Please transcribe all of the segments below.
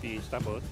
Peace. Tapos?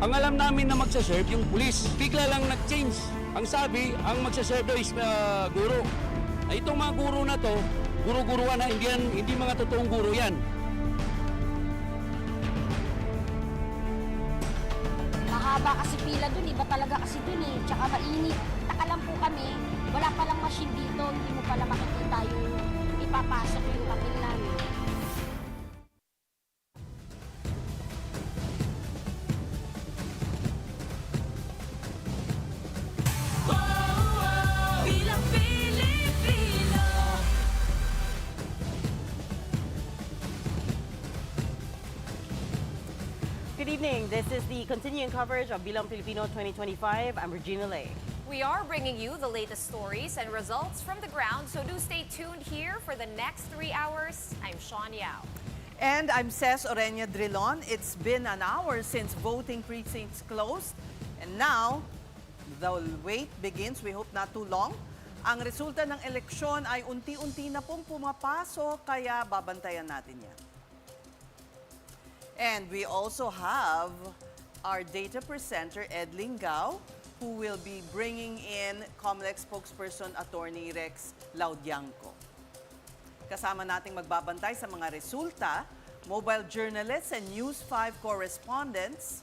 Ang alam namin na magsaserve yung pulis. Bigla lang nag-change. Ang sabi, ang magsaserve daw is guro. Ay, itong mga guro na to, guro-guruan na, hindi mga totoong guro yan. Mahaba kasi pila dun, iba talaga kasi dun eh. Tsaka mainit. Taka lang po kami, wala palang machine dito, hindi mo pala makikita yung ipapasok yung papel namin. Bilang Pilipino. Good evening. This is the continuing coverage of Bilang Pilipino 2025. I'm Regina Lay. We are bringing you the latest stories and results from the ground, so do stay tuned here for the next 3 hours. I'm Sean Yao. And I'm Ces Orenia Drilon. It's been an hour since voting precincts closed. And now, the wait begins. We hope not too long. Ang resulta ng eleksyon ay unti-unti na pong pumapasok, kaya babantayan natin yan. And we also have our data presenter, Ed Lingao, who will be bringing in Comelec spokesperson Attorney Rex Laudianco. Kasama nating magbabantay sa mga resulta, mobile journalists and News 5 correspondents.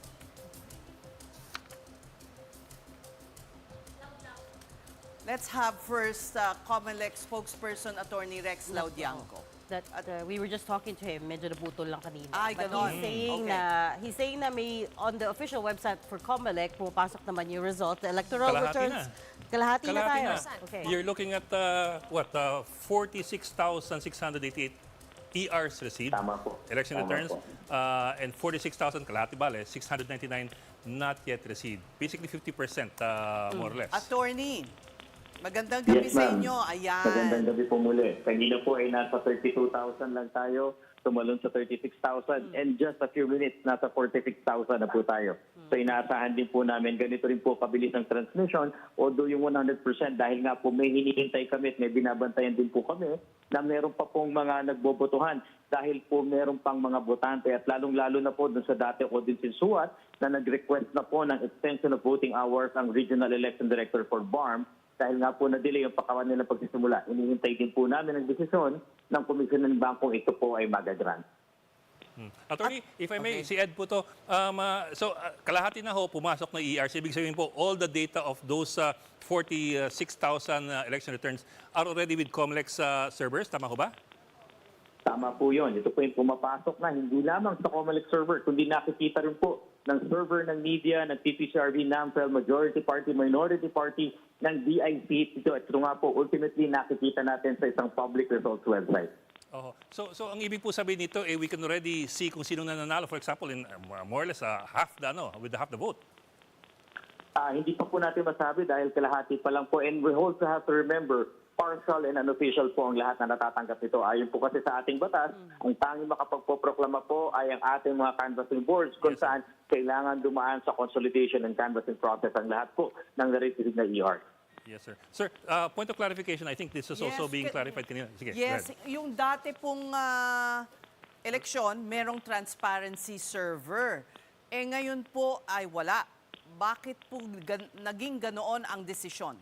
Let's have first Comelec spokesperson Attorney Rex Laudianco. That we were just talking to him, medyo naputol lang kanina. Ay, But ganon. he's saying na may, on the official website for Comelec, pumapasok naman yung result. The electoral Kalahati returns. na. Kalahati na tayo. na. You're looking at, 46,688 ERs received. Tama po. Election Tama returns. po. And 46,000 kalahati bale, 699 not yet received. Basically 50%, more or less. Attorney, magandang gabi Yes, sa ma'am. inyo. Ayan. Magandang gabi po muli. Kanina po ay nasa 32,000 lang tayo, tumalon sa 36,000, and just a few minutes, nasa 46,000 na po tayo. So inaasahan din po namin, ganito rin po kabilis ang transmission, although yung 100%, dahil nga po may hinihintay kami at may binabantayan din po kami na meron pa pong mga nagbobotohan dahil po meron pang mga botante at lalong-lalo na po dun sa dati ko din sinsuat na nag-request na po ng extension of voting hours ang Regional Election Director for BARM dahil nga po na-delay ang pagkawan nila pagsisimula. Inihintay din po namin ang desisyon ng Komisyon ng Bangkong ito po ay magagrant. Attorney, if I may, si Ed po to. Kalahati na ho, pumasok na ERs. Ibig sabihin po, all the data of those 46,000 election returns are already with Comelec's servers. Tama ho ba? Tama po yun. Ito po yung pumapasok na hindi lamang sa Comelec server, kundi nakikita rin po ng server ng media, ng TPCRV, NAMPEL, Majority Party, Minority Party, ng DIC. Ito nga po, ultimately nakikita natin sa isang public results website. Oh, so ang ibig po sabihin nito, we can already see kung sino nananalo, for example, in more or less with half the vote. Hindi pa po natin masabi dahil kalahati pa lang po. And we also have to remember, partial and unofficial po ang lahat na natatanggap nito. Ayon po kasi sa ating batas, ang tanging makapagpoproklama po ay ang ating mga canvassing boards kung saan kailangan dumaan sa consolidation and canvassing process ang lahat po ng na-receive na ER. Yes, sir. Sir, point of clarification, I think this is also being clarified kanina. Sige, Yes, go ahead. yung dati pong eleksyon, merong transparency server. Ngayon po ay wala. Bakit po naging ganoon ang desisyon?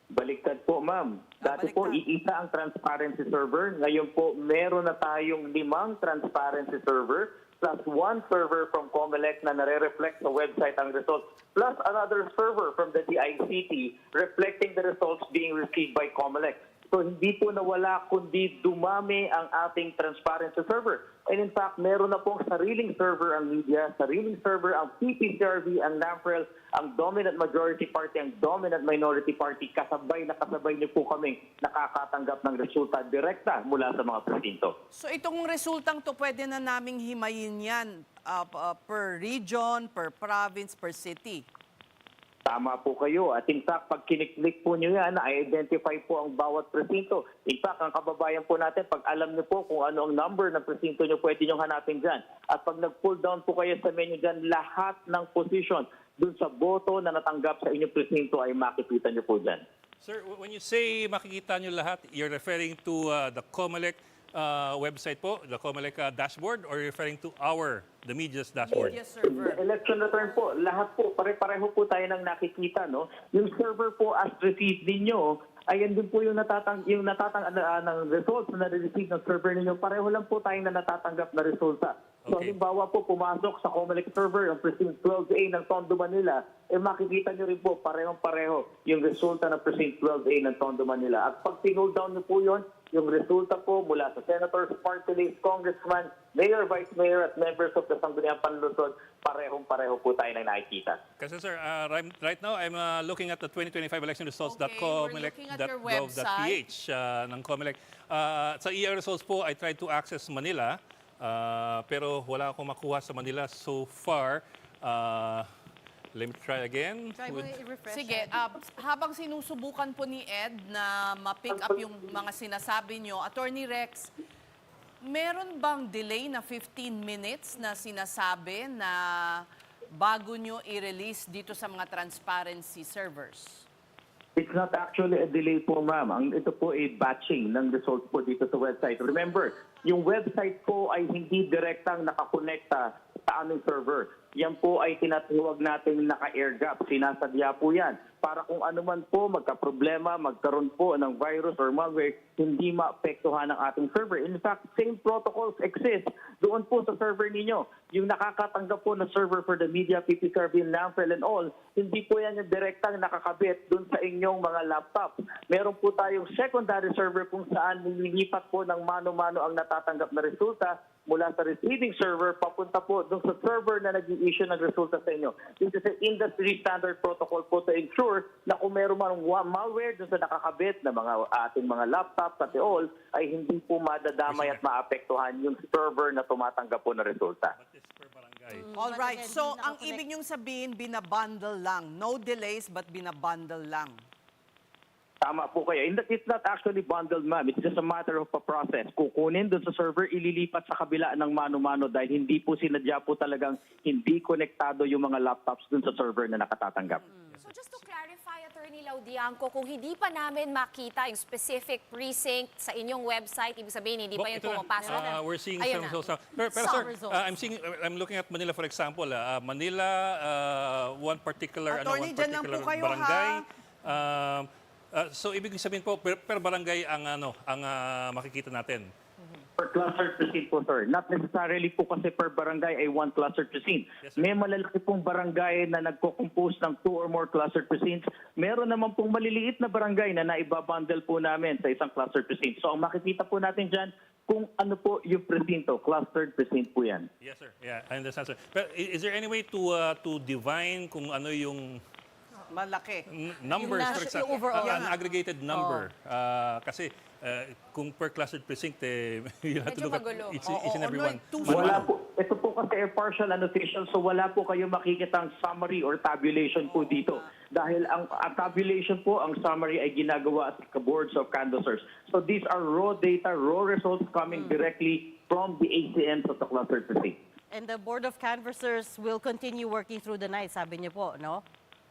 Baliktad po, ma'am. Dati po, baliktad. iisa ang transparency server. Ngayon po, meron na tayong 5 transparency server. So plus one server from Comelec na nare-reflect sa website ang results, plus another server from the DICT reflecting the results being received by Comelec. So hindi po nawala kundi dumami ang ating transparency server. And in fact, meron na pong sariling server ang media, sariling server ang PPCRV, ang NAMFREL, ang dominant majority party, ang dominant minority party. Kasabay niyo po kami nakakatanggap ng resulta direkta mula sa mga presinto. So itong resultang to pwede na naming himayin yan per region, per province, per city. Tama po kayo. At in fact, pag kiniklik po nyo yan, na-identify po ang bawat presinto. In fact, ang kababayan po natin, pag alam nyo po kung ano ang number ng presinto nyo, pwede nyo hanapin dyan. At pag nag-pull down po kayo sa menu dyan, lahat ng position dun sa boto na natanggap sa inyong presinto ay makikita nyo po dyan. Sir, when you say makikita nyo lahat, you're referring to the Comelec website po, the Comelec dashboard, or referring to the media's dashboard? Media server. Election return po, lahat po, pare-pareho po tayo nang nakikita, no? Yung server po as received ninyo, ayan din po yung ng results na na-receive ng server ninyo. Pareho lang po tayo na natatanggap na resulta. So, Okay. halimbawa po, pumasok sa Comelec server, yung precinct 12A ng Tondo, Manila, makikita nyo rin po, parehong-pareho yung resulta ng precinct 12A ng Tondo, Manila. At pag pinul down nyo po yun, yung resulta po mula sa senators, party list, congressman, mayor, vice mayor, at members of the Sangguniang Panlungsod, parehong-pareho po tayo nang nakikita. Kasi sir, right now I'm looking at the 2025 election Okay, we're looking at your results.comelec.gov.ph ng Comelec. Sa ER results po, I tried to access Manila, pero wala akong makuha sa Manila so far. Let me try again. Sige, habang sinusubukan po ni Ed na ma-pick up yung mga sinasabi nyo, Attorney Rex, meron bang delay na 15 minutes na sinasabi na bago nyo i-release dito sa mga transparency servers? It's not actually a delay po, ma'am. Ito po ay batching ng results po dito sa website. Remember, yung website po ay hindi direktang nakakonekta sa aming server. Yan po ay tinatawag natin naka-air gap. Sinasadya po yan. Para kung ano man po magka-problema, magkaroon po ng virus or malware, hindi maapektuhan ang ating server. In fact, same protocols exist doon po sa server ninyo. Yung nakakatanggap po na server for the media, PPCRV, NAMFREL and all, hindi po yan yung direktang nakakabit doon sa inyong mga laptop. Meron po tayong secondary server kung saan nililipat po ng mano-mano ang natatanggap na resulta mula sa receiving server papunta po doon sa server na nag-i-issue ng resulta sa inyo. This is an industry standard protocol po to ensure na kung meron man malware doon sa nakakabit na mga ating mga laptops at all, ay hindi po madadamay at maapektuhan yung server na tumatanggap po na resulta. Alright, so ang ibig nyong sabihin, binabundle lang. No delays, but binabundle lang. Tama po kayo. It's not actually bundled, ma'am. It's just a matter of a process. Kukunin doon sa server, ililipat sa kabila ng mano-mano dahil hindi po sinadya po talagang hindi konektado yung mga laptops doon sa server na nakatatanggap. So just to clarify, Attorney Laudianco, kung hindi pa namin makita yung specific precinct sa inyong website, ibig sabihin hindi pa yun pumapasok? We're seeing Ayun some na. results now. Pero Some sir, results. I'm looking at Manila for example. Manila, one particular Attorney, dyan lang po kayo, barangay. So ibig sabihin po per barangay ang makikita natin. Per cluster precinct po, sir. Not necessarily po kasi per barangay ay one cluster precinct. Yes, sir. May malalaki pong barangay na nagko-compose ng 2 or more cluster precincts. Meron naman pong maliliit na barangay na naibabundle po namin sa isang cluster precinct. So ang makikita po natin dyan kung ano po yung presinto. Clustered precinct po yan. Yes sir. Yeah, I understand sir. But is there any way to divine kung ano yung Malaki. numbers, Yung for example, yung overall. an aggregated number? Kasi kung per clustered precinct, you have to Medyo look at magulo. each and every one. Wala po. Ito po kasi ay partial annotation, so wala po kayo makikitang summary or tabulation po dito. Dahil ang tabulation po, ang summary ay ginagawa sa boards of canvassers. So these are raw data, raw results coming directly from the ACMs of the cluster precinct. And the Board of Canvassers will continue working through the night, sabi niyo po, no?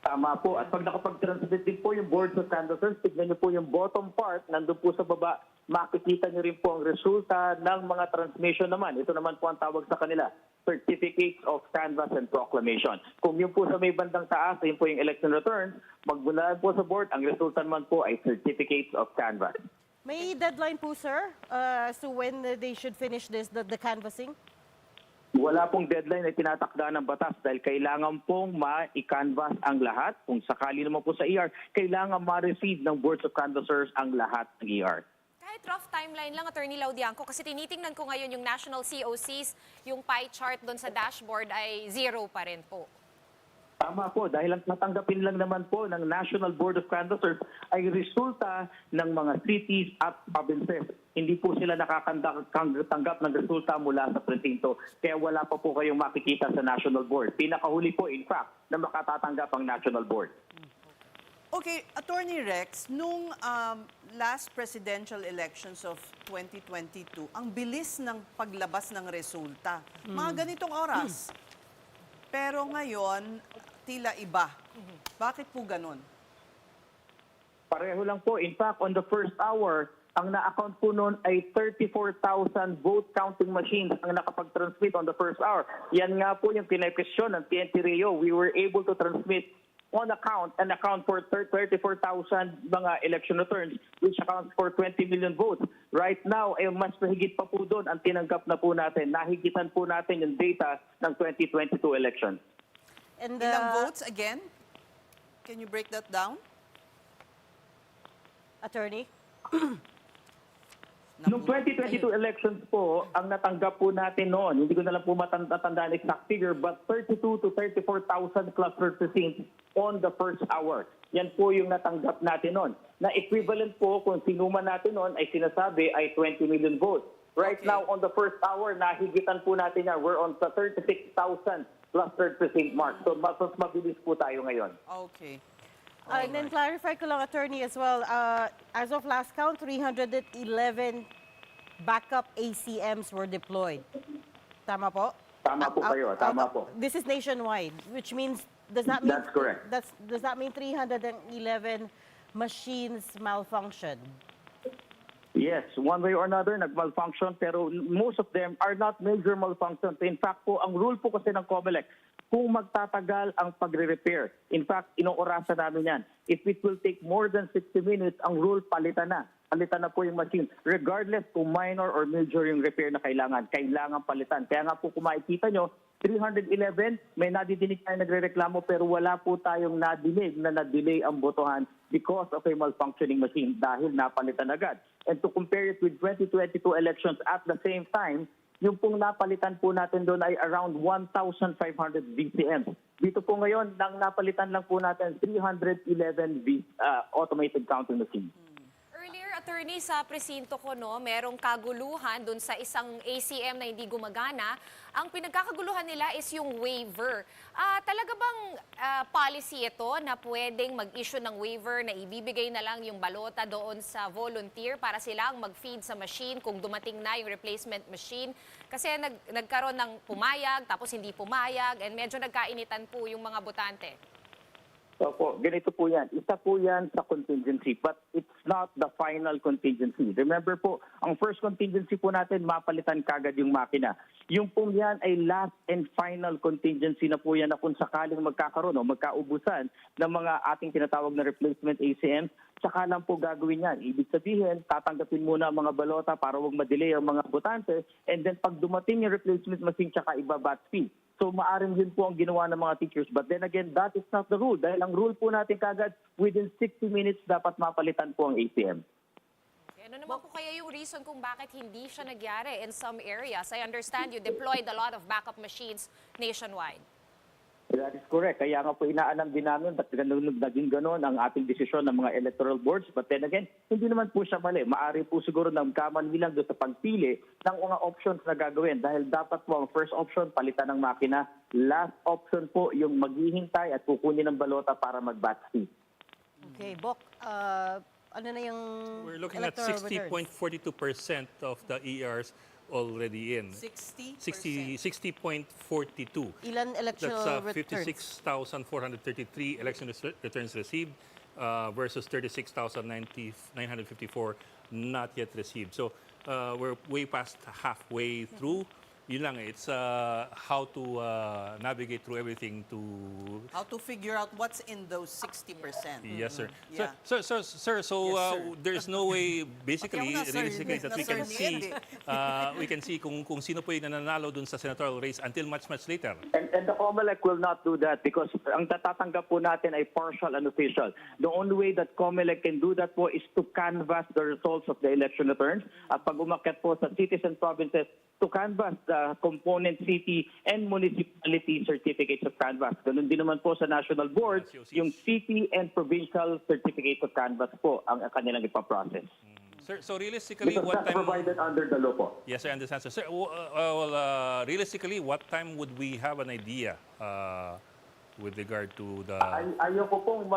Tama po. At pag nakapag-transmit din po yung boards of canvassers, tignan niyo po yung bottom part, nandun po sa baba, makikita niyo rin po ang resulta ng mga transmission naman. Ito naman po ang tawag sa kanila, Certificates of Canvass and Proclamation. Kung yun po sa may bandang taas, yun po yung election returns, magbulaan po sa board, ang resulta naman po ay Certificates of Canvass. May deadline po, sir, as to when they should finish the canvassing? Wala pong deadline na tinatakda ng batas dahil kailangan pong ma-canvass ang lahat. Kung sakali naman po sa ER, kailangan ma-receive ng boards of canvassers ang lahat ng ER. Kahit rough timeline lang, Attorney Laudianco, kasi tinitingnan ko ngayon yung national COCs, yung pie chart doon sa dashboard ay 0 pa rin po. Tama po, dahil ang natanggapin lang naman po ng National Board of Canvassers ay resulta ng mga cities at provinces. Hindi po sila nakakatanggap ng resulta mula sa presinto. Kaya wala pa po kayong makikita sa National Board. Pinakahuli po, in fact, na makatatanggap ang National Board. Okay, Attorney Rex, nung last presidential elections of 2022, ang bilis ng paglabas ng resulta. Mga ganitong oras. Pero ngayon, tila iba. Bakit po ganun? Pareho lang po. In fact, on the first hour, ang na-account po noon ay 34,000 vote counting machines ang nakapag-transmit on the first hour. Yan nga po yung pinag-question ng TNT Rio. We were able to transmit on account for 34,000 mga election returns, which accounts for 20 million votes. Right now, ay mas mahigit pa po doon ang tinanggap na po natin. Nahigitan po natin yung data ng 2022 election. And Ilang votes again? Can you break that down? Attorney? Noong 2022 elections po, ang natanggap po natin noon, hindi ko na lang po matandaan exact figure, but 32 to 34,000 cluster precincts on the first hour. Yan po yung natanggap natin noon. Na equivalent po kung sinuman natin noon ay sinasabi ay 20 million votes. Right Okay. now, on the first hour, nahigitan po natin yan. We're on the 36,000 cluster precinct mark. So, mas mabilis po tayo ngayon. Okay. And then clarify ko lang, Attorney, as well. As of last count, 311 backup ACMs were deployed. Tama po? Tama po kayo, tama po. This is nationwide, which means, does that mean... That's correct. Does that mean 311 machines malfunction? Yes, one way or another, nag-malfunction, pero most of them are not major malfunctions. In fact po, ang rule po kasi ng Comelec, kung magtatagal ang pagre-repair. In fact, inoorasan namin yan. If it will take more than 60 minutes, ang rule palitan na. Palitan na po yung machine. Regardless kung minor or major yung repair na kailangan palitan. Kaya nga po kung makikita nyo, 311, may nadidinig tayo nagre-reklamo pero wala po tayong nadinig na na-delay ang botohan because of a malfunctioning machine dahil napalitan agad. And to compare it with 2022 elections at the same time, yung pong napalitan po natin doon ay around 1,500 VCMs. Dito po ngayon, nang napalitan lang po natin 311 automated counting machines. Earlier, Attorney, sa presinto ko, no, merong kaguluhan dun sa isang ACM na hindi gumagana. Ang pinagkakaguluhan nila is yung waiver. Talaga bang policy ito na pwedeng mag-issue ng waiver na ibibigay na lang yung balota doon sa volunteer para silang mag-feed sa machine kung dumating na yung replacement machine? Kasi nagkaroon ng pumayag, tapos hindi pumayag, and medyo nagkainitan po yung mga botante. Opo, ganito po yan. Isa po yan sa contingency, but it's not the final contingency. Remember po, ang first contingency po natin, mapalitan kagad yung makina. Yung po yan ay last and final contingency na po yan na kung sakaling magkakaroon o magkaubusan ng mga ating tinatawag na replacement ACM, saka lang po gagawin yan. Ibig sabihin, tatanggapin muna ang mga balota para huwag ma-delay ang mga botante, and then pag dumating yung replacement machine, saka iba-batch fee. So maaring yun po ang ginawa ng mga teachers. But then again, that is not the rule. Dahil ang rule po natin kagad, within 60 minutes dapat mapalitan po ang ATM. Okay, ano naman po kaya yung reason kung bakit hindi siya nagyari in some areas? I understand you deployed a lot of backup machines nationwide. That is correct. Kaya nga po inaalam din namin ba't naging ganon ang ating desisyon ng mga electoral boards. But then again, hindi naman po siya mali. Maari po siguro nagkamali lang doon sa pagpili ng mga options na gagawin. Dahil dapat po ang first option, palitan ng makina. Last option po, yung maghihintay at kukunin ng balota para mag-batch fee. Okay, Bok, ano na yung We're looking at electoral returns? 60.42% of the ERs already in. 60%. 60.42. Ilan electoral That's returns? 56,433 election returns received versus 36,954 not yet received. So we're way past halfway through yun lang, it's how to navigate through everything to... How to figure out what's in those 60%. Yes, sir. Yeah. Sir, so Yes, sir. there's no way, basically, Pati ako na, sir. realistically, that we can Nasir see, Niente. we can see kung sino po yung nananalo dun sa senatorial race until much later. And the Comelec will not do that because ang tatatanggap po natin ay partial and official. The only way that Comelec can do that po is to canvass the results of the election returns at pag umakyat po sa cities and provinces to canvass the component city and municipality certificates of canvass. Ganun din naman po sa national board, yung city and provincial certificates of canvass po ang kanilang ipaprocess. Sir, so realistically, Because what that's time... provided under the law po. Yes, I understand, sir. Sir, realistically, what time would we have an idea with regard to the... Ayoko pong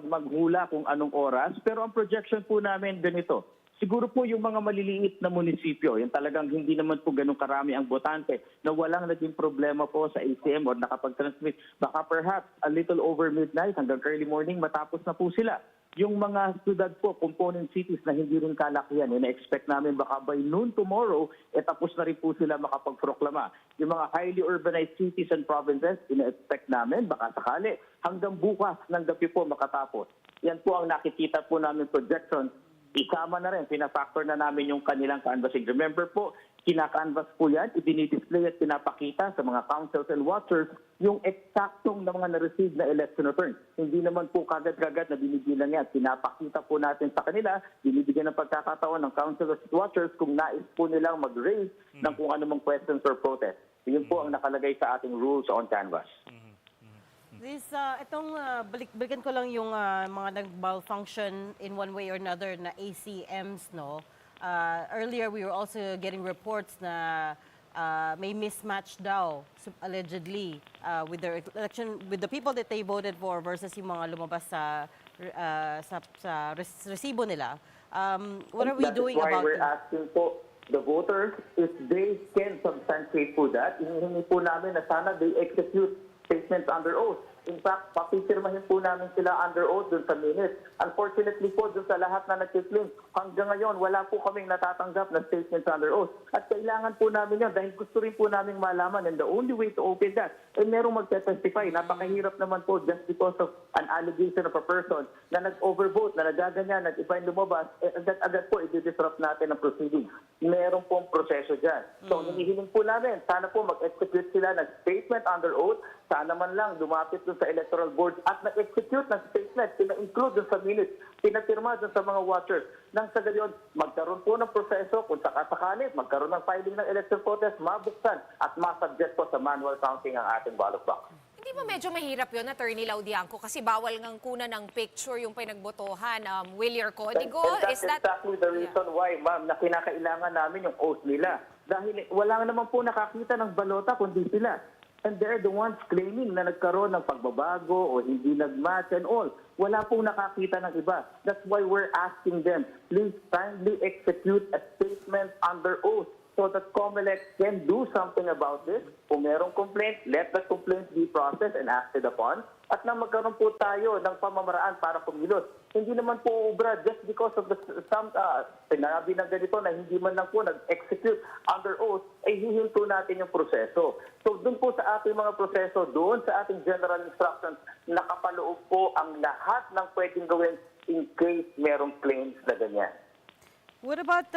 maghula kung anong oras, pero ang projection po namin ganito. Siguro po yung mga maliliit na munisipyo, yung talagang hindi naman po ganun karami ang botante, na walang naging problema po sa ACM or nakapag-transmit. Baka perhaps a little over midnight hanggang early morning matapos na po sila. Yung mga syudad po, component cities na hindi rin kalakihan, na-expect namin baka by noon tomorrow, tapos na rin po sila makapag-proklama. Yung mga highly urbanized cities and provinces, ina-expect namin, baka sakali, hanggang bukas ng gabi po makatapos. Yan po ang nakikita po namin projection. Isama na rin, pinafactor na namin yung kanilang canvassing. Remember po, kinakanvas po yan, idinidisplay at pinapakita sa mga councils and watchers yung eksaktong na mga na-receive na election return. Hindi naman po kagad-kagad na binibilang yan. Pinapakita po natin sa kanila, binibigyan ng pagkakataon ng councils and watchers kung nais po nilang mag-raise ng kung anumang questions or protest. Yun po ang nakalagay sa ating rules on canvas. Balikan ko lang yung mga nag-malfunction in one way or another na ACMs, no? Earlier, we were also getting reports na may mismatch daw, allegedly, with their election, with the people that they voted for versus yung mga lumabas sa resibo nila. What are we doing about That's why we're it? asking po the voters if they can substantiate po that. Hinihingi po namin na sana they execute statements under oath. In fact, papipirmahin po namin sila under oath dun sa minutes. Unfortunately po, dun sa lahat na nag-claim, hanggang ngayon, wala po kaming natatanggap na statements under oath. At kailangan po namin yan dahil gusto rin po namin malaman. And the only way to open that, merong magte-testify. Napakahirap naman po just because of an allegation of a person na nag-overvote, na nagaganyan, nag-iba yung lumabas, agad-agad po, i-disrupt natin ang proceedings. Meron pong proseso dyan. So, hinihiling po namin, sana po mag-execute sila ng statement under oath, sana man lang lumapit dun sa electoral board at na-execute ng statement, pina-include dun sa minutes, pinapirma dun sa mga watchers. Nang sa gayon, magkaroon po ng proseso, kung sakasakali, magkaroon ng filing ng election protest, mabuksan at masubject po sa manual counting ang ating ballot box. Hindi ba medyo mahirap yun, Attorney Laudianco? Kasi bawal ngang kuna ng picture yung pinagbotohan. Will your código? And that's exactly the reason why, ma'am, na kinakailangan namin yung oath nila. Dahil wala naman po nakakita ng balota kundi sila. And they're the ones claiming na nagkaroon ng pagbabago o hindi nag-match and all. Wala pong nakakita ng iba. That's why we're asking them, please kindly execute a statement under oath so that Comelec can do something about this. Kung merong complaint, let the complaint be processed and acted upon. At na magkaroon po tayo ng pamamaraan para kumilos. Hindi naman po ubra just because of the sinabi ng ganito na hindi man lang po nag-execute under oath, ay hihinto natin yung proseso. So doon po sa ating mga proseso, doon sa ating general instructions, nakapaloob po ang lahat ng pwedeng gawin in case merong claims na ganyan. What about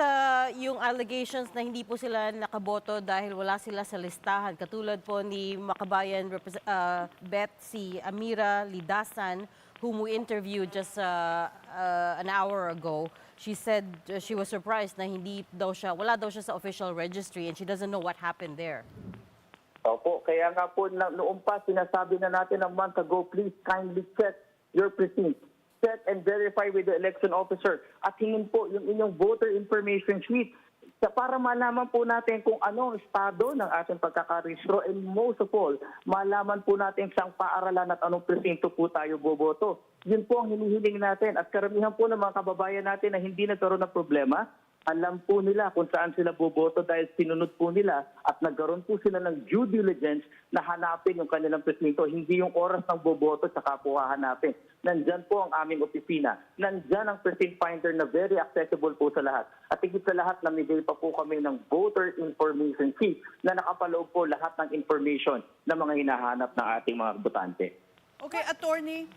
yung allegations na hindi po sila nakaboto dahil wala sila sa listahan? Katulad po ni Makabayan Bet si Amira Lidasan, whom we interviewed just an hour ago. She said she was surprised na wala daw siya sa official registry and she doesn't know what happened there. Opo, kaya nga po noong pa sinasabi na natin a month ago, please kindly check your precinct. Check and verify with the election officer at hingin po yung inyong voter information sheet para malaman po natin kung ano ang estado ng ating pagkakarehistro and most of all, malaman po natin siyang paaralan at anong presinto po tayo boboto. Yun po ang hinihiling natin at karamihan po ng mga kababayan natin na hindi nagkaroon ng problema, Alam po nila kung saan sila boboto dahil sinunod po nila at nagkaroon po sila ng due diligence na hanapin yung kanilang presinto. Hindi yung oras ng boboto tsaka po hahanapin. Nandyan po ang aming opisina. Nandyan ang precinct finder na very accessible po sa lahat. At higit sa lahat, namigay pa po kami ng voter information sheet na nakapaloob po lahat ng information na mga hinahanap ng ating mga botante. Okay, attorney,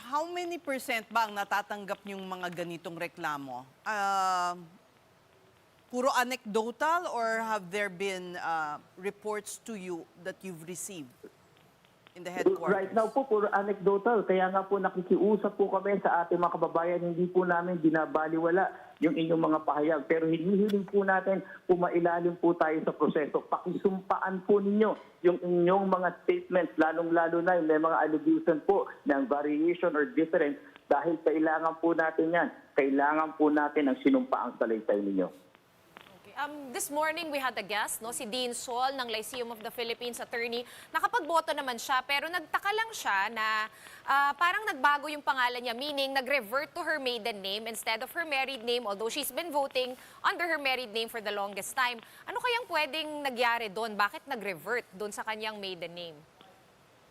how many percent ba ang natatanggap yung mga ganitong reklamo? Puro anecdotal or have there been reports to you that you've received in the headquarters? Right now po, puro anecdotal. Kaya nga po nakikiusap po kami sa ating mga kababayan. Hindi po namin binabaliwala yung inyong mga pahayag. Pero hinihiling po natin pumailalim po tayo sa proseso. Pakisumpaan po ninyo yung inyong mga statements, lalong-lalo na yung may mga allegation po ng variation or difference dahil kailangan po natin yan. Kailangan po natin ang sinumpaang salaysay ninyo. This morning, we had a guest, no, si Dean Sol ng Lyceum of the Philippines attorney. Nakapagboto naman siya, pero nagtaka lang siya na parang nagbago yung pangalan niya, meaning nag-revert to her maiden name instead of her married name, although she's been voting under her married name for the longest time. Ano kayang pwedeng nagyari doon? Bakit nag-revert doon sa kanyang maiden name?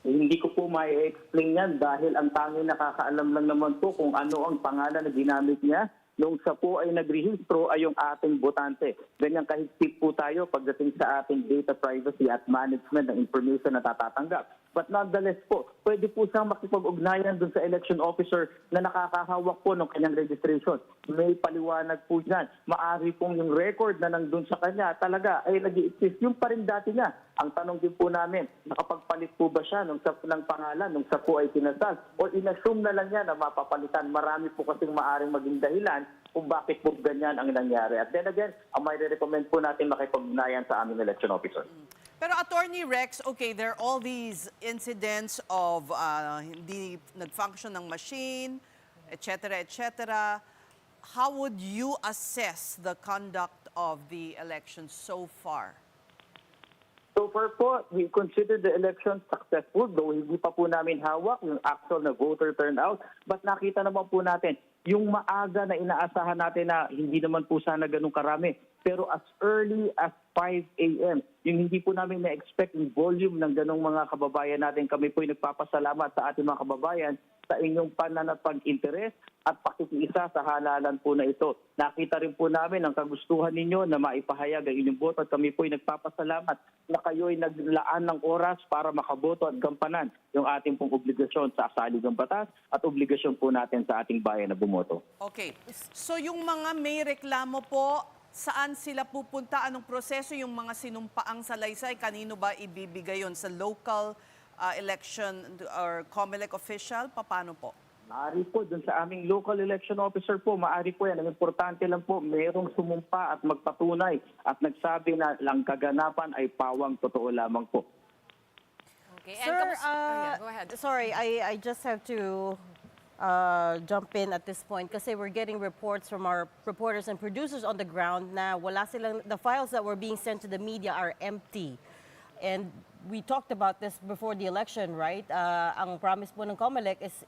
Hindi ko po mai-explain yan dahil ang tanging nakakaalam lang naman po kung ano ang pangalan na ginamit niya nung sa po ay nagrehistro ay yung ating botante. Ganyan kahigpit po tayo pagdating sa ating data privacy at management ng information na tatatanggap. But nonetheless po, pwede po siyang makipag-ugnayan dun sa election officer na nakakahawak po ng kanyang registration. May paliwanag po dyan. Maari pong yung record na nandun sa kanya talaga ay nag-i-exist. Yung pa rin dati niya. Ang tanong din po namin, nakapagpalit po ba siya ng pangalan nung sa po ay kinasal? O inassume na lang niya na mapapalitan? Marami po kasing maaring maging dahilan kung bakit po ganyan ang nangyari. At then again, ang may recommend po natin makipag-ugnayan sa aming election officer. Pero Attorney Rex, okay, there are all these incidents of hindi nag-function ng machine, etc., etc. How would you assess the conduct of the elections so far? So far po, we consider the election successful, though hindi pa po namin hawak yung actual na voter turnout. But nakita naman po natin, yung maaga na inaasahan natin na hindi naman po sana ganun karami. Pero as early as 5 a.m., yung hindi po namin na-expect yung volume ng ganong mga kababayan natin, kami po ay nagpapasalamat sa ating mga kababayan sa inyong pananapag-interes at pakikiisa sa halalan po na ito. Nakita rin po namin ang kagustuhan ninyo na maipahayag ang inyong boto at kami po ay nagpapasalamat na kayo ay naglaan ng oras para makaboto at gampanan yung ating pong obligasyon sa saligang batas at obligasyon po natin sa ating bayan na bumoto. Okay. So yung mga may reklamo po, saan sila pupunta? Anong proseso yung mga sinumpaang salaysay? Kanino ba ibibigay yon? Sa local election or Comelec official? Paano po? Maari po, dun sa aming local election officer po, maari po yan. Ang importante lang po, mayroong sumumpa at magpatunay at nagsabi na lang kaganapan ay pawang totoo lamang po. Okay. Sir, yeah, go ahead. sorry, I just have to jump in at this point kasi we're getting reports from our reporters and producers on the ground na wala silang, the files that were being sent to the media are empty. And we talked about this before the election, right? Ang promise po ng Comelec is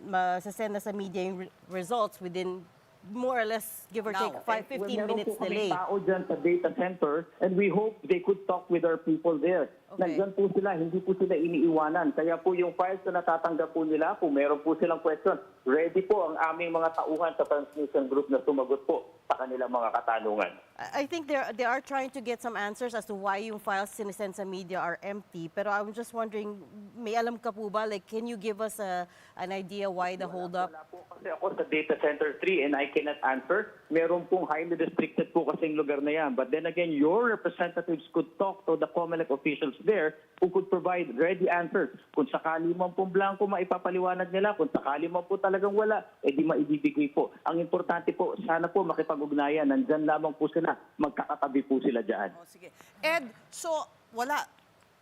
masasend na sa media yung results within more or less, give or take, 15 minutes delay. Meron po kaming tao dyan sa data center and we hope they could talk with our people there. Okay. Nandyan po sila, hindi po sila iniiwanan. Kaya po yung files na natatanggap po nila, kung meron po silang question, ready po ang aming mga tauhan sa transmission group na sumagot po sa kanilang mga katanungan. I think they are trying to get some answers as to why yung files sinisend sa media are empty. Pero I'm just wondering, may alam ka po ba? Like, can you give us an idea why the hold-up? Wala po kasi ako sa Data Center 3 and I cannot answer. Meron pong highly restricted po kasing lugar na yan. But then again, your representatives could talk to the Comelec officials there who could provide ready answers. Kung sakali man pong blanco maipapaliwanag nila, kung sakali man po talagang wala, di maibibigay po. Ang importante po, sana po makipag-ugnayan. Nandyan lamang po sila. Magkakatabi po sila dyan. Oh, sige. Ed, so wala.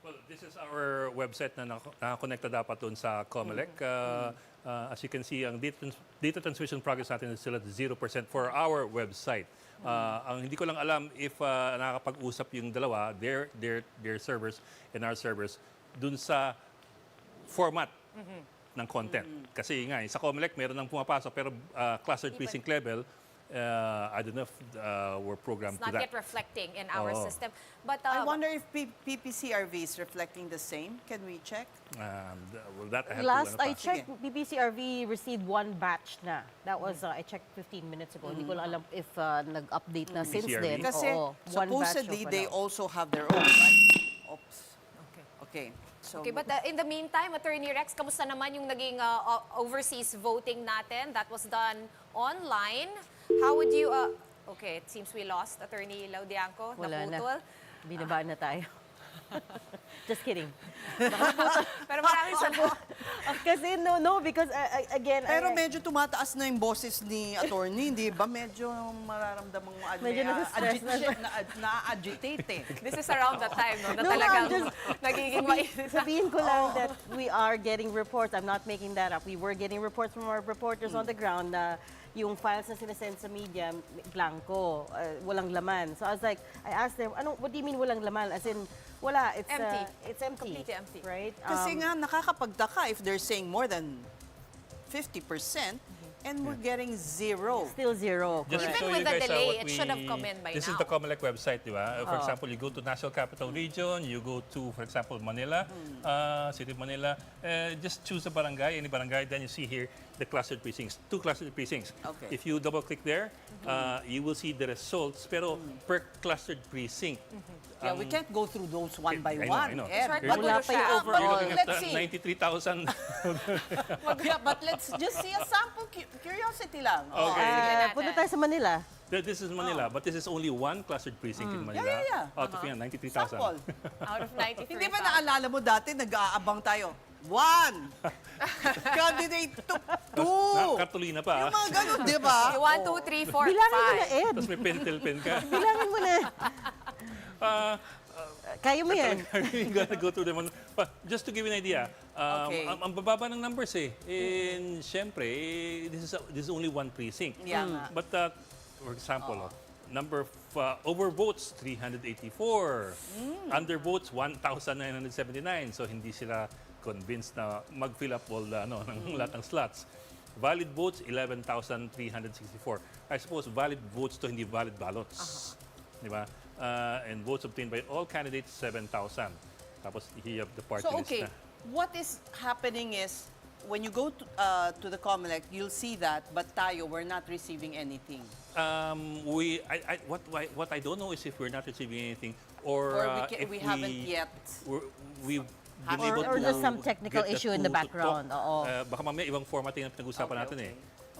Well, this is our website na nakakonekta dapat doon sa Comelec. As you can see, ang data transmission progress natin is still at 0% for our website. Ang hindi ko lang alam if nakakapag-usap yung dalawa, their servers and our servers, dun sa format ng content. Kasi nga, sa Comelec, meron nang pumapasok, pero clustered precinct level, I don't know if we're programmed It's not to yet that. reflecting in our Oo. system. But I wonder if PPCRV is reflecting the same. Can we check? Well, that I have Last to, I pa. checked, BPCRV received one batch na. That was, I checked 15 minutes ago. Hindi ko lang alam if nag-update na since BPCRV? then. Kasi Oo, one batch supposedly of they ano. also have their own, right? Oops. Okay. So Okay, but in the meantime, Attorney Rex, kamusta naman yung naging overseas voting natin? That was done online. How would you... okay, it seems we lost Attorney Laudianco. Wala na. Naputol. Binabaan na tayo. Just kidding. Pero maraming salamat. Kasi no, because again, pero medyo tumataas na yung boses ni attorney, di ba? Medyo mararamdaman mo Medyo nasa-stress na-agitate eh. This is around the time, no? Na No, talagang I'm just- nagiging mainit na. sabihin ko lang that we are getting reports. I'm not making that up. We were getting reports from our reporters on the ground na yung files na sinasend sa media, blanco, walang laman. So I was like, I asked them, what do you mean walang laman? As in, wala, it's Empty. It's empty. Completely empty. Right? Kasi nga nakakapagtaka if they're saying more than 50% and we're getting zero. Still zero. Just to Even show with you the guys, delay, what it should have come in by this now. is the Comelec website, di ba? For example, you go to National Capital Region, you go to, for example, Manila, City of Manila, just choose a barangay, any barangay, then you see here the clustered precincts, 2 clustered precincts. Okay. If you double-click there, you will see the results, pero per clustered precinct. Yeah, we can't go through those one by I know, one. I know. Ed. Short You're magulo Wala pa yung siya. overall. You're looking at Let's see. 93,000. Yeah, but let's just see a sample. Curiosity lang. Okay. natin. Punta tayo sa Manila. This is Manila, but this is only one clustered precinct in Manila. Yeah. Out of 93,000. Sample. Out of 93. Hindi ba naalala mo dati, nag-aabang tayo? 1. Candidate 2. Katulina pa. Yung mga ganun, di ba? 1, 2, 3, 4, 5. Bilangin mo na, Ed. Tapos may pentel pen ka. Bilangin mo na. Kaya mo yan. You gotta go through them. But just to give you an idea, Okay. ang bababa ng numbers eh. And syempre, this is only one precinct. Yeah nga. But for example, number of overvotes, 384. Undervotes, 1,979. So hindi sila convinced na mag-fill up all the, ng lahat ng slots. Valid votes, 11,364. I suppose valid votes to hindi valid ballots. Di ba? And votes obtained by all candidates, 7,000. Tapos you have the party So, list okay, na. what is happening is, when you go to the Comelec, you'll see that, but tayo, we're not receiving anything. What I don't know is if we're not receiving anything or, Or if we haven't yet. We've been Or- able or to there's some technical get the issue in the tool to background, talk. oo. Baka mamaya ibang formatting na pinag-usapan Okay, natin okay.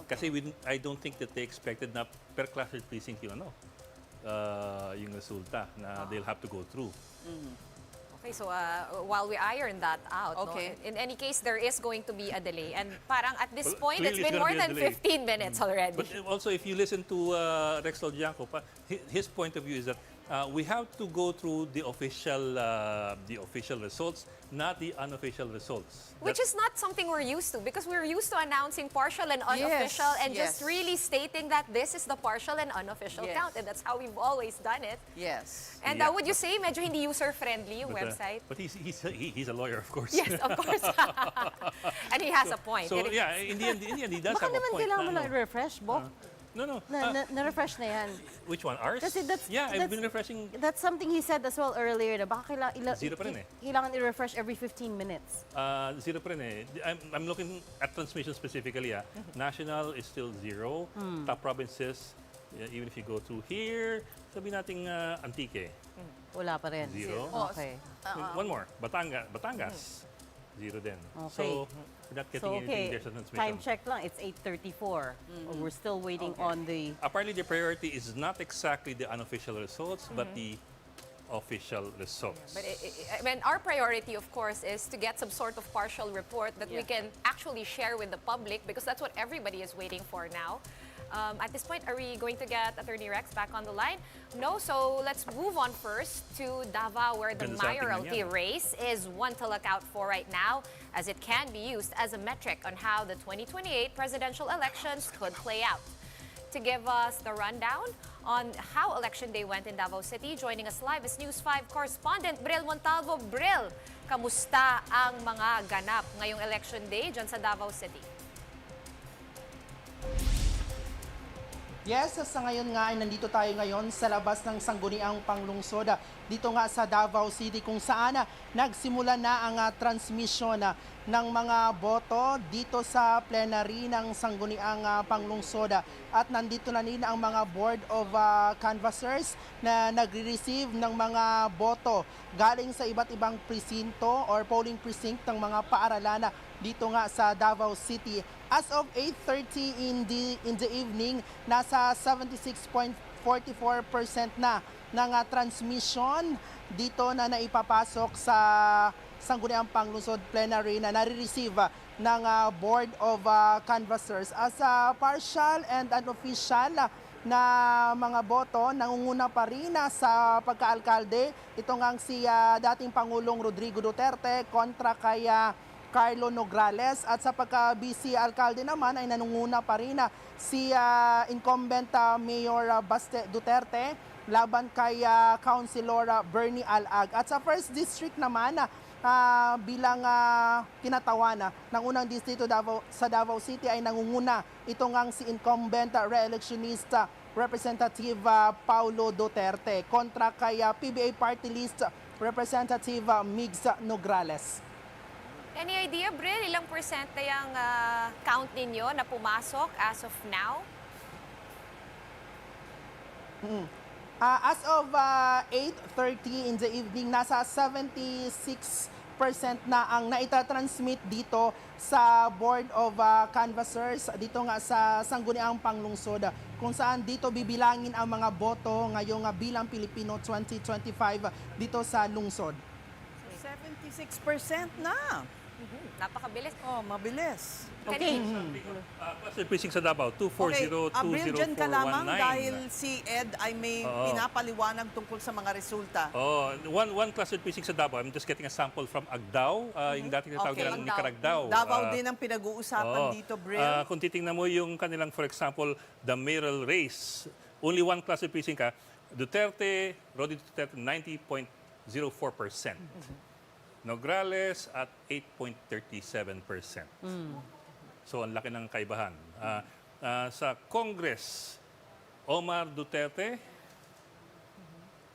Kasi I don't think that they expected na per clustered precinct yung yung resulta na they'll have to go through. Okay, so while we iron that out, Okay. no, in any case, there is going to be a delay. And parang at this Well, point, it's clearly been it's more gonna than be a delay. 15 minutes already. But also, if you listen to Rex Laudianco, his point of view is that we have to go through the official results, not the unofficial results. Which is not something we're used to because we're used to announcing partial and unofficial and just yes. really stating that this is the partial and unofficial Yes. count. And that's how we've always done it. Yes. And Yeah, would you say medyo hindi user-friendly yung But, website? But he's a lawyer, of course. Yes, of course. And he has a point. So It is- yeah, in the end, he does Baka have a naman point. kailangan mo na, lang i-refresh, Bo. No. Na-refresh na yan. Which one? Ours? Kasi that's- I've that's- been refreshing. That's something he said as well earlier. Na baka Zero pa rin eh. kailangan i-refresh every 15 minutes. Zero pa rin eh. I'm looking at transmission specifically. National is still 0. Top provinces, even if you go to here, sabi nating Antique, Wala pa rin. 0. Okay. One more, Batangas, 0 din. Okay. So we're not getting So, anything okay, there sa transmission. time check lang. It's 8:34. We're still waiting on the... Apparently, the priority is not exactly the unofficial results, but the official results. But I mean, our priority, of course, is to get some sort of partial report that we can actually share with the public because that's what everybody is waiting for now. At this point, are we going to get Attorney Rex back on the line? No, so let's move on first to Davao where the Ganda sa ating mayoralty ganyan. race is one to look out for right now as it can be used as a metric on how the 2028 presidential elections could play out. To give us the rundown on how Election Day went in Davao City, joining us live is News 5 correspondent Bril Montalvo. Bril, kamusta ang mga ganap ngayong Election Day dyan sa Davao City? Yes, sa ngayon nga ay nandito tayo ngayon sa labas ng Sangguniang Panglungsod. Dito nga sa Davao City kung saan nagsimula na ang transmission ng mga boto dito sa plenary ng Sangguniang Panglungsod. At nandito na rin ang mga board of canvassers na nagre-receive ng mga boto galing sa iba't ibang presinto or polling precinct ng mga paaralan dito nga sa Davao City. As of 8:30 in the evening, nasa 76.44% na ng transmission dito na naipapasok sa Sangguniang Panglungsod plenary na nare-receive ng Board of Canvassers. As partial and unofficial na mga boto, nangunguna pa rin sa pagkaalkalde. Ito nga si dating Pangulong Rodrigo Duterte kontra kay Carlo Nograles, at sa pagka-vice alkalde naman ay nanunguna pa rin si incumbent Mayor Baste Duterte laban kay Councilor Bernie Alag. At sa first district naman bilang kinatawan ng unang distrito sa Davao City ay nangunguna itong si incumbent re-electionist Representative Paulo Duterte kontra kay PBA Party List Representative Migs Nograles. Any idea, Bril, ilang percent na yung count ninyo na pumasok as of now? As of 8:30 in the evening, nasa 76% na ang naitatransmit dito sa Board of Canvassers dito nga sa Sangguniang Panglungsod, kung saan dito bibilangin ang mga boto ngayong Bilang Pilipino 2025 dito sa lungsod. 76% na. Napakabilis. Oh, mabilis. Okay. Cluster precinct sa Davao, 240-20419. Abril, dyan ka lamang dahil si Ed ay may pinapaliwanag tungkol sa mga resulta. One cluster precinct sa Davao. I'm just getting a sample from Agdao, yung dating tinatawag nilang Nicaragdao. Davao din ang pinag-uusapan dito, Bril. Kung titingnan mo yung kanilang, for example, the mayoral race, only one cluster precinct Duterte, Rodrigo Duterte, 90.04%. Nograles at 8.37%. So, ang laki ng kaibahan. Sa Congress, Omar Duterte,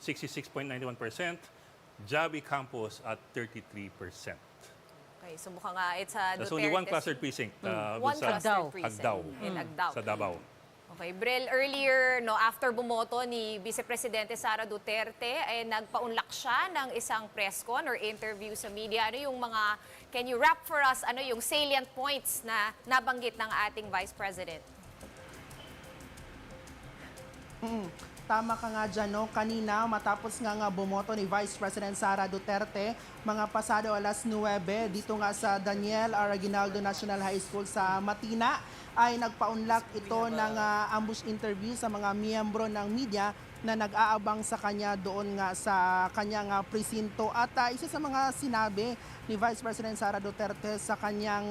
66.91%. Javi Campos at 33%. Okay, so mukhang it's a There's Duterte. only one cluster precinct. One sa cluster precinct Agdao. in Agdao. Sa Davao. Okay, Bril, earlier, after bumoto ni Vice Presidente Sara Duterte, nagpaunlak siya ng isang press con or interview sa media. Ano yung mga, can you wrap for us, ano yung salient points na nabanggit ng ating Vice President? Tama ka nga dyan, no? Kanina, matapos nga bumoto ni Vice President Sara Duterte, mga pasado alas 9, dito nga sa Daniel R. Aguinaldo National High School sa Matina, ay nagpaunlak ito ng ambush interview sa mga miyembro ng media na nag-aabang sa kanya doon nga sa kanyang presinto. At isa sa mga sinabi ni Vice President Sara Duterte sa kanyang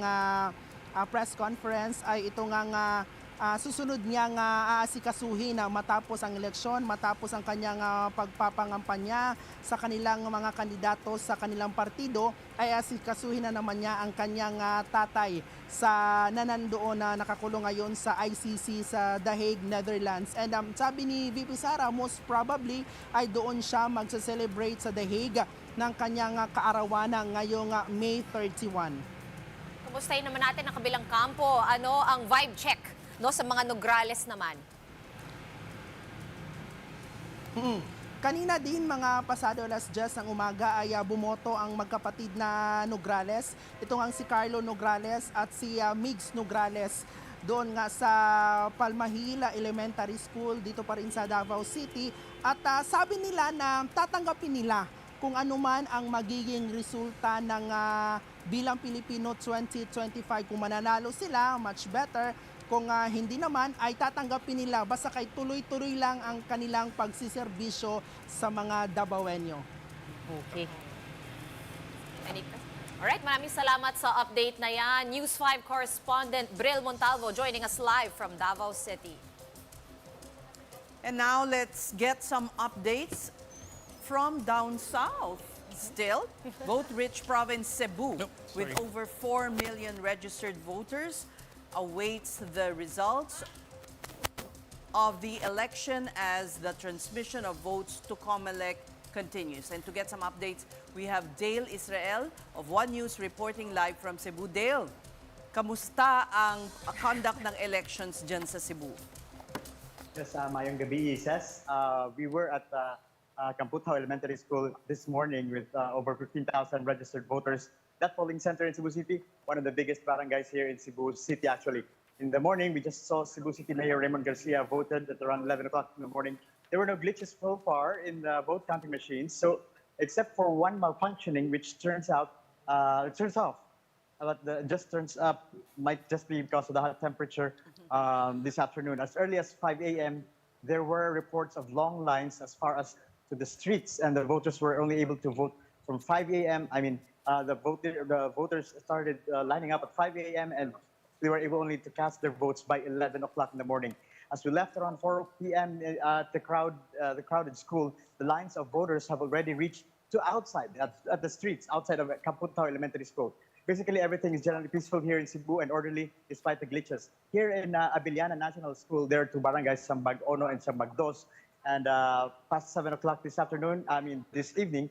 press conference ay ito nga susunod niyang aasikasuhin matapos ang eleksyon, matapos ang kanyang pagpapangampanya sa kanilang mga kandidato sa kanilang partido, ay aasikasuhin na naman niya ang kanyang tatay sa nanandoon na nakakulong ngayon sa ICC sa The Hague, Netherlands. And sabi ni VP Sara, most probably ay doon siya magsa-celebrate sa The Hague ng kanyang kaarawanan ngayong May 31. Kumustahin naman natin ang kabilang kampo. Ano ang vibe check sa mga Nograles naman? Kanina din mga pasado alas 10 ng umaga ay bumoto ang magkapatid na Nograles. Ito nga si Carlo Nograles at si Migs Nograles doon nga sa Palmahila Elementary School dito pa rin sa Davao City. At sabi nila na tatanggapin nila kung ano man ang magiging resulta ng Bilang Pilipino 2025. Kung mananalo sila, much better. Kung hindi naman, ay tatanggapin nila basta kay tuloy-tuloy lang ang kanilang pagsiserbisyo sa mga Davaoenyo. Okay. Alright, maraming salamat sa update na yan. News 5 correspondent Bril Montalvo joining us live from Davao City. And now let's get some updates from down south. Still, vote-rich province Cebu, with over 4 million registered voters, awaits the results of the election as the transmission of votes to Comelec continues. And to get some updates, we have Dale Israel of One News reporting live from Cebu. Dale, kamusta ang conduct ng elections dyan sa Cebu? Yes, mayong gabi, Ises. We were at Camputao Elementary School this morning with over 15,000 registered voters. That polling center in Cebu City, one of the biggest barangays here in Cebu City, actually. In the morning, we just saw Cebu City Mayor Raymond Garcia voted at around 11 o'clock in the morning. There were no glitches so far in the vote counting machines, so except for one malfunctioning, which turns off. But just turns up, might just be because of the hot temperature this afternoon. As early as 5 a.m., there were reports of long lines as far as to the streets, and the voters were only able to vote from 5 a.m. The voters started lining up at 5 a.m. and they were able only to cast their votes by 11 o'clock in the morning. As we left around 4 p.m. At the crowded school, the lines of voters have already reached to outside, at the streets, outside of Camputao Elementary School. Basically, everything is generally peaceful here in Cebu and orderly despite the glitches. Here in Abiliana National School, there are two barangays, Sambag Ono and Sambag Dos. And past 7 o'clock this evening,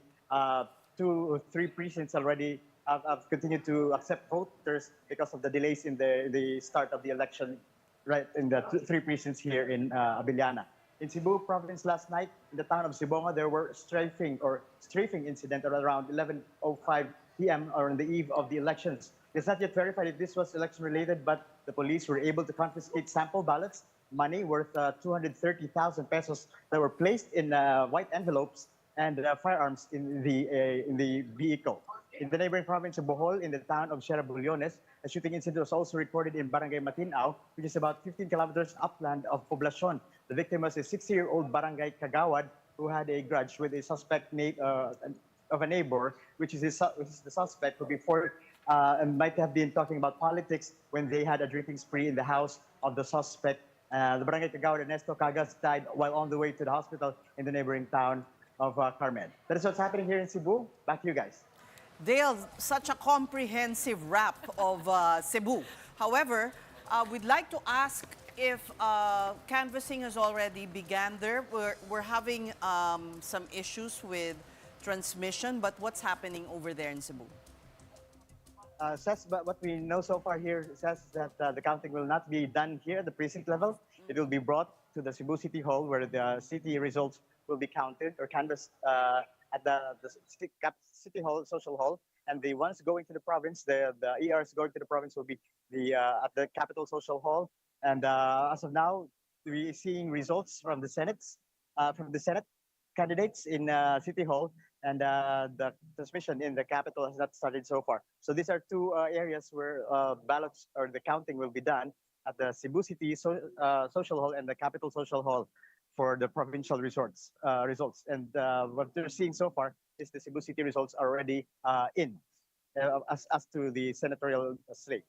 2 or 3 precincts already have continued to accept voters because of the delays in the start of the election, right in the 3 precincts here in Abiliana. In Cebu province last night, in the town of Sibonga, there were strafing incident at around 11:05 p.m. or on the eve of the elections. It's not yet verified if this was election related, but the police were able to confiscate sample ballots, money worth 230,000 pesos that were placed in white envelopes, and firearms in the vehicle. In the neighboring province of Bohol, in the town of Sierra Bullones, a shooting incident was also recorded in Barangay Matinao, which is about 15 kilometers upland of Poblacion. The victim was a 60-year-old Barangay Kagawad who had a grudge with a suspect of a neighbor, which is the suspect who before might have been talking about politics when they had a drinking spree in the house of the suspect. The Barangay Kagawad Ernesto Cagas died while on the way to the hospital in the neighboring town of Carmen. That is what's happening here in Cebu. Back to you guys. Dale, such a comprehensive wrap of Cebu. However, we'd like to ask if canvassing has already began there. We're having some issues with transmission, but what's happening over there in Cebu? But what we know so far here says that the counting will not be done here at the precinct level. It will be brought to the Cebu City Hall where the city results will be counted or canvassed at the City Hall, Social Hall. And the ones going to the province, the ERs going to the province will be at the Capital Social Hall. And as of now, we're seeing results from the Senate candidates in City Hall, and the transmission in the capital has not started so far. So these are 2 areas where ballots or the counting will be done at the Cebu City Social Hall and the Capital Social Hall for the provincial results. And what they're seeing so far is the Cebu City results are already in as to the senatorial slate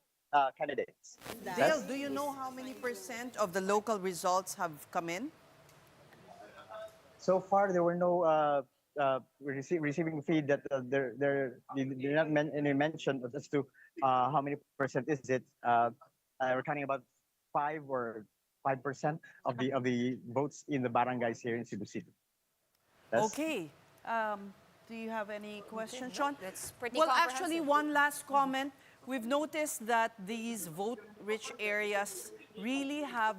candidates. Dale, do you know how many % of the local results have come in? So far, there were no receiving feed that they're not any mention as to how many % is it. We're counting about 5% of the votes in the barangays here in Cebu City. Okay. Do you have any questions, Sean? That's pretty Well, comprehensive. actually, one last comment. We've noticed that these vote-rich areas really have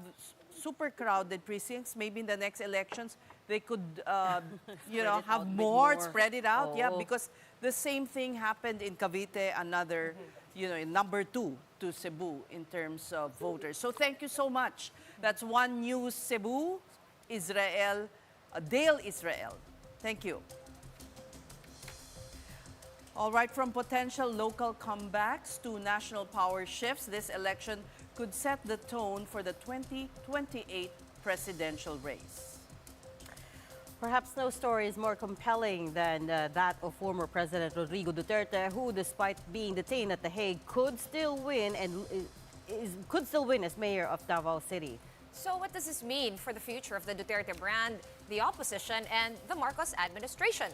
super crowded precincts. Maybe in the next elections, they could, have more, spread it out. Yeah, because the same thing happened in Cavite, another, in number 2 to Cebu in terms of voters. So thank you so much. That's One News Cebu, Israel, Dale Israel. Thank you. All right, from potential local comebacks to national power shifts, this election could set the tone for the 2028 presidential race. Perhaps no story is more compelling than that of former President Rodrigo Duterte, who, despite being detained at The Hague, could still win as mayor of Davao City. So what does this mean for the future of the Duterte brand, the opposition, and the Marcos administration?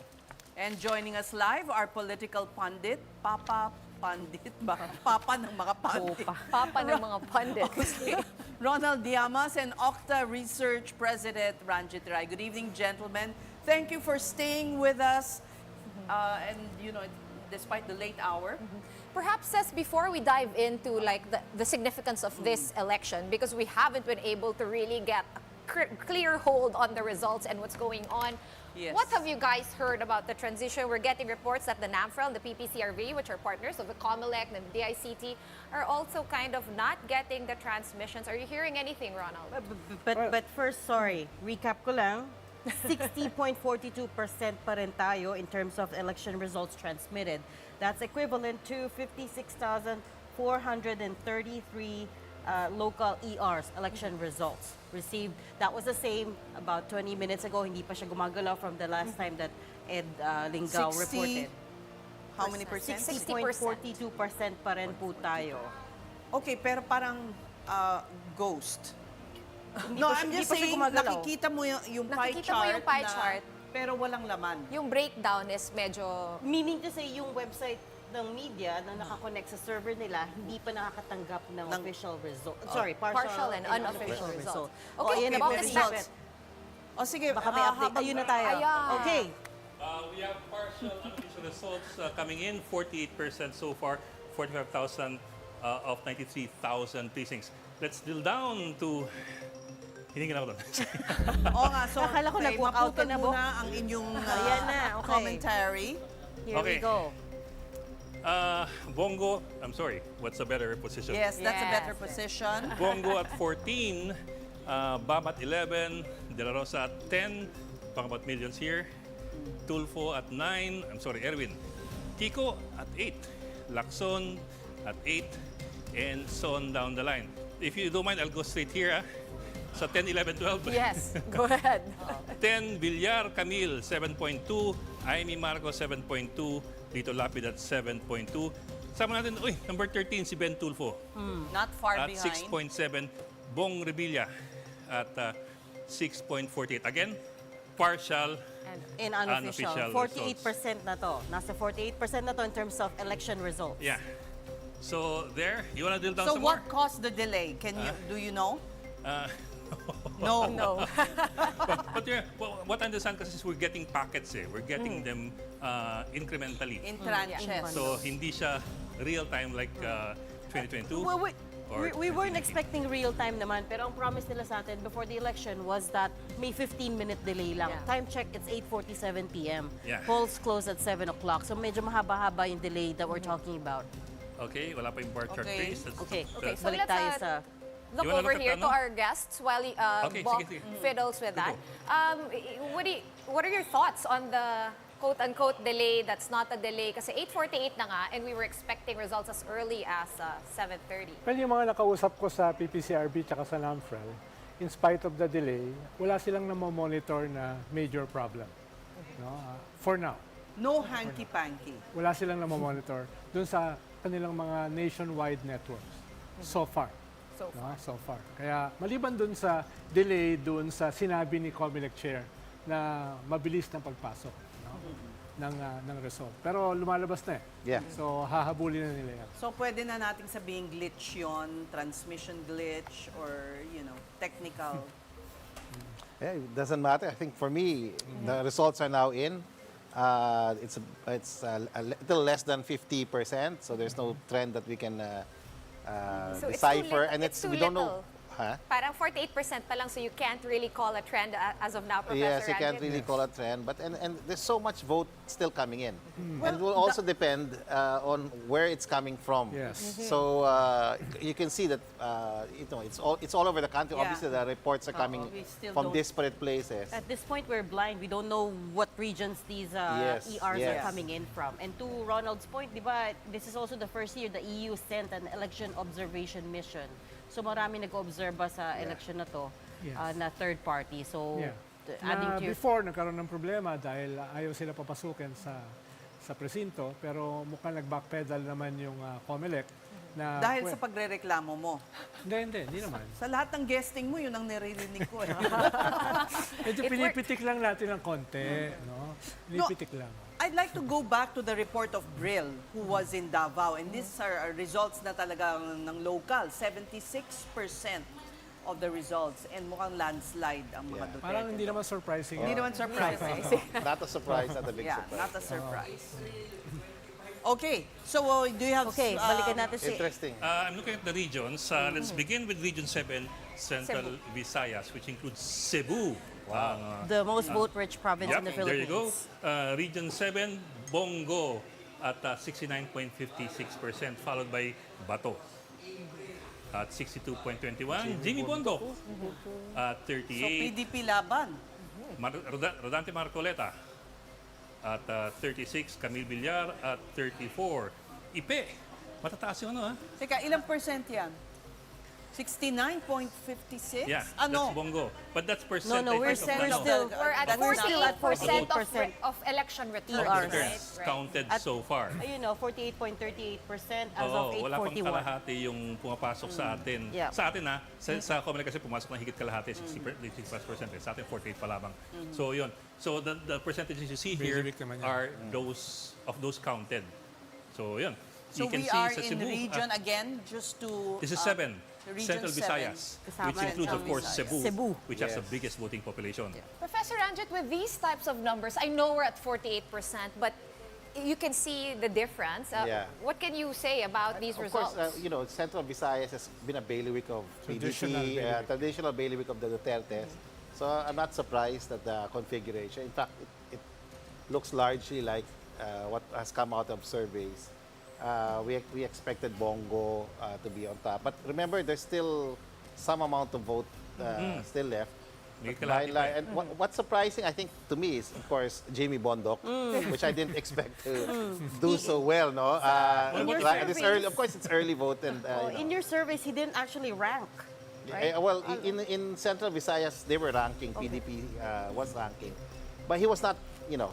And joining us live, our political pundit, Papa ng mga pundit. Papa ng mga pundit. Okay. Ronald Diamas and Octa Research President Ranjit Rai. Good evening, gentlemen. Thank you for staying with us. And, despite the late hour. Perhaps as before we dive into like the significance of this election, because we haven't been able to really get a clear hold on the results and what's going on. Yes. What have you guys heard about the transition? We're getting reports that the NAMFREL and the PPCRV, which are partners of the Comelec and the DICT, are also kind of not getting the transmissions. Are you hearing anything, Ronald? But first, sorry, recap ko lang. 60.42% pa rin tayo in terms of election results transmitted. That's equivalent to 56,433 local ERs, election results received. That was the same about 20 minutes ago. Hindi pa siya gumagalaw from the last time that Ed Lingao 60 reported. How many percent? 60.42% pa rin po tayo. Okay, pero parang ghost. Hindi No, pa I'm siya- just hindi pa siya saying, gumagalaw. nakikita mo yung pie Nakikita mo chart. yung pie chart. Pero walang laman. Yung breakdown is medyo... Meaning to say, yung website ng media na nakakonect sa server nila, hindi pa nakakatanggap ng official result. Sorry, partial and unofficial results. Okay, Okay, about the the results. O sige, Baka may update. Ayun na tayo. Ayan. Okay. We have partial unofficial results coming in, 48% so far, 45,000 of 93,000 precincts. Let's drill down to... Hiningin ako doon. Oo nga, so Akala ko nag-walk out ka maputan na, Bo. muna ang inyong Ayan na, okay. commentary. Here Okay. we go. Bongo, I'm sorry, what's a better position? Yes, that's a better Yes. position. Bongo at 14, Bam at 11, De La Rosa at 10, talking about millions here. Tulfo at 9, I'm sorry, Erwin. Kiko at 8, Lacson at 8, and so on down the line. If you don't mind, I'll go straight here. Sa 10, 11, 12. Yes, go ahead. 10, Villar Camille, 7.2. Amy Marcos, 7.2. Lito Lapid at 7.2. Sama natin, number 13, si Ben Tulfo. Not far At behind. 6.7. Bong Revilla at 6.48. Again, partial. In unofficial. Unofficial 48% na to. Nasa 48% na to in terms of election results. Yeah. So there, you wanna drill down So some what more? caused the delay? Do you know? No. No. But what I understand kasi is we're getting packets We're getting them incrementally. In tranches. So hindi siya real time like 2022. Well, or we weren't 2019. expecting real time naman, pero ang promise nila sa atin before the election was that may 15-minute delay lang. Yeah. Time check, it's 8:47 p.m. Yeah. Polls close at 7 o'clock. So medyo mahaba-haba yung delay that we're talking about. Okay, wala pa yung bar chart Okay. base. Okay, Okay, so balik let's, tayo sa... Look You wanna over look at here to ano? our guests while Okay, Bob sige, sige. fiddles with that. What are your thoughts on the quote-unquote delay that's not a delay? Kasi 8:48 na nga and we were expecting results as early as 7:30. Well, yung mga nakausap ko sa PPCRB tsaka sa NAMFREL, in spite of the delay, wala silang namomonitor na major problem. No? For now. No hanky-panky. Wala silang namomonitor dun sa kanilang mga nationwide networks. So far. So far. Kaya maliban dun sa delay dun sa sinabi ni Comelec Chair na mabilis ng pagpasok ng result. Pero lumalabas na Yeah. So hahabulin na nila yan. So pwede na nating sabihin glitch yon, transmission glitch, or, technical. Yeah, it doesn't matter. I think for me, the results are now in. It's a little less than 50%, so there's no trend that we can So it's too decipher, little. and It's too we don't little. know. Huh? Parang 48% pa lang, so you can't really call a trend as of now, Professor Yes, you can't Ranjit. really call a trend, but and there's so much vote still coming in, and it will also depend on where it's coming from. Yes. So you can see that it's all over the country. Yeah. Obviously, the reports are coming we still from don't- disparate places. At this point, we're blind. We don't know what regions these Yes, ERs yes. are coming in from. And to Ronald's point, di ba, this is also the first year the EU sent an election observation mission. So marami nag-obserba sa election na to Yes. na third party. So Yeah. adding Na to your... before, nagkaroon ng problema dahil ayaw sila papasukin sa presinto, pero mukhang nag-backpedal naman yung Comelec na... Dahil sa pagrereklamo mo. Hindi naman. Sa lahat ng guesting mo, yun ang naririnig ko. Medyo pinipitik lang natin ng konti, no? Pinipitik lang. I'd like to go back to the report of Brill, who was in Davao. And these are results na talagang ng local. 76% of the results. And mukhang landslide ang mga Duterte. Parang hindi naman surprising. Hindi naman surprising. Not a surprise, not a big Yeah, surprise. not a surprise. Okay, so do you have... Okay, balikan natin si... Interesting. I'm looking at the regions. Let's begin with Region 7, Central Visayas, which includes Cebu. Wow. The most vote-rich province in the There you Philippines. go. Region 7, Bongo at 69.56%, followed by Bato at 62.21. Jimmy Bondok at So 38. PDP laban. Rodante Marcoleta at 36. Camille Villar at 34. Ipe, matataas yung ano ha? Teka, ilang percent yan? 69.56? Yeah, Ano? that's Bongo. But that's percentage. No, we're of the- still We're at That's not- 48% of election returns, ERs. right? counted At- so far. Ayun, 48.38% as Oo, of wala pang 8:41. kalahati yung pumapasok sa atin. Yeah. Sa atin sa Comelec kasi pumasok na higit kalahati, 60+%. Sa atin 48 pa lamang. So yun. So the percentages you see here Basic naman yan. are those counted. So yun. So You can we see are sa in Cebu, region again, just to... this is 7. the region Central 7. Visayas, Kasama which includes of Central course Visayas. Cebu, Cebu. which has the Yes. biggest voting population. Professor Ranjit, with these types of numbers, I know we're at 48%, but you can see the difference. Yeah. What can you say about these Of course, results? Central Visayas has been a bailiwick of Traditional PDP, bailiwick. traditional bailiwick of the Dutertes. So I'm not surprised at the configuration. In fact, it looks largely like what has come out of surveys. We expected Bongo to be on top. But remember, there's still some amount of vote still left. May But kalahati pa eh. and what's surprising, I think, to me is, of course, Jamie Bondok, which I didn't expect to do so well, no? In your This early, surveys- of course, it's early vote, and Oh, in your surveys, he didn't actually rank. Right? well, in Central Visayas, they were ranking. PDP was ranking, but he was not,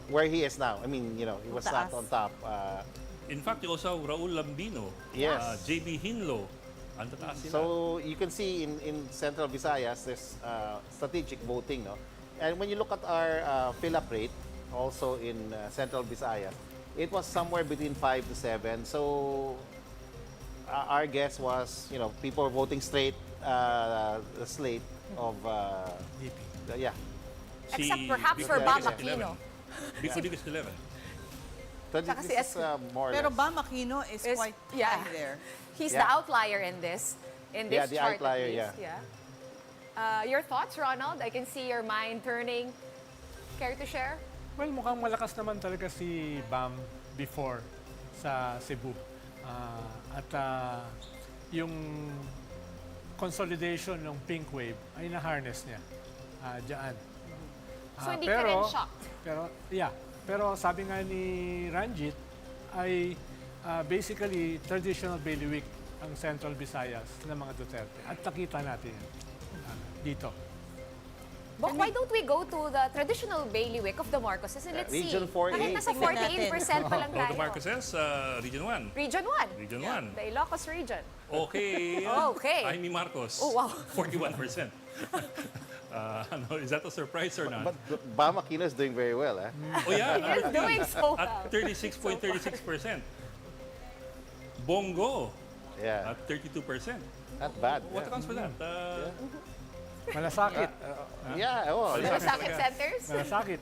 where he is now. I mean, he was not Mataas. on top. In fact, you also have Raul Lambino, Yes. JB Hinlo, ang tataas sila. So you can see in Central Visayas, there's strategic voting, no? And when you look at our fill-up rate, also in Central Visayas, it was somewhere between 5 to 7. So our guess was, people were voting straight the slate of yeah. Except perhaps Big for Biggest Bam at Aquino. 11. Biggest 11. Tsaka This si is more or Pero less. Bam Aquino is Is- quite yeah. high there. He's Yeah. the outlier in this Yeah, the chart. outlier, at least. Your thoughts, Ronald? I can see your mind turning. Care to share? Well, mukhang malakas naman talaga si Bam before sa Cebu. Yung consolidation ng pink wave ay na-harness niya dyan. So hindi ka rin shocked? Pero sabi nga ni Ranjit ay basically traditional bailiwick ang Central Visayas ng mga Duterte. At nakita natin yan dito. But why don't we go to the traditional bailiwick of the Marcoses and let's see. Region 4A. Kahit nasa Tingnan natin. 48% pa lang Go to tayo. Marcoses, Region 1. Region 1. Region 1. The Ilocos region. Okay. Okay. Jaime Marcos. Oh, wow. 41%. Is that a surprise or not? But Bam Aquino is doing very well, eh? Oh yeah. He is doing so well. At 36.36%. Bongo Yeah, at 32%. not bad. What yeah. accounts for that? Malasakit. Malasakit centers? Malasakit.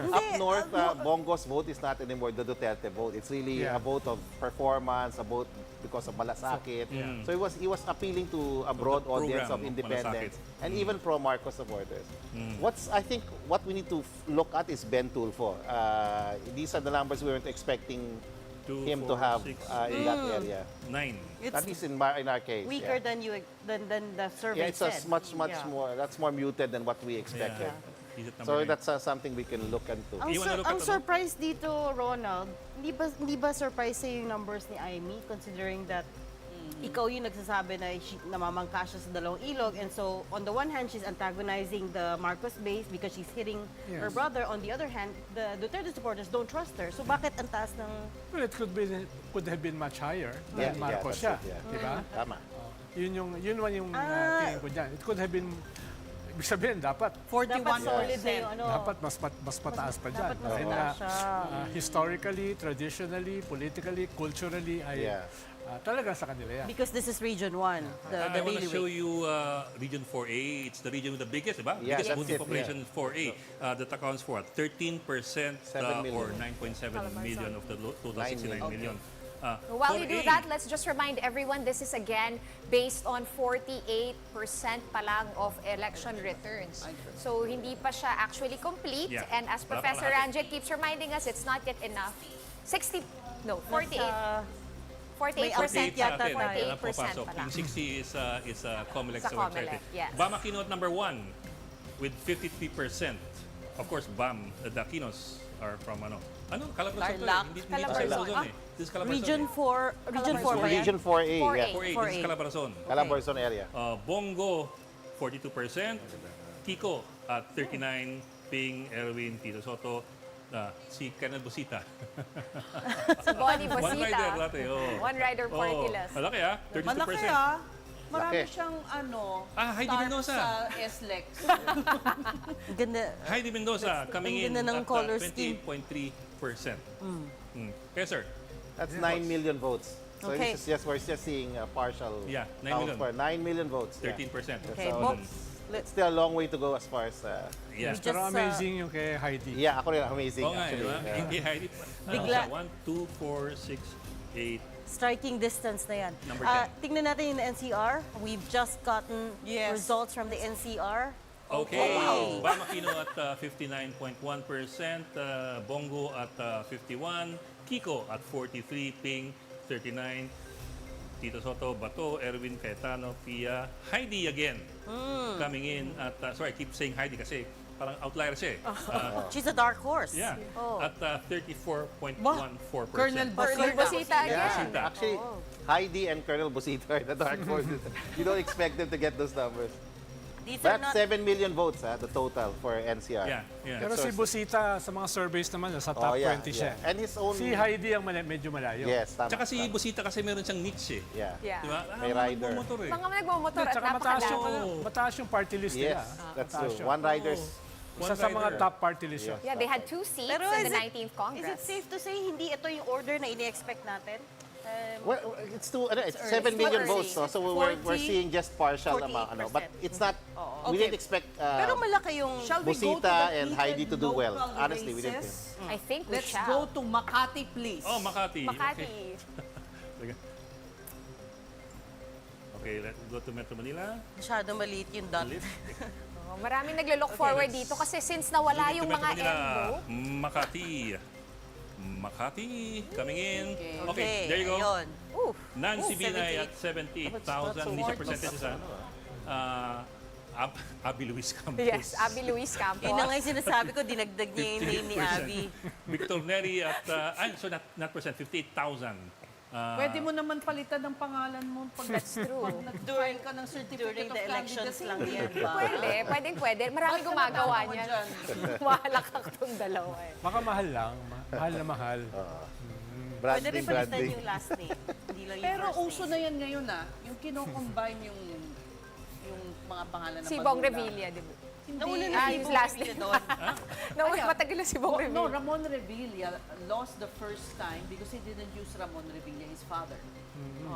Up north, Bongo's vote is not anymore the Duterte vote. It's really Yeah. a vote of performance, a vote because of malasakit. Yeah. So he was appealing to a broad the audience program of of independents malasakit. and even pro Marcos supporters. I think what we need to look at is Ben Tulfo. These are the numbers we weren't expecting him to have in that area. 9. At least in our case. Weaker yeah. than the survey Yeah, it's a said. much Yeah. more. That's more muted than what we expected. He's at number So 9. that's something we can look into. Ang, You wanna look ang at ano? surprise dito, Ronald, hindi ba surprise sa'yo yung numbers ni Amy considering that ikaw yung nagsasabi na namamangka siya sa dalawang ilog and so on the one hand, she's antagonizing the Marcos base because she's hitting her Yes. brother. On the other hand, the Duterte supporters don't trust her. So bakit ang taas ng... Well, it could have been much higher Yeah, than Marcos yeah, siya. that's it, yeah. Diba? Tama. Yun man yung tingin ko dyan. It could have been, ibig sabihin, dapat 41%. Dapat solid na yung ano. dapat mas mataas pa dyan. Dapat mas Dahil mataas nga, siya. historically, traditionally, politically, culturally, ay Yeah. talagang sa kanila yan. Because this is Region 1, the I want to daily show rate. you Region 4A. It's the region with the biggest, diba? Yeah, Biggest that's voting it, population, 4A. That accounts for what? 13% 7 million. or 9.7 million of the total 9 69 million. While you do 4A. that, let's just remind everyone this is again based on 48% pa lang of election returns. So hindi pa siya actually complete. Yeah. And as Wala pa Professor lahat. Ranjit keeps reminding us, it's not yet enough. 48. Nasa- 48% update yata tayo. 48% pa lang. Yung 60 is Comelec Sa sa website. Comelec, yes. BAM Aquino at number 1 with 53%. Of course, BAM, the Aquinos are from Calabarzon to eh. Tarlac. Hindi Calabarzon. Calabarzon eh. This is Calabarzon Region eh. 4, Region 4 ba yan? Region 4A, 4A. yeah. 4A, this is 4A. Calabarzon. Calabarzon area. Bongo, 42%. Kiko at 39%. Ping, Erwin, Tito Soto. Si Colonel Busita. Si Bonnie One Bosita. rider dati. Oh. One rider party list. Malaki 32%. Malaki Marami Laki. siyang Heidi start Mendoza. sa SLEX. Ang Ganda. Heidi Mendoza coming in ganda ng at color scheme. 28.3%. Yes, sir. That's 9 million votes. So Okay. we're just seeing a partial Yeah, 9 count million. for 9 million votes. yeah. 13%. Okay, So, Bob, It's still a long way to go as far as... Yeah. Just, Pero amazing yung kay Heidi. yeah, ako rin amazing Oo nga, actually. di ba? Yeah. Hindi, Heidi. Bigla. 1, 2, 4, 6, 8. striking distance na yan. Number 10. Tingnan natin yung NCR. We've just gotten Yes. results from the NCR. Okay. Wow. BAM Aquino at 59.1%. Bongo at 51%. Kiko at 43%. Ping, 39%. Tito Soto, Bato, Erwin, Cayetano, Pia, Heidi again. Coming in at, sorry, I keep saying Heidi kasi parang outlier siya eh. She's a dark horse. Yeah. Oh. At 34.14%. Colonel Colonel Bosita Yeah, again. actually, Heidi and Colonel Busita are the dark horses. You don't expect them to get those numbers. These are That's not... 7 million votes, the total for NCR. Yeah, yeah. Pero si Busita sa mga surveys naman, sa top 20 siya. And his own... Si Heidi ang medyo malayo. Yes, tama. Tsaka si Busita kasi meron siyang niche eh. Yeah. Yeah. Di ba? May rider. Motor eh. Mga nagmamotor at Tsaka napakadami. mataas yung party list nila. Yes, that's Mataas true. yun. One riders. Isa sa mga top party list yun. Yeah, they had 2 seats Pero in is the it- 19th Congress. Is it safe to say hindi ito yung order na ini-expect natin? Well, it's 7 million early. votes, so we're seeing just partial amount. 48%. But it's not, we didn't expect Pero malaki yung... Shall we go to Busita the and Heidi to do well. local Honestly, we didn't races? think. I think we Let's shall. go to Makati, please. Oh, Makati. Makati. Okay. Okay, let's go to Metro Manila. Masyado maliit yung dot. Oh, maraming naglo-look forward dito kasi since nawala Go to yung Metro mga Manila. envelope. Makati. Makati coming in. Okay, Okay, there you go. ayun. Ooh. Nancy Binay at 78,000. 78,000. Hindi siya percentage sa Abby Luis Campos. Yes, Abby Luis Campos. Yun na nga yung sinasabi ko, dinagdag niya yung name ni 58%. Abby. Victor Neri at, not percent, 58,000. Pwede mo naman palitan ng pangalan mo pag That's true. nag-file ka ng certificate During of the elections candidacy. lang yan. Pwede. Maraming gumagawa Bakit niyan. dyan? Mahalakak tong dalawa eh. Baka mahal lang. Mahal na mahal. Pwede rin Branding, palitan branding. yung last name. Hindi lang yung Pero first uso name. na yan ngayon yung kino-combine yung mga pangalan ng Si magulang. Bong Revilla, di ba? Nauna na Ah, si yung Bong last Revilla name. doon. Matagal na si Bong No, Revilla. Ramon Revilla lost the first time because he didn't use Ramon Revilla, his father.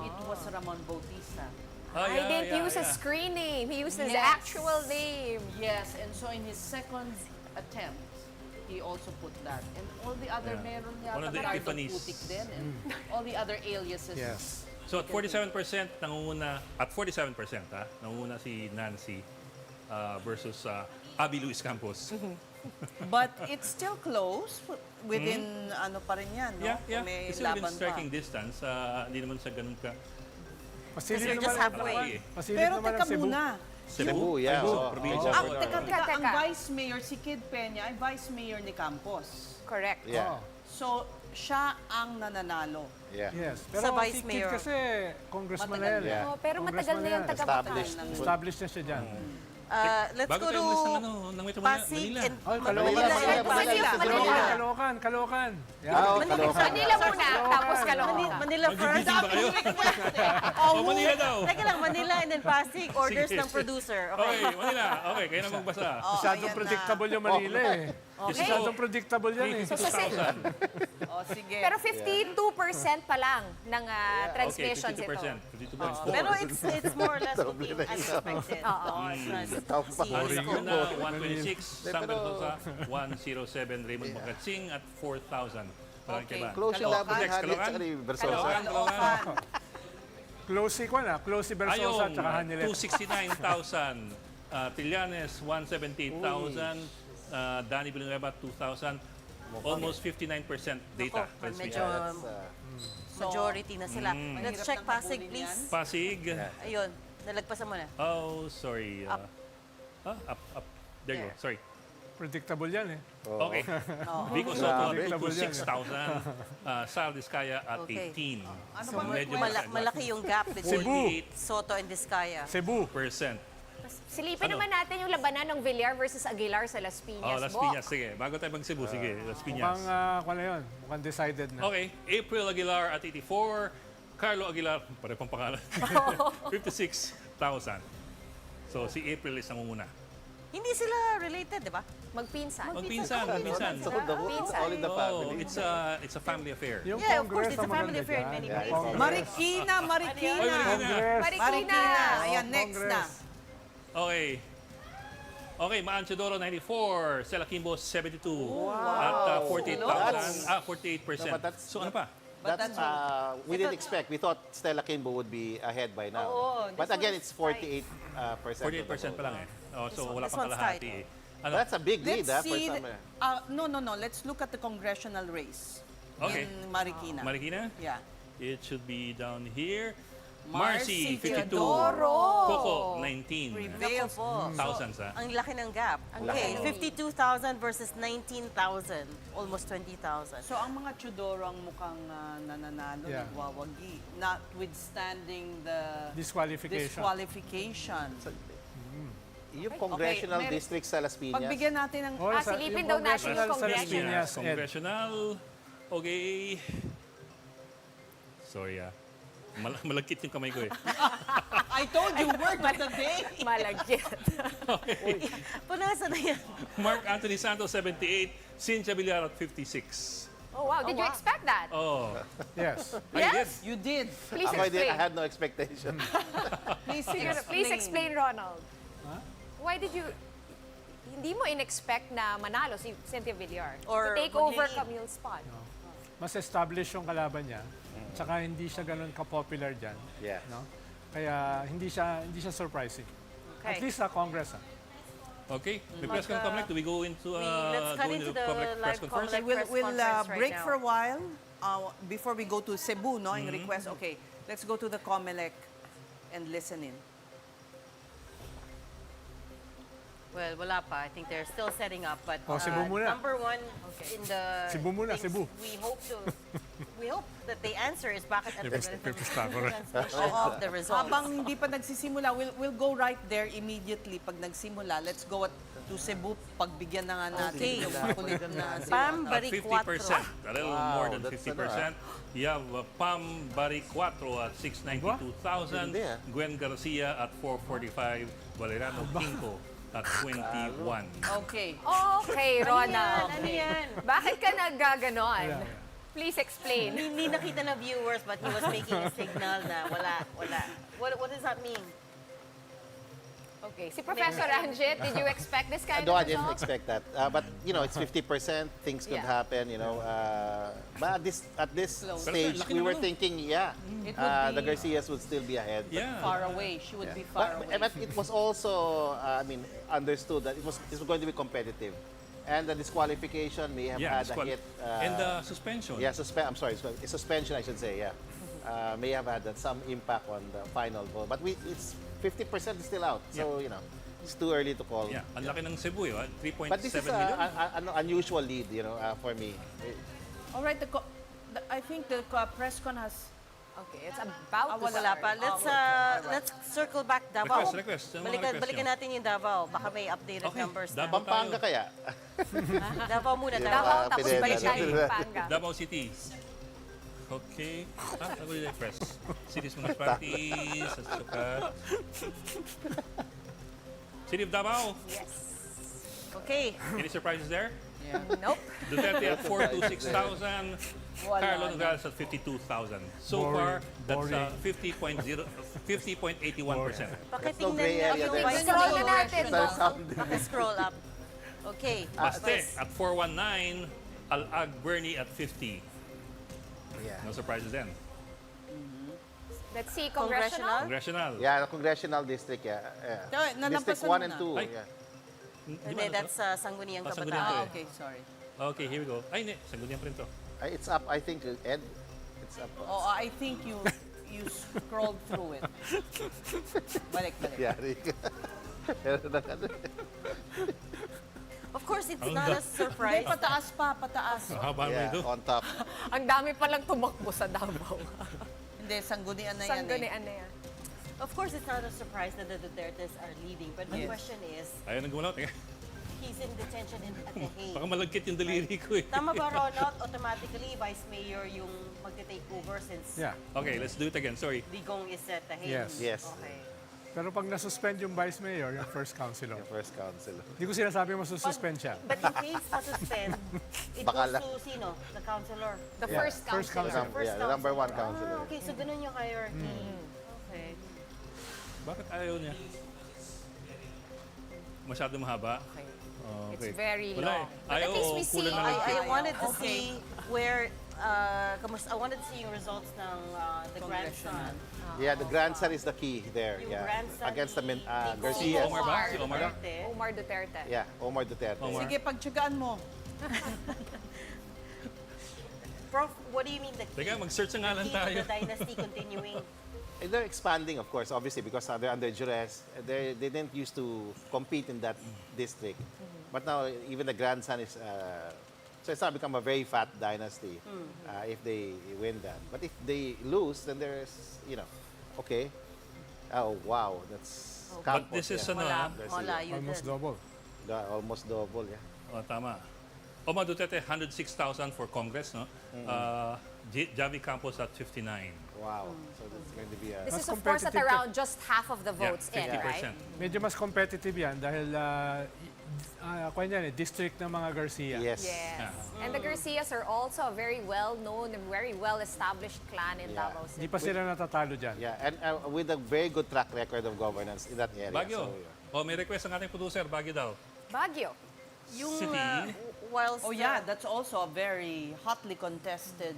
It was Ramon Bautista. He didn't use his screen name. He used his Yes. actual name. Yes, and so in his second attempt, he also put that. And all the other meron niya, One of the Ricardo epiphanies. Putik din, and all the other aliases. Yes. So at 47% nangunguna, nangunguna si Nancy versus Abby Luis Campos. But it's still close within ano pa rin yan, no? Yeah. Kung may It's still within laban pa. striking distance. Hindi naman siya ganun ka. Pasilip We're just naman ang- halfway. pasilip Pero naman teka ang Cebu. muna. Cebu, yeah. Cebu, oo. probinsya. Oo. Teka, Teka. ang vice mayor, si Kid Peña, ay vice mayor ni Campos. Correct. Yeah. So, siya ang nananalo. Yeah. Yes. Sa Pero vice si Kid mayor. kasi congressman na Matagal yan. Yeah. Oh, pero matagal na yung Established. taga-Bacay. Established na siya dyan. Let's Bago go tayo to umalis ng Metro Pasig Manila. and Ay, Manila. Kalokan. Manila muna, tapos Caloocan. Manila first. Magiging ba kayo? Manila daw. Teka lang, Manila and then and Pasig, orders Sige, ng producer. Okay, Manila. Okay, kayo na magbasa. ayan Masyadong na. predictable yung Manila eh. Masyadong predictable yan eh. 52,000. Sige. Pero 52% pa lang ng Okay, transmissions ito. 52%. 52.4. Pero it's more or less looking as expected. Marikina, 126. San Bertosa, 107. Raymond Magatsing at 4,000. Okay. Close yung laban ni Next, Hanit Caloocan. at ni Versosa. Caloocan. Close si Kwan ah. Close si Versosa Ayong, at saka Hanilet. 269,000. Trillanes, 178,000. Danny Villanueva, 2,000. Almost 59% data Medyo transmission. majority na sila. Let's check Pasig, please. Pasig. Ayun, nalagpasan mo na. Oh, sorry. Up. There you go. Sorry. Predictable yan eh. Okay. Vico Soto at Predictable yan. 6,000. Sal Discaya at Okay. 18. So, malaki yung gap between Soto and Discaya. Cebu. Percent. Silipin naman natin yung labanan ng Villar versus Aguilar sa Las Piñas. Oh, Las Bok. Piñas. Sige. Bago tayo mag-Cebu. Sige. Las Piñas. Mukhang, kwan na yun. Mukhang decided na. Okay. April Aguilar at 84. Carlo Aguilar. Pare pang pangalan. 56,000. So, si April is nangunguna. Hindi sila related, di ba? Magpinsan. Magpinsan. So, all in the Oh, family. it's a family affair. Yung Yeah, of course, Congress it's a ang family maganda affair in dyan. many Yeah, places. Congress. Marikina, Marikina. Oy, Marikina. Marikina. Ayan, next na. Okay. Okay, Maanchadoro 94, Stella Kimbo 72 at 48,000. 48%. No, but that's- So ano pa? That's, we didn't expect. We thought Stella Kimbo would be ahead by now. But again, it's 48%. 48% pa lang eh. Oh, so wala this pang one's kalahati eh. Ano? That's a big lead, Let's for see. some. No. Let's look at the congressional race Okay. in Marikina. Marikina? Yeah. It should be down here. Marcy Marcy 52. Teodoro. Coco 19. Prevails. po. Thousands ah. Ang laki ng gap. Okay, 52,000 versus 19,000. Almost 20,000. So ang mga Chudoro ang mukhang nananalo, Yeah. nagwawagi, notwithstanding the Disqualification. disqualification. Yung congressional Okay, district sa Las Piñas. Pagbigyan natin ng... Oh, silipin yung daw natin yung congressional sa Las congressional. Piñas, Ed. Congressional. Okay. Sorry ah. Malagkit yung kamay ko eh. I told you, word of the day. Malagkit. Okay. Punasan na yan. Mark Anthony Santos 78, Cynthia Villar at 56. Oh, wow. Did you expect that? Oh. Yes. Yes? You did. Please Ako, I explain. had no expectation. Please explain, Ronald. Why did you... Hindi mo in-expect na manalo si Cynthia Villar Or to take over mag-lead. Camille's spot? Mas established yung kalaban niya. Tsaka hindi siya ganun ka-popular dyan. Yeah. No? Kaya hindi siya surprising. At Okay. least sa Congress. Okay. May press con Comelec. Do we go into let's cut into the Comelec live press conference? Comelec We'll, press we'll conference right break now. for a while before we go to Cebu, no? In request. Okay, let's go to the Comelec and listen in. Well, wala pa. I think they're still setting up. But Oh, Cebu muna. number one in the Cebu muna, things Cebu. we hope that the answer is bakit at the Pepista ko rin. transmission of the results. Habang hindi pa nagsisimula, we'll go right there immediately pag nagsimula. Let's go to Cebu, pagbigyan na nga natin Okay. yung kulit na Pam At Bari 50%. A little more than that's 50%. You have Pam Bari 4 at 692,000. Hindi, ah. Gwen Garcia at 445. Valeriano Quinco at 21. Okay. Okay, Ronald. Ano yan? Bakit ka naggaganon? Please explain. Hindi nakita na viewers but he was making a signal na wala. What does that mean? Okay, si Professor Ranjit, did you expect this kind No, of I didn't result? expect that. But, it's 50%. Things could Yeah. happen, But at this stage, laki we were naman, no? thinking, It would the be Garcias would still be ahead. Yeah. far away. She would be far away. But it was also, understood that it was going to be competitive. And the disqualification may have had a hit. And the suspension. Yeah, I'm sorry, suspension, I should say, yeah. May have had some impact on the final vote. But it's 50% is still out. So, it's too early to call. Yeah. Ang laki ng Cebu, 3.7 But this is million. an unusual lead, for me. All right, I think the press con has... Okay, it's about to Wala start. pa. Let's circle back Davao. Request. Ano mga request Balikan nyo? natin yung Davao. Baka may updated Okay, numbers na. Davao. Pampanga kaya? Davao muna. Davao, tapos Pineda, balik tayo Pineda. Pampanga. Davao City. Okay. What did I press? Cities, municipalities, at saka... City of Davao. Yes. Okay. Any surprises there? Yeah. Nope. Duterte at 426,000. Wala Carlo na. Nogales at 52,000. So Boring. far, that's Boring. 50.81%. There's no gray area there. Scroll na natin. Scroll up. Okay. Baste at 419. Al-Ag Bernie at 50. Yeah. No surprises then. Let's see, congressional. Congressional. Yeah, the congressional district, yeah. No, District nalampasan 1 mo and na. 2, Ay. yeah. Hindi, that's Sangguniang Sangguniang Kabataan. to eh. Okay, sorry. Okay, here we go. Ay, hindi. Sangguniang pa rin to. It's up, I think, Ed. It's up. Oh, I think you scrolled through it. Balik. Yeah, Rick. Meron na ano. Of course, it's Ang not a Hindi, surprise. pataas. Haba mo Yeah, ito. on top. Ang dami palang tumakbo sa Davao. Hindi, sanggunian na yan Sanggunian na yan. Of course, it's not a surprise that the Dutertes are leading. But the Yes. question is, Ayaw nang gumalaw. Teka. he's in detention at The Hague. Baka malagkit yung daliri ko eh. Tama ba, Ronald? Automatically, Vice Mayor yung magte-take over since Yeah. Okay, let's do it again. Sorry. Digong is at The Hague. Yes. Yes. Okay. Pero pag nasuspend yung vice mayor, yung first councilor, The first council. hindi ko sinasabi masususpend siya. But in case masuspend, it Baka goes lang. to sino? The councilor. The Yeah, first first councilor. councilor. Yeah, the number one councilor. Ah, okay. So, ganun yung hierarchy. Okay. Bakit ayaw niya? Masyado mahaba? Okay. Okay. It's very Wala long. eh. But at least we see. kulang na lang. I wanted to Okay. see where, I wanted to see yung results ng the grandson. Yeah, the grandson is the key there. Yung Yeah. grandson Against the ni Garcia. Omar ba? Si Omar ba? Duterte. Omar Duterte. Yeah, Omar Duterte. Omar. Sige, pagtsagaan mo. Prof, what do you mean the key? Teka, mag-search na nga lang The key to tayo. the dynasty continuing. They're expanding, of course, obviously, because they're under duress. They didn't used to compete in that district. But now, even the grandson is... so it's not become a very fat dynasty if they win that. But if they lose, then there's, okay. Oh, wow, that's... But this is ano ha? Malayo Almost din. double. Almost double, yeah. Oh, tama. Omar Duterte, 106,000 for Congress, no? Javi Campos at 59. Wow. So that's going to be a... This Mas is of course at competitive around just half of the votes in, Yeah, right? 50%. Medyo mas competitive yan dahil kung yan, district ng mga Garcia. Yes. Yes. And the Garcias are also a very well-known and very well-established clan in Yeah. Davao Hindi City. pa sila natatalo dyan. Yeah, and with a very good track record of governance in that area. Baguio. So, yeah. Oh, may request ang ating producer, Baguio daw. Baguio. Yung, City. whilst Oh yeah, that's also a very hotly contested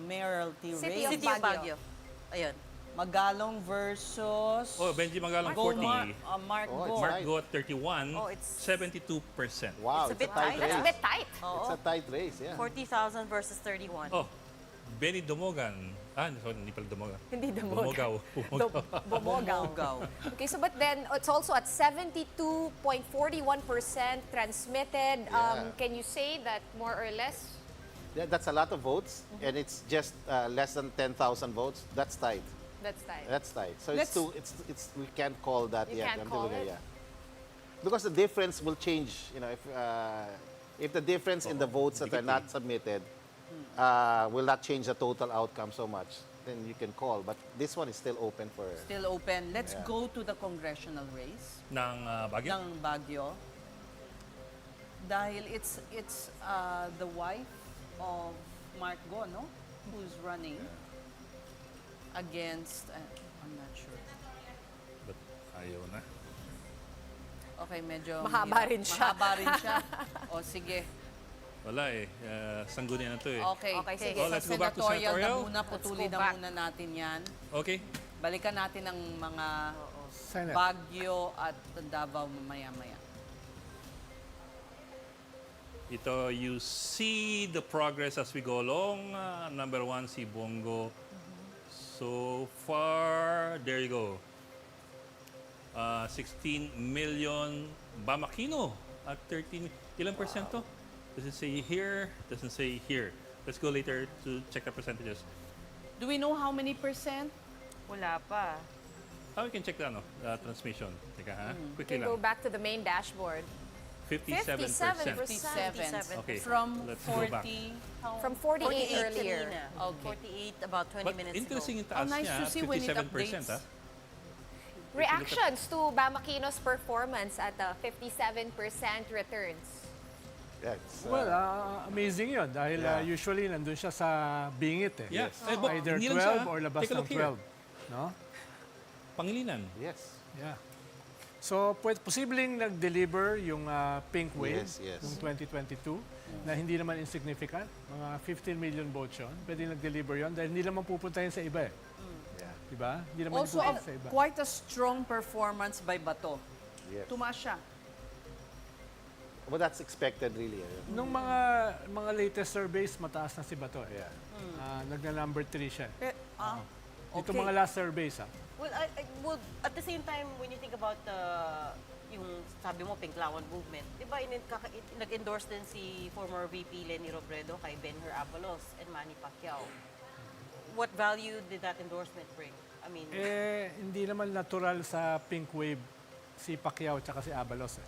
mayoralty City race. of City of Baguio. Ayun. Magalong versus Oh, Benji Magalang, Go 40. Mark Oh, Go. it's Mark right. Go at 31. Oh, it's- 72%. Wow, It's a bit tight tight. That's a race. bit tight. It's a tight race, yeah. 40,000 versus 31. Oh, Benny Dumogan. Sorry, hindi pala Dumogan. Hindi Dumogan. Bumogaw. Bumogaw. Okay, so but then it's also at 72.41% transmitted. Yeah. Can you say that more or less? Yeah, that's a lot of votes, and it's just less than 10,000 votes. That's tight. That's tight. That's tight. So Let's- it's we can't call that You yet. can't call it? Yeah. Because the difference will change. If the difference in the votes that are not submitted will not change the total outcome so much, then you can call. But this one is still open for. Still open. Let's Yeah. go to the congressional race Ng Baguio? ng Baguio. Dahil it's the wife of Mark Go, no? Who's running against, I'm not sure. But ayaw na. Okay, medyo Mahaba mahirap. rin siya. Mahaba rin siya. O sige. Wala eh. Sanggunian na to eh. Okay, Okay, sige. Oh, let's go back to senatorial. na muna, putulin Let's go na back. muna natin yan. Okay. Balikan natin ang mga Senate. Baguio at Davao mamaya-maya. Ito, you see the progress as we go along. Number 1, si Bongo. So far, there you go. 16 million Bamakino at 13. Ilang percent to? Does it say here? Doesn't say here. Let's go later to check the percentages. Do we know how many percent? Wala pa. How we can check the transmission? Teka ha? You Quickly can go lang. back to the main dashboard. 57%. 57. Okay, From let's go back. 40. From 48 earlier. kanina. Okay. 48 about 20 But minutes interesting ago. yung taas nice niya, to see when it 57%. updates. Reactions to Bamakino's performance at 57% returns. Yeah, it's, Well, amazing yun dahil Yeah. usually nandun siya sa bingit eh. Yeah. Yes. Eh, but Either hindi lang siya, 12 or labas take a ng look here. 12. No? Pangilinan. yes. Yeah. So, posibleng nag-deliver yung pink wave Yes, yes. noong 2022 na hindi naman insignificant. Mga 15 million votes yun. Pwede nag-deliver yun dahil hindi naman pupunta yun sa iba eh. Yeah. Diba? Hindi naman Also, pupunta sa iba. quite a strong performance by Bato. Yes. Tumaas siya. Well, that's expected really. Nung mga latest surveys, mataas na si Bato eh. Yeah. Nagna-number 3 siya. Ito okay. mga last surveys Well, well, at the same time, when you think about yung sabi mo, Pinklawan movement, di ba nag-endorse din si former VP Leni Robredo kay Benher Abalos and Manny Pacquiao. What value did that endorsement bring? I mean, Hindi naman natural sa pink wave si Pacquiao at saka si Abalos.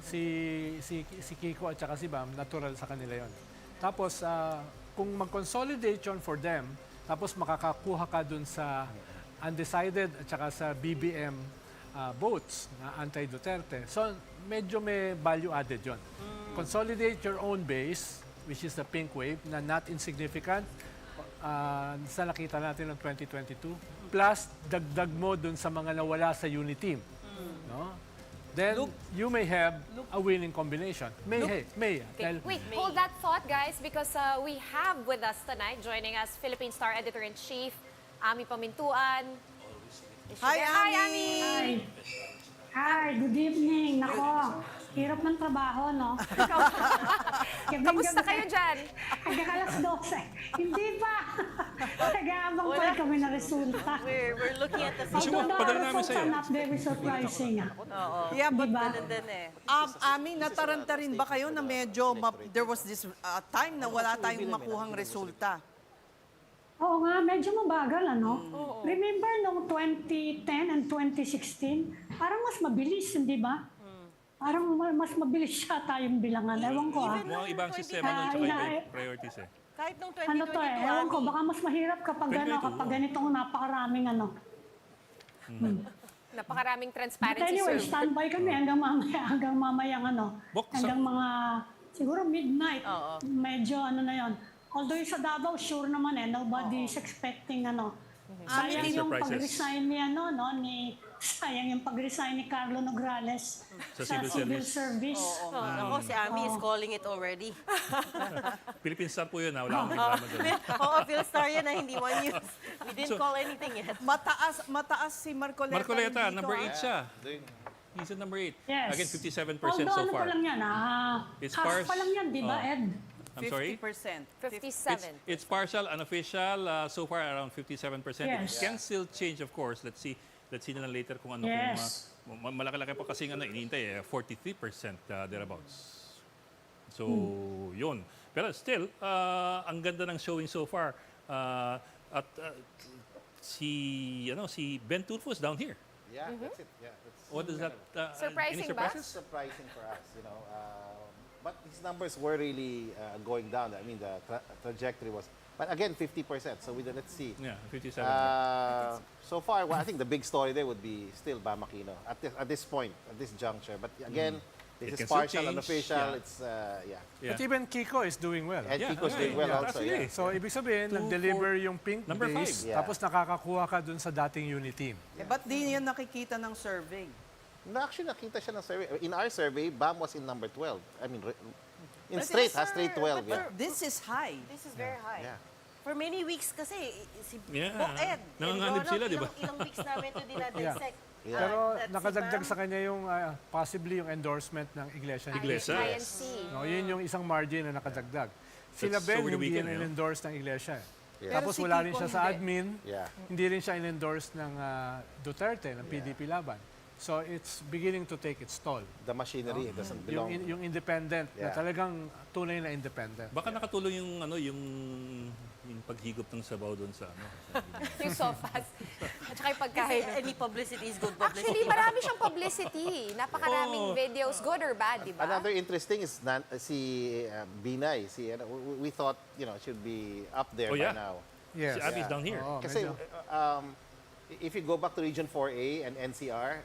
Si Kiko at saka si Bam, natural sa kanila yon. Tapos, kung mag-consolidate yun for them, tapos makakakuha ka dun sa undecided at saka sa BBM votes na anti-Duterte. So, medyo may value added yon. Consolidate your own base, which is the pink wave, na not insignificant sa nakita natin ng 2022, plus dagdag mo dun sa mga nawala sa unit team. No? Then, you may have a winning combination. May. Okay. Dahil- Wait, hold that thought, guys, because we have with us tonight, joining us, Philippine Star Editor-in-Chief, Ami Pamintuan. Hi, Hi, Ami! Ami! Hi, good evening. Nako, hirap ng trabaho, no? Kamusta kayo dyan? Hanggang alas 12. Hindi pa. Nag-aabang pa rin kami na resulta. we're looking at the Gusto mo, Although padala the namin results sa'yo. are not very surprising. Yeah, but ganun din eh. Ami, nataranta rin ba kayo na medyo there was this time na wala tayong makuhang resulta? Oo nga, medyo mabagal, ano? Remember nung 2010 and 2016, parang mas mabilis, hindi ba? Parang mas mabilis siya tayong bilangan. Ewan ko, ah. Mukhang ibang sistema nun, tsaka iba yung priorities eh. Kahit nung 2022, Ano to eh, ewan ko, Ami, baka mas mahirap kapag, kapag ganitong napakaraming ano. Napakaraming But transparency anyway, survey. standby kami hanggang mamayang ano, hanggang mga, siguro midnight. Medyo ano na yon. Although yung sa Davao, sure naman eh, nobody is expecting ano. Sayang yung Surprises. pag-resign ni ano, no, sayang yung pag-resign ni Carlo Nograles Sa sa civil civil service. Ako, si Ami is calling it already. Philippine Star po yun, wala akong reklamo doon. Oo, Philstar yan na hindi one news. We didn't call anything yet. Mataas si Marcoleta. Marcoleta, dito, number ah. 8 siya. He's at number 8. Yes. Again, 57% Although so ano pa far. lang yan, It's half sparse. pa lang yan, di ba, Oh. Ed? I'm sorry? 50%. 57. It's partial, unofficial, so far around 57%. Yes. It can still change, of course. Let's see na lang later kung ano Yes. kung malaki-laki pa kasing iniintay 43% thereabouts. So, yun. Pero still, ang ganda ng showing so far. At si Ben Tulfo is down here. Yeah, that's it. Yeah, that's What does that Surprising any ba? surprises? surprising for us, you know. But his numbers were really going down. I mean, the trajectory was. But again, 50%. So let's see. Yeah, 57. So far, well, I think the big story there would be still Bamakino at this point, at this juncture. But again, It this can is still partial, change, unofficial. yeah. It's Yeah. But even Kiko is doing well. and Yeah, Kiko's okay, doing well yeah, also. actually. Yeah. So, ibig sabihin, 2, nag-deliver yung pink Number base, 5. Yeah. tapos nakakakuha ka dun sa dating unit team. Ba't di yan nakikita ng survey? No, actually, nakita siya ng survey. In our survey, BAM was in number 12. I mean, in But straight, yes, has straight sir, 12. but Yeah. This is high. This is very high. Yeah. For many weeks kasi, si Yeah. Ed, Nanganganib sila, di ba? Ilang weeks namin ito dinadissect. Yeah. Pero That's si nakadagdag Bam. sa kanya yung possibly yung endorsement ng Iglesia. Iglesia. INC. No, yun yung isang margin na nakadagdag. Sila That's Ben, over the hindi weekend, yan in-endorse ng Iglesia. Yeah. Tapos Pero si wala Kiko rin siya sa hindi. admin, Yeah. hindi rin siya in-endorse ng Duterte, ng PDP laban. So it's beginning to take its toll. The machinery doesn't belong. Yung independent, na Yeah. talagang tunay na independent. Baka nakatulong yung paghigop ng sabaw doon sa Yung sofas. At saka yung pagkain. Any publicity is good publicity. Actually, marami siyang publicity. Napakaraming videos, good or bad, di ba? Another interesting is si Binay. We thought, should be up there Oh, yeah. by now. Yes. Si Abby's down here. Oo, Kasi medyo- if you go back to Region 4A and NCR,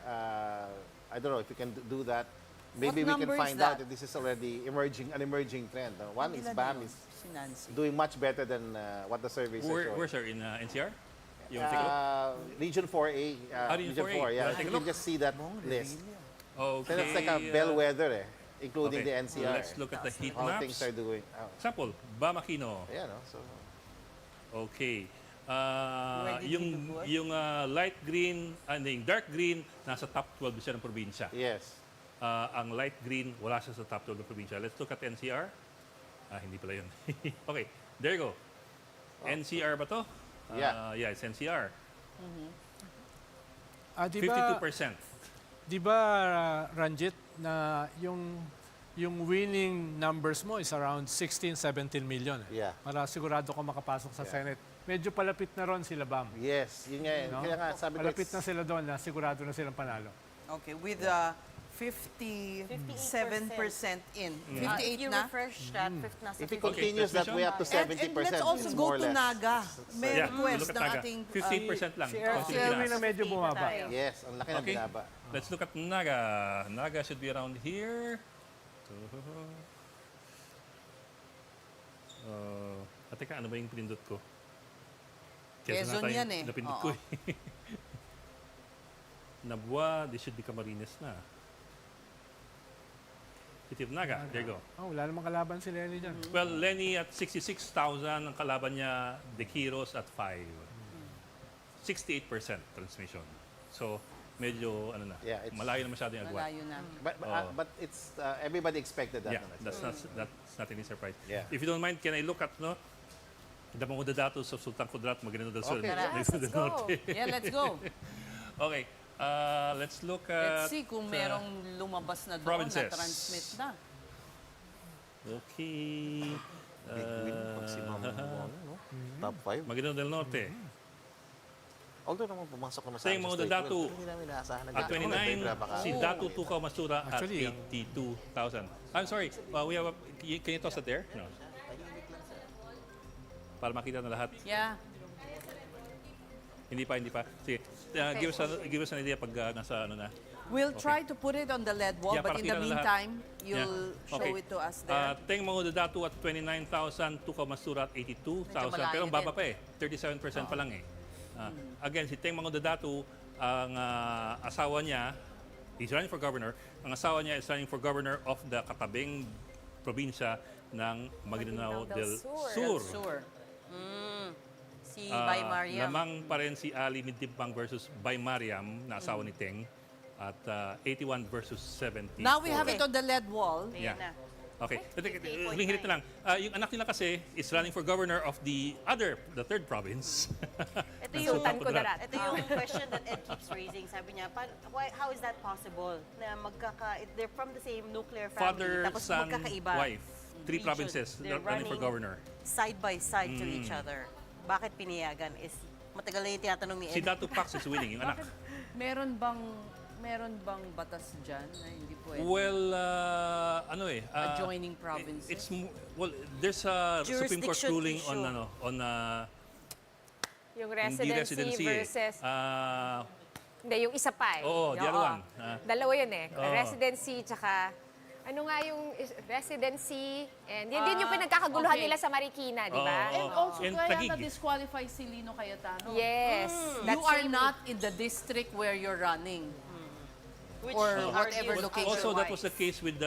I don't know if you can do that. Maybe we can number is find that? out if this is already an emerging trend. One is Ilan BAM yun? is Si Nancy. doing much better than what the surveys are showing. Where's her? In NCR? You want to take a look? Region 4A. Region 4A. yeah. Wanna take a You can look? just see that list. Okay. So that's like a bellwether, including okay. the NCR. Let's look at the heat How maps. things are doing. Oh. Example, Bamakino. Yeah, no? So, Okay. Where did you put? Yung light green, yung dark green, nasa top 12 siya ng probinsya. yes. Ang light green, wala siya sa top 12 ng probinsya. Let's look at NCR. Hindi pala yun. Okay, there you go. NCR ba to? Yeah. Yeah, it's NCR. Di ba, 52%. di ba Ranjit, na yung winning numbers mo is around 16, 17 million. Yeah. Para sigurado ka makapasok sa Senate. Medyo palapit na ron sila, BAM. Yes, yun nga. No? Kaya nga, sabi ko, Palapit na sila doon na sigurado na silang panalo. Okay, with 57% in. If 58 you na. refresh that, fifth nasa if it 50. continues that way up to 70%, And let's also it's go more or to less. Naga. May Yeah, request look at ng Naga. ating... 15% lang. si Si Erwin na medyo bumaba. Yes, ang laki ng Okay. binaba. Let's look at Naga. Naga should be around here. Teka, ano ba yung pinindot ko? Quezon nata yung yan eh. Napindot ko eh. Nabwa, this should be Camarines na. City of Naga, there you go. Oh, wala namang kalaban si Lenny dyan. Well, Lenny at 66,000, ang kalaban niya, De Quiros at 5. 68% transmission. So, medyo, Yeah, it's- malayo na masyado yung agwat. Malayo na. But it's everybody expected that. Yeah, that's not any surprise. Yeah. If you don't mind, can I look at, Damang mga datos of Sultan Kudarat, Magino del Sur. Okay. Yes, let's go. Yeah, let's go. Okay, let's look Let's at... see kung merong lumabas na doon provinces. na transmit na. Okay. Big win, maximum, top 5. Magino del Norte. Although naman pumasok naman sa Saying mga Datu Hindi namin naasahan na at 29, si Datu Tukaw Masura at Actually, 82,000. I'm sorry, we have can you toss that there? No. Para makita na lahat. Yeah. Hindi pa. Sige, give us an idea pag nasa ano na. We'll try to put it on the LED wall, Yeah, but para in kita the na lahat. meantime, you'll Yeah. show Okay. it to us there. Teng mga Datu at 29,000, Tukaw Masura at 82,000. malayo Pero ang baba din. pa eh, 37% pa lang eh. Again, si Teng mga Datu, ang asawa niya, he's running for governor. Ang asawa niya is running for governor of the katabing probinsya ng Maguindanao del Sur. Sure. Si Bay Mariam. Namang pa rin si Ali Midtimpang versus Bay Mariam na asawa ni Teng at 81 versus 70. Now we have it on the LED wall. Yeah. na. Okay. Huling-hirit na lang. Yung anak nila kasi is running for governor of the third province. Ito ng yung, Sultan Kudarat. ito yung question that Ed keeps raising. Sabi niya, how is that possible? Na they're from the same nuclear family, Father, tapos son, magkakaiba. wife. 3 Region. provinces They're running for governor. Side by side to each other. Bakit piniyagan? Is matagal na yung tinatanong ni Si Ed. Datu Pax is winning, yung anak. Meron bang batas dyan na hindi pwede? Well, Adjoining provinces? There's a Supreme Court Jurisdiction ruling issue. on Yung hindi residency eh. versus... Hindi, yung isa pa eh. Oo, the other one. Dalawa yun eh. Oo. Residency tsaka... Ano nga yung residency? And yun din yung pinagkakaguluhan okay. nila sa Marikina, di ba? Oo. And also, And kaya Taguig. na-disqualify si Lino Cayetano. Yes. You are not in the district where you're running. Or whatever location. Also, that was the case with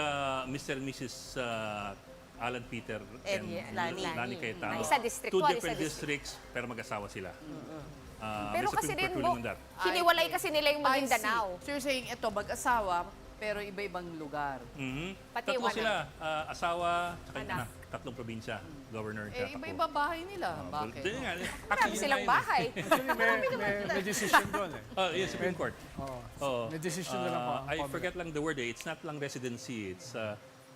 Mr. and Mrs. Alan Peter and Lani. Cayetano. Isa district, 2 isa different district. districts, pero mag-asawa sila. Pero May kasi Supreme din, Court ruling on that. hiniwalay kasi nila yung I see. Maguindanao. So you're saying, ito, mag-asawa, pero iba-ibang lugar. Pati Tatlo yung anak. sila, asawa, tsaka yung Anak. anak. Tatlong probinsya, governor, Eh, iba-iba bahay nila. Bakit? Marami silang bahay. Actually, may decision doon eh. Yes, Supreme Court. Oo. May decision na lang po. ang I Comelec. forget lang the word eh. It's not lang residency. It's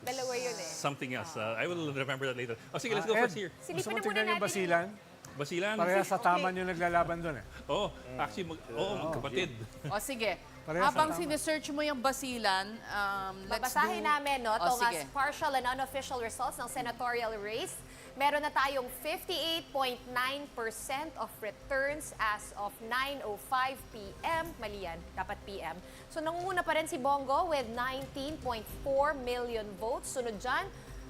Dalawa yun eh. something else. I will remember that later. Oh, sige, let's go Ed, first here. gusto Silipin mo na muna tignan yung natin. basilan? Basilan. Parehas sa taman yung naglalaban doon eh. Oh, actually, magkapatid. O sige, Parehas habang sa tama. sinesearch mo yung basilan, let's Babasahin do... namin, no, O, itong sige. partial and unofficial results ng senatorial race. Meron na tayong 58.9% of returns as of 9:05 p.m. Mali yan, dapat p.m. So nangunguna pa rin si Bongo with 19.4 million votes. Sunod dyan,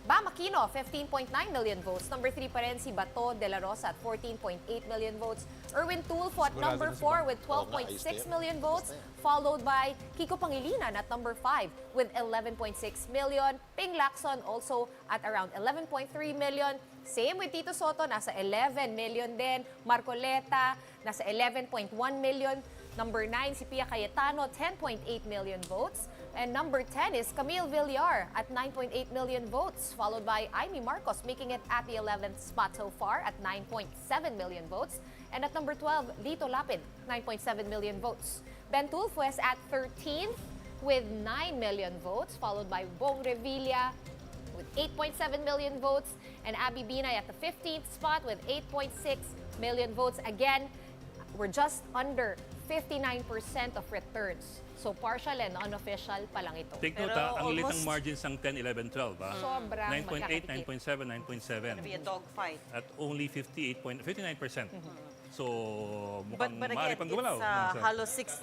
Bam Aquino, 15.9 million votes. Number 3 pa rin si Bato de la Rosa at 14.8 million votes. Erwin Tulfo at number 4 with 12.6 million votes. Followed by Kiko Pangilinan at number 5 with 11.6 million. Ping Lacson also at around 11.3 million. Same with Tito Soto, nasa 11 million din. Marcoleta, nasa 11.1 million. Number 9, si Pia Cayetano, 10.8 million votes. And number 10 is Camille Villar at 9.8 million votes, followed by Amy Marcos, making it at the 11th spot so far at 9.7 million votes. And at number 12, Lito Lapid, 9.7 million votes. Ben Tulfo is at 13th with 9 million votes, followed by Bong Revilla with 8.7 million votes, and Abby Binay at the 15th spot with 8.6 million votes. Again, we're just under 59% of returns. So partial and unofficial pa lang ito. Take note, Pero ang liit ng almost- margins ng 10, 11, 12. Sobrang 9.8, magkakadikit. 9.7, 9.7. Be a dogfight. At only 59%. So, But mukhang again, maaari pang gumalaw. it's halos 6.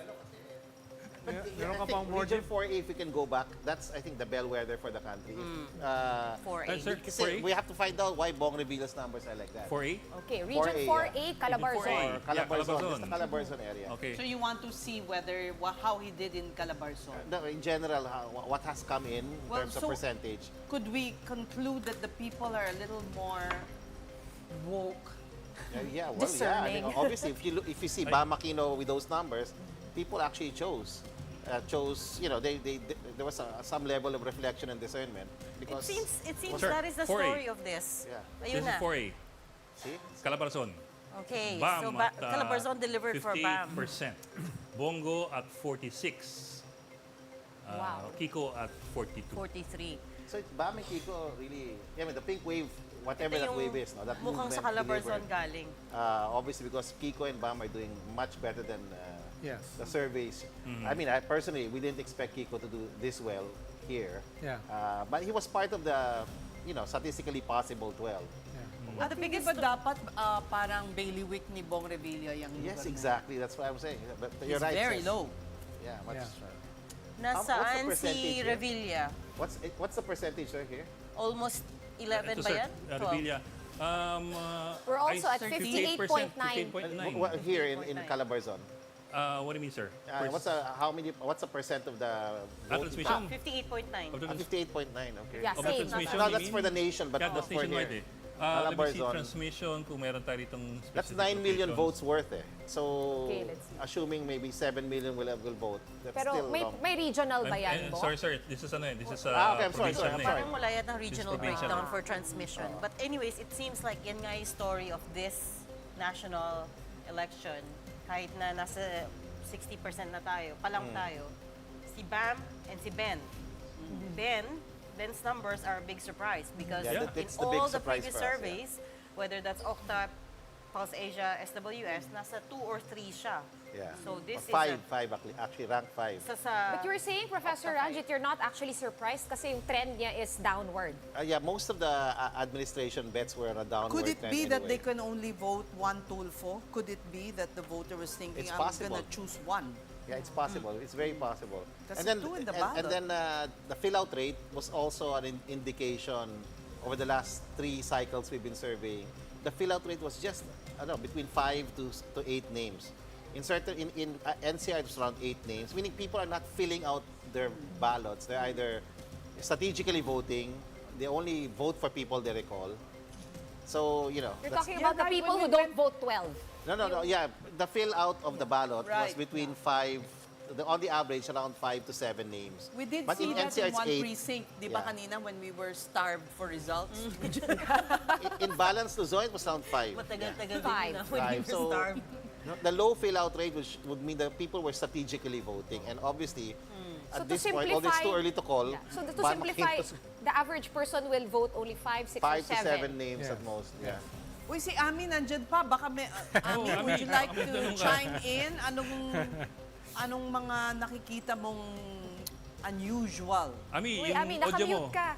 Meron ka I pang think more Region 4A, if we can go back, that's, I think, the bellwether for the country. 4A. Sir, Kasi 4A? we have to find out why Bong Revilla's numbers are like that. 4A? Okay, Region 4A, 4A, Calabarzon. 4A. Or Yeah, Calabarzon, Calabarzon. just the Calabarzon area. Okay. So you want to see whether how he did in Calabarzon. No, in general, what has come in Well, terms so- of percentage. Could we conclude that the people are a little more woke? Yeah, well, yeah. I mean, obviously, if you see Bam Aquino with those numbers, people actually chose, you know, there was some level of reflection and discernment It because seems Sir, that is the 4A. story of this. Yeah. This Ayun is na. 4A. see, Calabarzon. Okay, Bam so at Calabarzon delivered for Bam. 58%. Bongo at 46. Wow. Kiko at 42. 43. so Bam and Kiko really, I mean, the pink wave, whatever Ito that yung wave is, no, that mukhang movement sa Calabarzon delivered. galing. Obviously, because Kiko and Bam are doing much better than Yes. the surveys. I mean, I personally, we didn't expect Kiko to do this well here. Yeah. But he was part of the, you know, statistically possible 12. Yeah. The Hindi biggest ba dapat parang bailiwick ni Bong Revilla yung Yes, lugar na exactly. That's what I'm saying. But yun? you're It's right. very Cez. low. Yeah, much. Yeah. Nasaan percentage si here? Revilla? What's the percentage right here? Almost 11 Ito, ba sir, yan? 12. Revilla. We're also at 58%, 58.9. Here in Calabarzon. What do you mean, sir? What's the percent of the voting? transmission? 58.9. Of the 58.9. Okay. Yeah, Of the same. transmission, No, you that's mean? for the nation, but Yeah, not that's for nationwide here. eh. Let me see Calabarzon. transmission kung meron tayo itong That's specific 9 million locations. votes worth eh. So, Okay, let's see. assuming maybe 7 million will vote. That's Pero still may, long. may regional ba yan, Bo? Sorry, sir. This is ano eh. This is okay, I'm sorry, provincial I'm na eh. sorry. Parang wala yata regional provincial. breakdown for transmission. But anyways, it seems like yan nga yung story of this national election. Kahit na nasa 60% na tayo, palang tayo, si Bam and si Ben. Ben's numbers are a big surprise because Yeah, in that's the big all the surprise previous for us, yeah. surveys, whether that's Octa, Pulse Asia, SWS, nasa 2 or 3 siya. Yeah. So this is Five actually ranked 5. sa But you're saying, Professor Ranjit, you're not actually surprised kasi yung trend niya is downward. Yeah, most of the administration bets were on a downward Could it trend be that anyway. they can only vote one Tulfo? Could it be that the voter was thinking, It's I'm possible. gonna choose one? Yeah, it's possible. It's very possible. Kasi two in the and then the fill-out rate was also an indication over the last 3 cycles we've been surveying. The fill-out rate was just between 5 to 8 names. In NCR, it was around 8 names, meaning people are not filling out their ballots. They're either strategically voting, they only vote for people they recall. So, you know. You're that's- talking about the people who don't vote 12. No. Yeah, the fill out of the ballot was Right. between 5, on the average, around 5 to 7 names. We did But see in that NCR, in it's one 8. precinct, di ba Yeah. kanina when we were starved for results? In balance Luzon, it was around 5. matagal-tagal din Five. na when you Five. were So, starved. the low fill out rate would mean that people were strategically voting. And obviously, So at to this point, although it's too simplify- early to call, So to Bam simplify, Aquino, the average person will vote only 5, 6, 5 or to 7. 7 names Yes. at most. Yeah. Uy, si Ami nandyan pa. Baka may... Ami, Ami, would you like baka may to tanong ka. chime in? Anong mga nakikita mong unusual? Ami, Uy, yung Ami, audio mo. nakamute ka.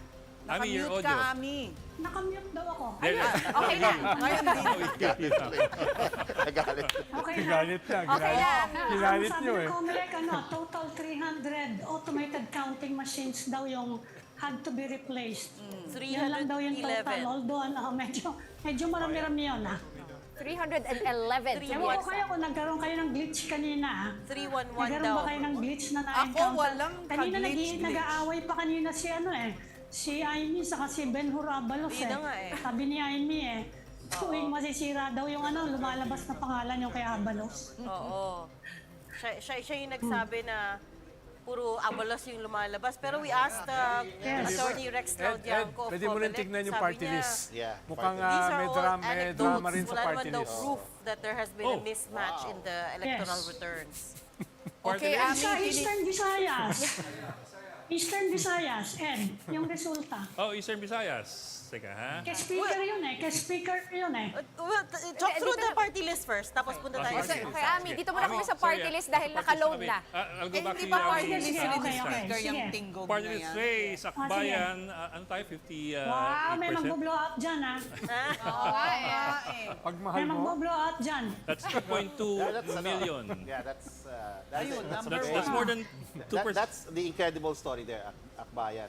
Ami, your Nakamute audio. ka, Ami. Nakamute daw ako. There, there. Okay na. Ngayon din. Nagalit. Okay na. Galit na. Okay na. Ginalit Sabi nyo ng eh. Comelec, total 300 automated counting machines daw yung had to be replaced. Yan lang daw yung total. 311. Although medyo marami-rami yun. 311. Ewan ko kayo kung nagkaroon kayo ng glitch kanina. 311 Nagkaroon daw. ba kayo ng glitch na Ako, na-encounter? walang Kanina ka-glitch. nag-aaway pa kanina si Amy saka si Ben Hurabalos Yun na nga eh. Sabi ni Amy tuwing masisira daw yung lumalabas na pangalan yung kay Abalos. Oo. Siya yung nagsabi na puro Abalos yung lumalabas. Pero we asked Attorney Rex Laudianco of pwede mo rin Comelec. tignan yung Sabi party niya, list. Yeah. Mukhang These are may all drama anecdotes. rin sa Wala party naman daw list. proof that there has been a Oh. mismatch in the electoral Yes. returns. Okay, Sa Ami, Eastern Visayas. Eastern Visayas, yung resulta. Oh, Eastern Visayas. Teka, ha? Kay-speaker yun Well, talk through the party list first, tapos punta tayo Okay. sa... Okay, Ami, dito muna kami sa Sorry, party list dahil naka-load na. I'll go back hindi to ba you. party Sige, list sige, ni okay, speaker okay. yung Sige. tinggog Party na list yan? race, Akbayan, ano tayo, 50, Wow, may 8%? magbo-blow out dyan, Oo nga eh. Pag mahal May mo, magbo-blow out dyan. That's 2.2 million. Yeah, that's Ayun, number That's more than 2%. That's the incredible story there, Akbayan.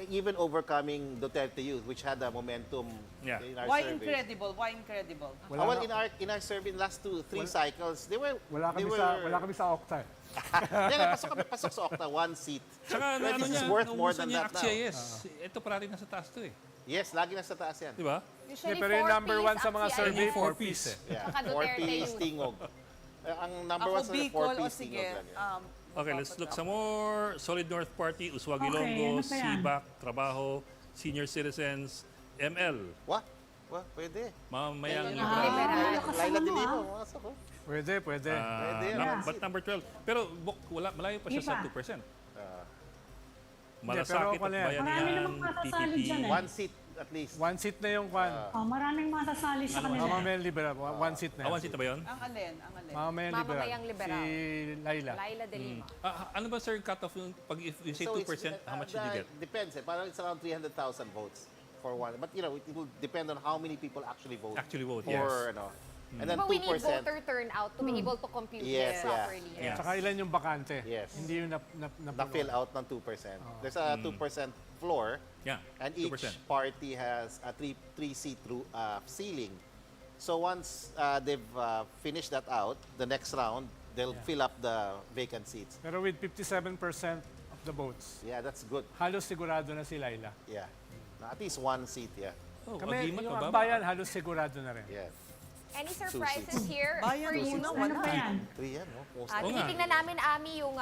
Even overcoming Duterte youth, which had a momentum Yeah. in our Why survey. incredible? Why incredible? Well, in our survey, last 3 cycles, they were... wala kami sa Octa. Hindi, pasok sa Octa, 1 seat. Tsaka Well, ano this niya, is worth more naubusan than niya that now. AXIS. Ito parati nasa taas to eh. Yes, lagi nasa taas yan. Di ba? Usually, Pero yung number 1 sa mga AXIS. survey, Four 4 piece. Yeah. Saka 4 Duterte piece youth. tingog. Ang number 1 Ako sa Bicol, 4 o piece sige. tingog lang yan. Okay, let's look some more. Solid North Party, Uswag Okay, Ilonggo, ano pa yan? SIBAC, Trabaho, Senior Citizens, ML, What? Pwede. Mamamayang Liberal. Laila Dilino, masok ko. Pwede. Pwede. But number 12. Pero malayo pa siya sa 2%. Malasakit pero at yan? Marami Bayanihan, namang makasali PPP. dyan eh. 1 seat at least. 1 seat na yung kwan. Maraming masasali sa kanila. Mamamayang liberal. 1 seat na. One seat na ba yun? Ang alin? Mamamayang liberal. Mamamayang liberal. Si Laila. Laila de Lima. Ano ba sir cut-off yung pag if you say 2%, how much did you get? Depends. Parang it's around 300,000 votes for one. But it will depend on how many people actually vote. Actually vote, for, yes. And then But we need 2%. voter turnout to be able to compute Yes, this yeah. properly. Yeah. Tsaka ilan yung bakante. Yes. Hindi yung Na-fill out ng 2%. There's a 2% floor. Yeah, And 2%. each party has a three-seat ceiling. So once they've finished that out, the next round, they'll fill up the vacant seats. Pero with 57% of the votes, Yeah, that's good. halos sigurado na si Laila. Yeah. At least 1 seat, yeah. Oh, Kami, agimat, yung mababa. Akbayan, halos sigurado na rin. Yeah. Any surprises here Bayan for you? muna, Ano pa yan? 3 yan, no? Most Oo nga. Tinitingnan namin, Ami, yung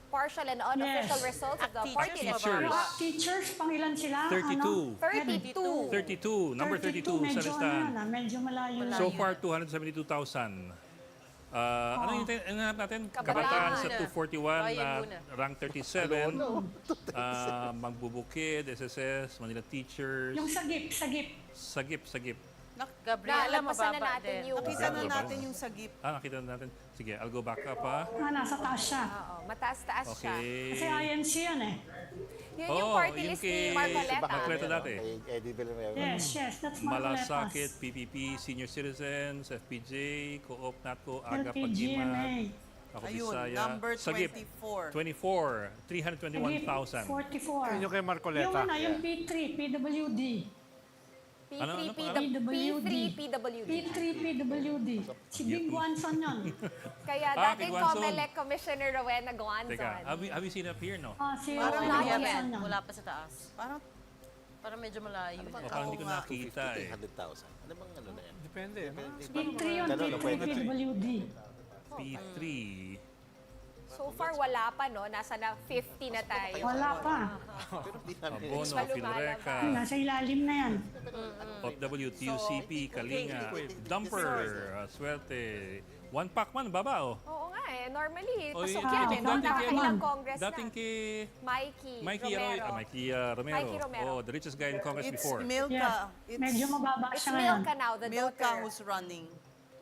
partial and unofficial Yes. results of the Teachers, party list. Teachers. Teachers, pangilan sila? 32. 32. 32. Number 32 sa medyo listahan. medyo malayo na. So far, 272,000. Ano yung hinahanap natin? Kabataan. Kabataan sa 241, Bayan muna. rank 37. Magbubukid, SSS, Manila Teachers. Yung sagip. Sagip. Gabriela, Nalampasan na mababa natin din. yung... Nakita na natin yung sagip. Nakita na natin. Sige, I'll go back up ha. Nasa taas siya. Oo, mataas-taas siya. Kasi Okay. INC yan eh. Yun yung party list ni Marcoleta. Marcoleta dati. Kay Eddie Villanueva. Yes, that's Malasakit, Marcoletas. PPP, Senior Citizens, FPJ, Co-op, NATCO, AGA, LPGMA. Pag-imat, Ako Ayun, Bisaya. number Sagip, 24. 24, 321,000. 44. Yun yung kay Marcoleta. Yung P3, PWD. Ano P3 PWD. P3, PWD. Si Big Wanson yun. Kaya dating Kiguanzon. Comelec Commissioner Rowena Guanzon. Teka, have we seen up here, no? Si Parang Hindi Wanson yan. yun. Wala pa sa taas. Parang Parang medyo malayo. Ano bang Parang hindi ko ako nga, nakita 250, eh. 100,000. Ano bang ano na yan? Depende. P3 yun, Ganun, P3, pwede. PWD. P3. So far, wala pa, no? Nasa na 50 na tayo. Wala pa. Pero hindi namin Abono, Lumalabas. Filreca, Nasa ilalim na yan. OFW, TUCP, Kalinga, Dumper, Swerte. One pack man, baba oh. Oo nga eh. Normally, O, pasok yung yan eh. dating No? kay- Nakakailang Congress Dating na. kay Mikey Mikey Romero. Romero. Mikey Romero. Oh, the richest guy in Congress It's before. Milka. Yes. It's Medyo mababa It's siya ngayon. Milka now, the Milka daughter. who's running.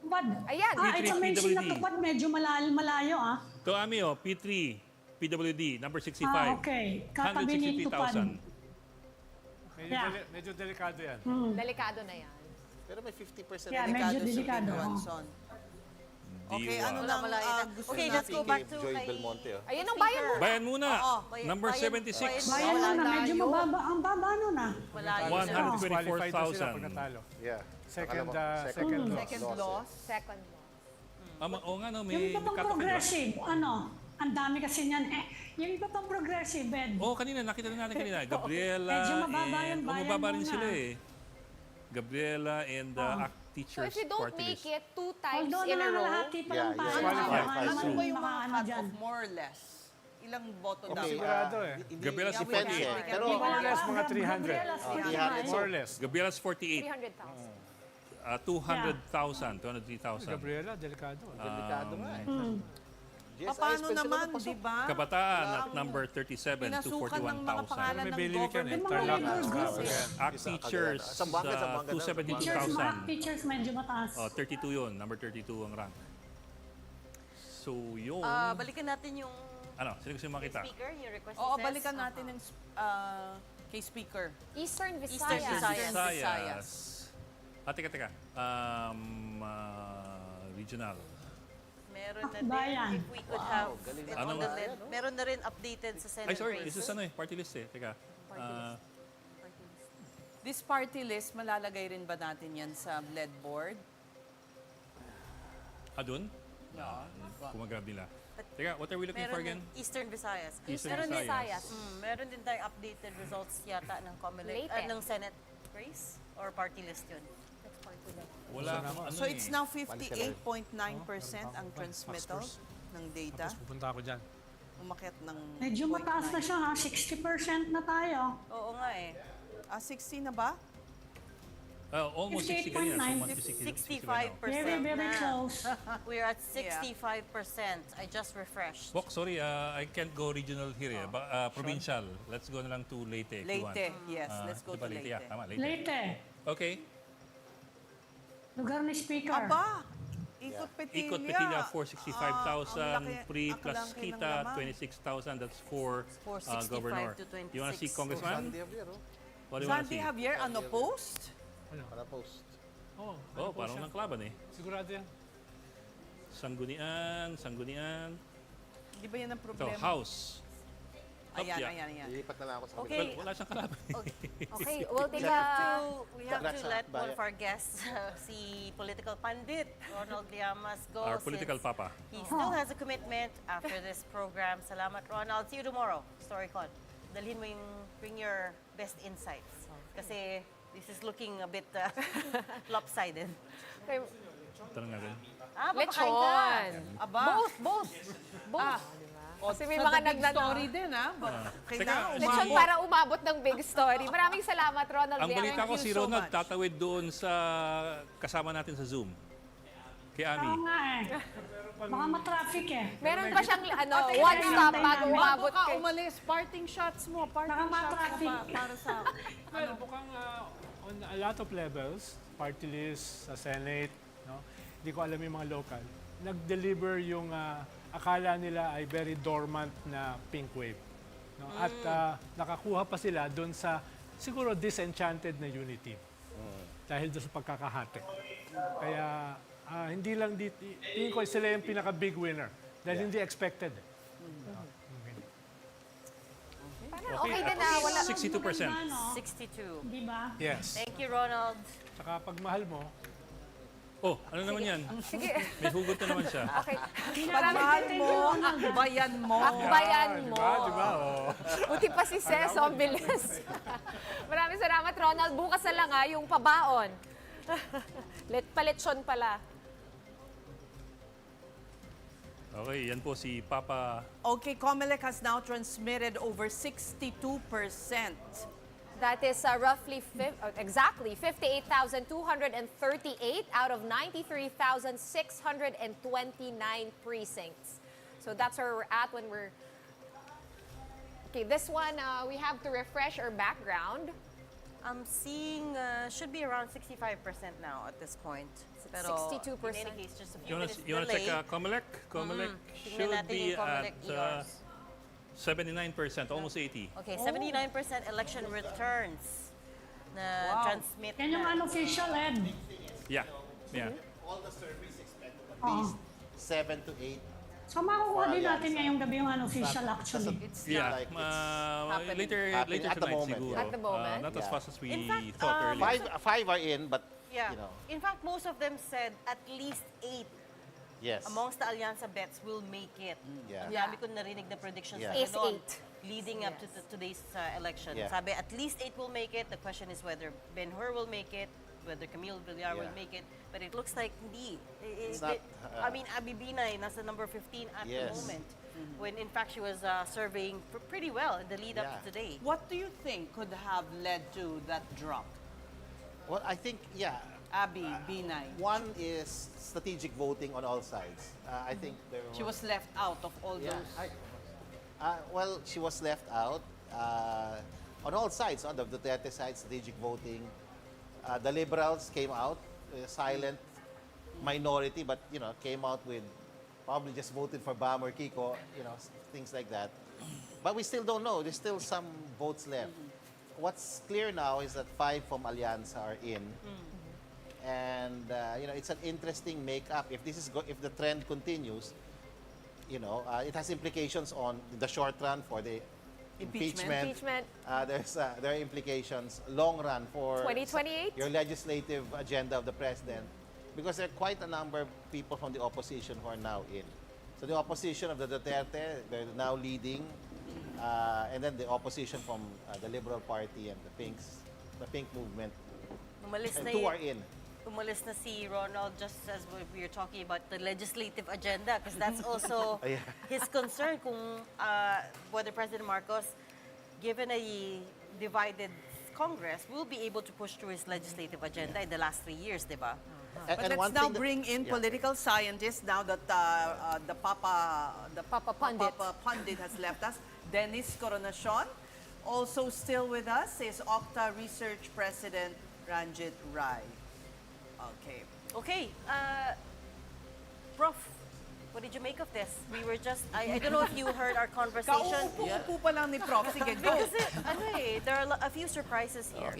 But, Ayan. it's amazing na PWD. to, but medyo malayo ah. To Ami, P3, PWD, number 65. Okay. Katabi ni Tupad. 163,000. Yeah. Medyo delikado yan. Delikado na yan. Pero may 50% Yeah, delikado medyo sa delikado. Pink One. Johnson. Okay, Diwa. ano Wala, lang malayo na. gusto Okay, natin? let's go back to Joy kay... Belmonte, oh. Ayun ang bayan mo. Bayan muna. Oo, Number bayan- 76. Bayan Wala lang na, medyo layo. mababa. Ang baba nun ah. Malayo One siya. hundred- Disqualified na sila 24,000. pag natalo. Yeah. Second, Pangalawa- second loss. Second loss. Second mo. Oo nga, no, Yung may iba pang cut-off, di ba? progressive, ano, ang dami kasi niyan eh. Yung iba pang progressive, Ed. Oo, kanina, nakita na natin kanina. Gabriela Medyo mababa yung and... bayan mababa rin muna. sila eh. Gabriela and ACT So Teachers if you don't Party make List. it 2 times Although in a row, nangangalahati pa lang Yeah, tayo. yeah. baka Qualified. naman Ano ba yung mga ano dyan. cut-off more or less? Ilang boto Okay, dapat? Sigurado eh. Gabriela si Depends 48. eh. Pero More or less mga 300. Gabriela, 300. More or less. Gabriela's 48. 300,000. 200,000, 203,000. Gabriela, delikado. delikado nga eh. GSI Paano special naman, na pasok. di ba? Kabataan at number 37 to Pinasukan ng mga 41,000. pangalan May ng Bilic yan eh. government. Tarlac. labor groups eh. ACT Teachers, Sambuanga, Sambuanga. 272,000. Teachers medyo mataas. 32 yun. Number 32 ang rank. So, yun. Balikan natin yung Ano? Sino gusto makita? speaker, yung request Oo, says. balikan natin yung kay speaker. Eastern Visayas. Eastern Visayas. Visayas. Teka. Regional. Meron na Bayan. din, if we could have it Ano on the nga? list. Meron na rin updated sa Senate Ay, sorry. races. This is ano eh. Party list eh. Teka. This party list, malalagay rin ba natin yan sa lead board? Dun? Kumagrab nila. Teka, what are we looking for Meron again? din Eastern Visayas. Eastern Visayas. Meron din tayong updated results yata ng Comelec, Latest. ng Senate race or party list yun. Wala akong ano So it's eh. now 58.9% ang transmittal ng data. Pupunta ako dyan. Umakyat ng Medyo mataas na 0.9. siya ha, 60% na tayo. Oo nga eh. 60 na ba? Almost 60 kanina. So, 65% Very, very na. close. We're at 65%. I just refreshed. Bok, sorry, I can't go regional here eh. Provincial. Let's go na lang to Leyte if you want. Leyte, yes. Let's go Diba to Leyte. Yeah, tama, Leyte. Leyte, Okay. lugar ni Speaker. Aba! Ikot Petilla. Ikot Petilla, 465,000. Pre ang plus laki ng kita, laman. 26,000. That's for 465 governor. to 26. You want to see Congressman? Sandy Javier, oh. What do you want to Sandy see? Javier, ano post? Para post. Oh, parang ng klaban eh. Sigurado yan. Sanggunian. Di ba yan ang Ito, problema? House. Ayan, Up, ayan. Lilipat na lang ako sa Okay. kabila. Wala siyang kalaban. Okay, we'll take We have Congrats, to let Bayan. one of our guests, si political pandit, Ronald Llamas, go. Our political since papa. He still has a commitment after this program. Salamat, Ronald. See you tomorrow. StoryCon. Dalhin mo yung, bring your best insights. Kasi this is looking a bit lopsided. Okay, Tanong natin. Papakain ka. lechon. Aba. Both. Kasi may Sa mga the big nagnanong. story din, ha? Kailangan Teka, Lechon para umabot ng big story. Maraming salamat, Ronald. Ang balita Thank ko you si so Ronald much. tatawid doon sa kasama natin sa Zoom. Kay Ami. Oo nga eh. Baka matraffic eh. Meron pa siyang one stop bago umabot Bago ka kay... umalis, parting shots mo. Parting Baka shots mo matraffic. ba para sa... Well, mukhang on a lot of levels, party list, sa Senate, no? Hindi ko alam yung mga local, nag-deliver yung akala nila ay very dormant na pink wave. No? At nakakuha pa sila doon sa siguro disenchanted na unity. Dahil doon sa pagkakahati. Kaya hindi lang dito, tingin ko sila yung pinaka-big winner. Dahil hindi expected. Okay din na wala. 62%. 62. Di ba? Yes. Thank you, Ronald. Saka pag mahal mo, Oh, ano naman yan? Sige. May hugot na naman siya. Okay. Pagmahal mo, akbayan mo. Akbayan mo. diba? Oh. Buti pa si Ces, ang bilis. Maraming salamat, Ronald. Bukas na lang yung pabaon. Paletsyon pala. Okay, yan po si Papa. Okay, Comelec has now transmitted over 62%. That is roughly, exactly 58,238 out of 93,629 precincts. So that's where we're at when we're... Okay, this one, we have to refresh our background. I'm seeing should be around 65% now at this point. Pero 62%. in any case, just a few You minutes want to delay. check Comelec? Comelec Tingnan should natin be yung Comelec at ERs. 79%, almost 80. Okay, 79% election returns na transmit Yan yung na. unofficial, Ed. Yeah, yeah. All the surveys expect at least 7 to 8. So makukuha din natin ngayong gabi yung unofficial actually. Yeah, like happening. later Happening at the tonight moment, siguro. yeah. At the moment. Not as Yeah. fast as we In fact, thought earlier. Five are in, but Yeah. you know, In fact, most of them said at least 8 yes. amongst the Allianza bets will make it. Yeah. Ang dami ko narinig na predictions Yeah. na Is gano'n 8. leading up to today's election. Yeah. Sabi, at least 8 will make it. The question is whether Ben-Hur will make it, whether Camille Villar will Yeah. make it. But it looks like hindi. It's not, I mean, Abby Binay, nasa number 15 at the Yes. moment. When in fact she was surveying pretty well in the lead up Yeah. to today. What do you think could have led to that drop? Well, I think, yeah, Abby, Binay. one is strategic voting on all sides. I think there She was left out of all Yeah, those. well, she was left out on all sides. On the Duterte side, strategic voting. The liberals came out, silent minority, but you know, came out with probably just voted for Bam or Kiko, you know, things like that. But we still don't know. There's still some votes left. What's clear now is that 5 from Alianza are in. And you know, it's an interesting makeup. If this is if the trend continues, you know, it has implications on the short run for the impeachment. Impeachment. There are implications long run for 2028? your legislative agenda of the president, because there are quite a number of people from the opposition who are now in. So the opposition of the Duterte, they're now leading, and then the opposition from the Liberal Party and the Pink Movement, Umalis and na 2 y- are in. Umalis na si Ronald just as we were talking about the legislative agenda because that's also Yeah. his concern kung whether President Marcos, given a divided Congress, will be able to push through his legislative agenda in the last 3 years, di ba? And But one let's now thing that- bring in Yeah. political scientists now that the Papa Pundit. Papa Pundit has left us. Dennis Coronacion, also still with us, is Octa Research President Ranjit Rai. Okay. Okay, Prof, what did you make of this? We were just, I don't know if you heard our conversation. Kauupo pa lang ni Prof. Sige, go. Because there are a few surprises here.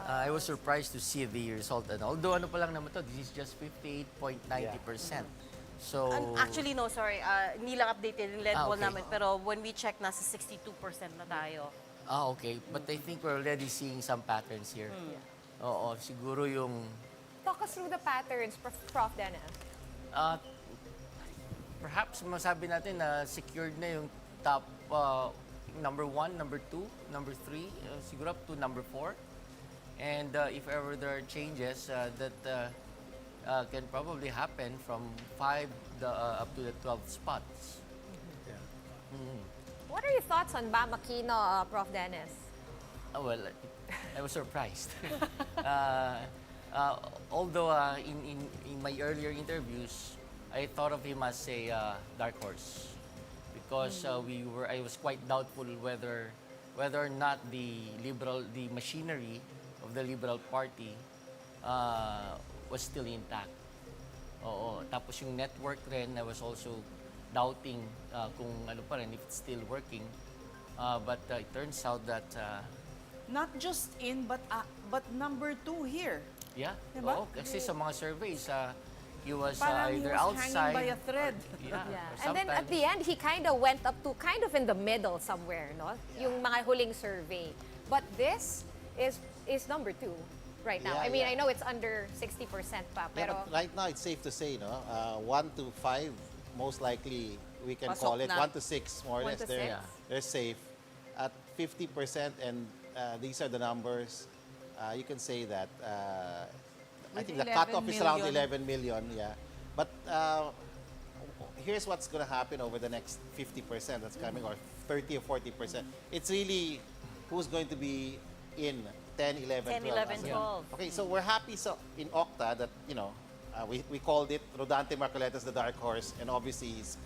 I was surprised to see the result. And although ano pa lang naman to, this is just 58.90%. So, Actually, no, sorry. Hindi lang updated yung lead poll okay. namin. Pero when we check, nasa 62% na tayo. okay. But I think we're already seeing some patterns here. Oo, siguro yung Talk us through the patterns, Prof. Dennis. perhaps masabi natin na secured na yung top number 1, number 2, number 3, siguro up to number 4. And if ever there are changes that can probably happen from 5 up to the 12 spots. What are your thoughts on Bam Aquino, Prof. Dennis? Well, I was surprised. Although in my earlier interviews, I thought of him as a dark horse because I was quite doubtful whether or not the machinery of the Liberal Party was still intact. Oo, tapos yung network rin, I was also doubting kung ano pa rin, if it's still working. But it turns out that Not just in, but number 2 here. yeah, Diba? oo, kasi sa mga surveys, he was Parang he either was outside. hanging by a thread. Yeah, or And then at sometimes- the end, he kind of went up to kind of in the middle somewhere, no? Yung mga huling survey. But this is number 2 right now. Yeah, I mean, yeah. I know it's under 60% pa, Yeah, pero but right now, it's safe to say, no? 1 to 5, most likely we can Pasok call it. na. 1 to 6, more or 1 less. to They're, 6. they're safe. At 50%, and these are the numbers, you can say that I With think the 11 cutoff is around million. 11 million, yeah. But here's what's going to happen over the next 50% that's coming, or 30 or 40%. It's really who's going to be in 10, 11, 10, 12. 11, as a- 12. Okay, so we're happy in Octa that, you know, we called it Rodante Marcoletas the dark horse, and obviously he's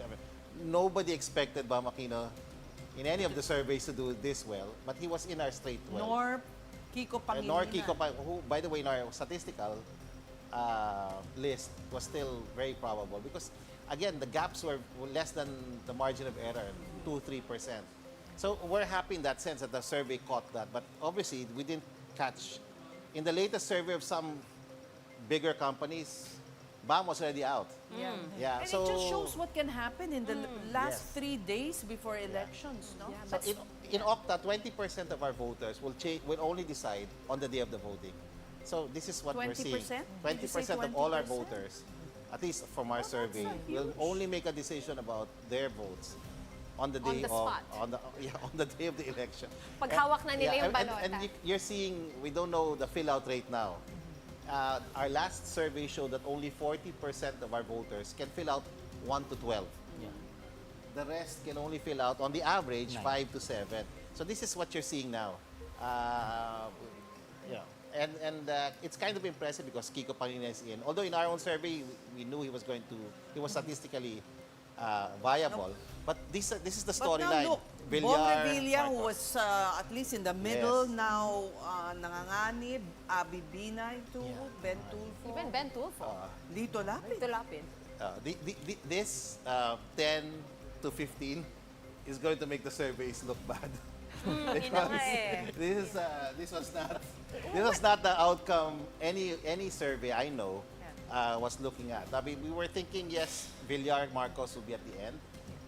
nobody expected Bam Aquino in any of the surveys to do this well, but he was in our straight 12. Nor Kiko Pangilinan. Nor Kiko who, by the way, in our statistical list was still very probable because, again, the gaps were less than the margin of error, 2-3%. So we're happy in that sense that the survey caught that, but obviously we didn't catch. In the latest survey of some bigger companies, BAM was already out. Yeah. Yeah, And so it just shows what can happen in the last Yes. 3 days before elections, no? So in Octa, 20% of our voters will only decide on the day of the voting. So this is what we're seeing. 20%? 20% of all our voters, at least from our survey, will only make a decision about their votes on the day the spot. on the day of the election. Pag hawak na nila yung balota. And you're seeing, we don't know the fill-out rate now. Our last survey showed that only 40% of our voters can fill out 1 to 12. The rest can only fill out, on the average, 5 to 7. So this is what you're seeing now. And it's kind of impressive because Kiko Pangilinan is in. Although in our own survey, we knew he was statistically viable. But this is the But now storyline. look, Bong Revilla, who was at least in the middle, Yes. now nanganganib, Abby Binay too, Ben Tulfo, Even Ben Tulfo. Lito Lapid. Ito lapid. This 10 to 15 is going to make the surveys look bad. This was not the outcome any survey I know was looking at. I mean, we were thinking, yes, Villar Marcos will be at the end,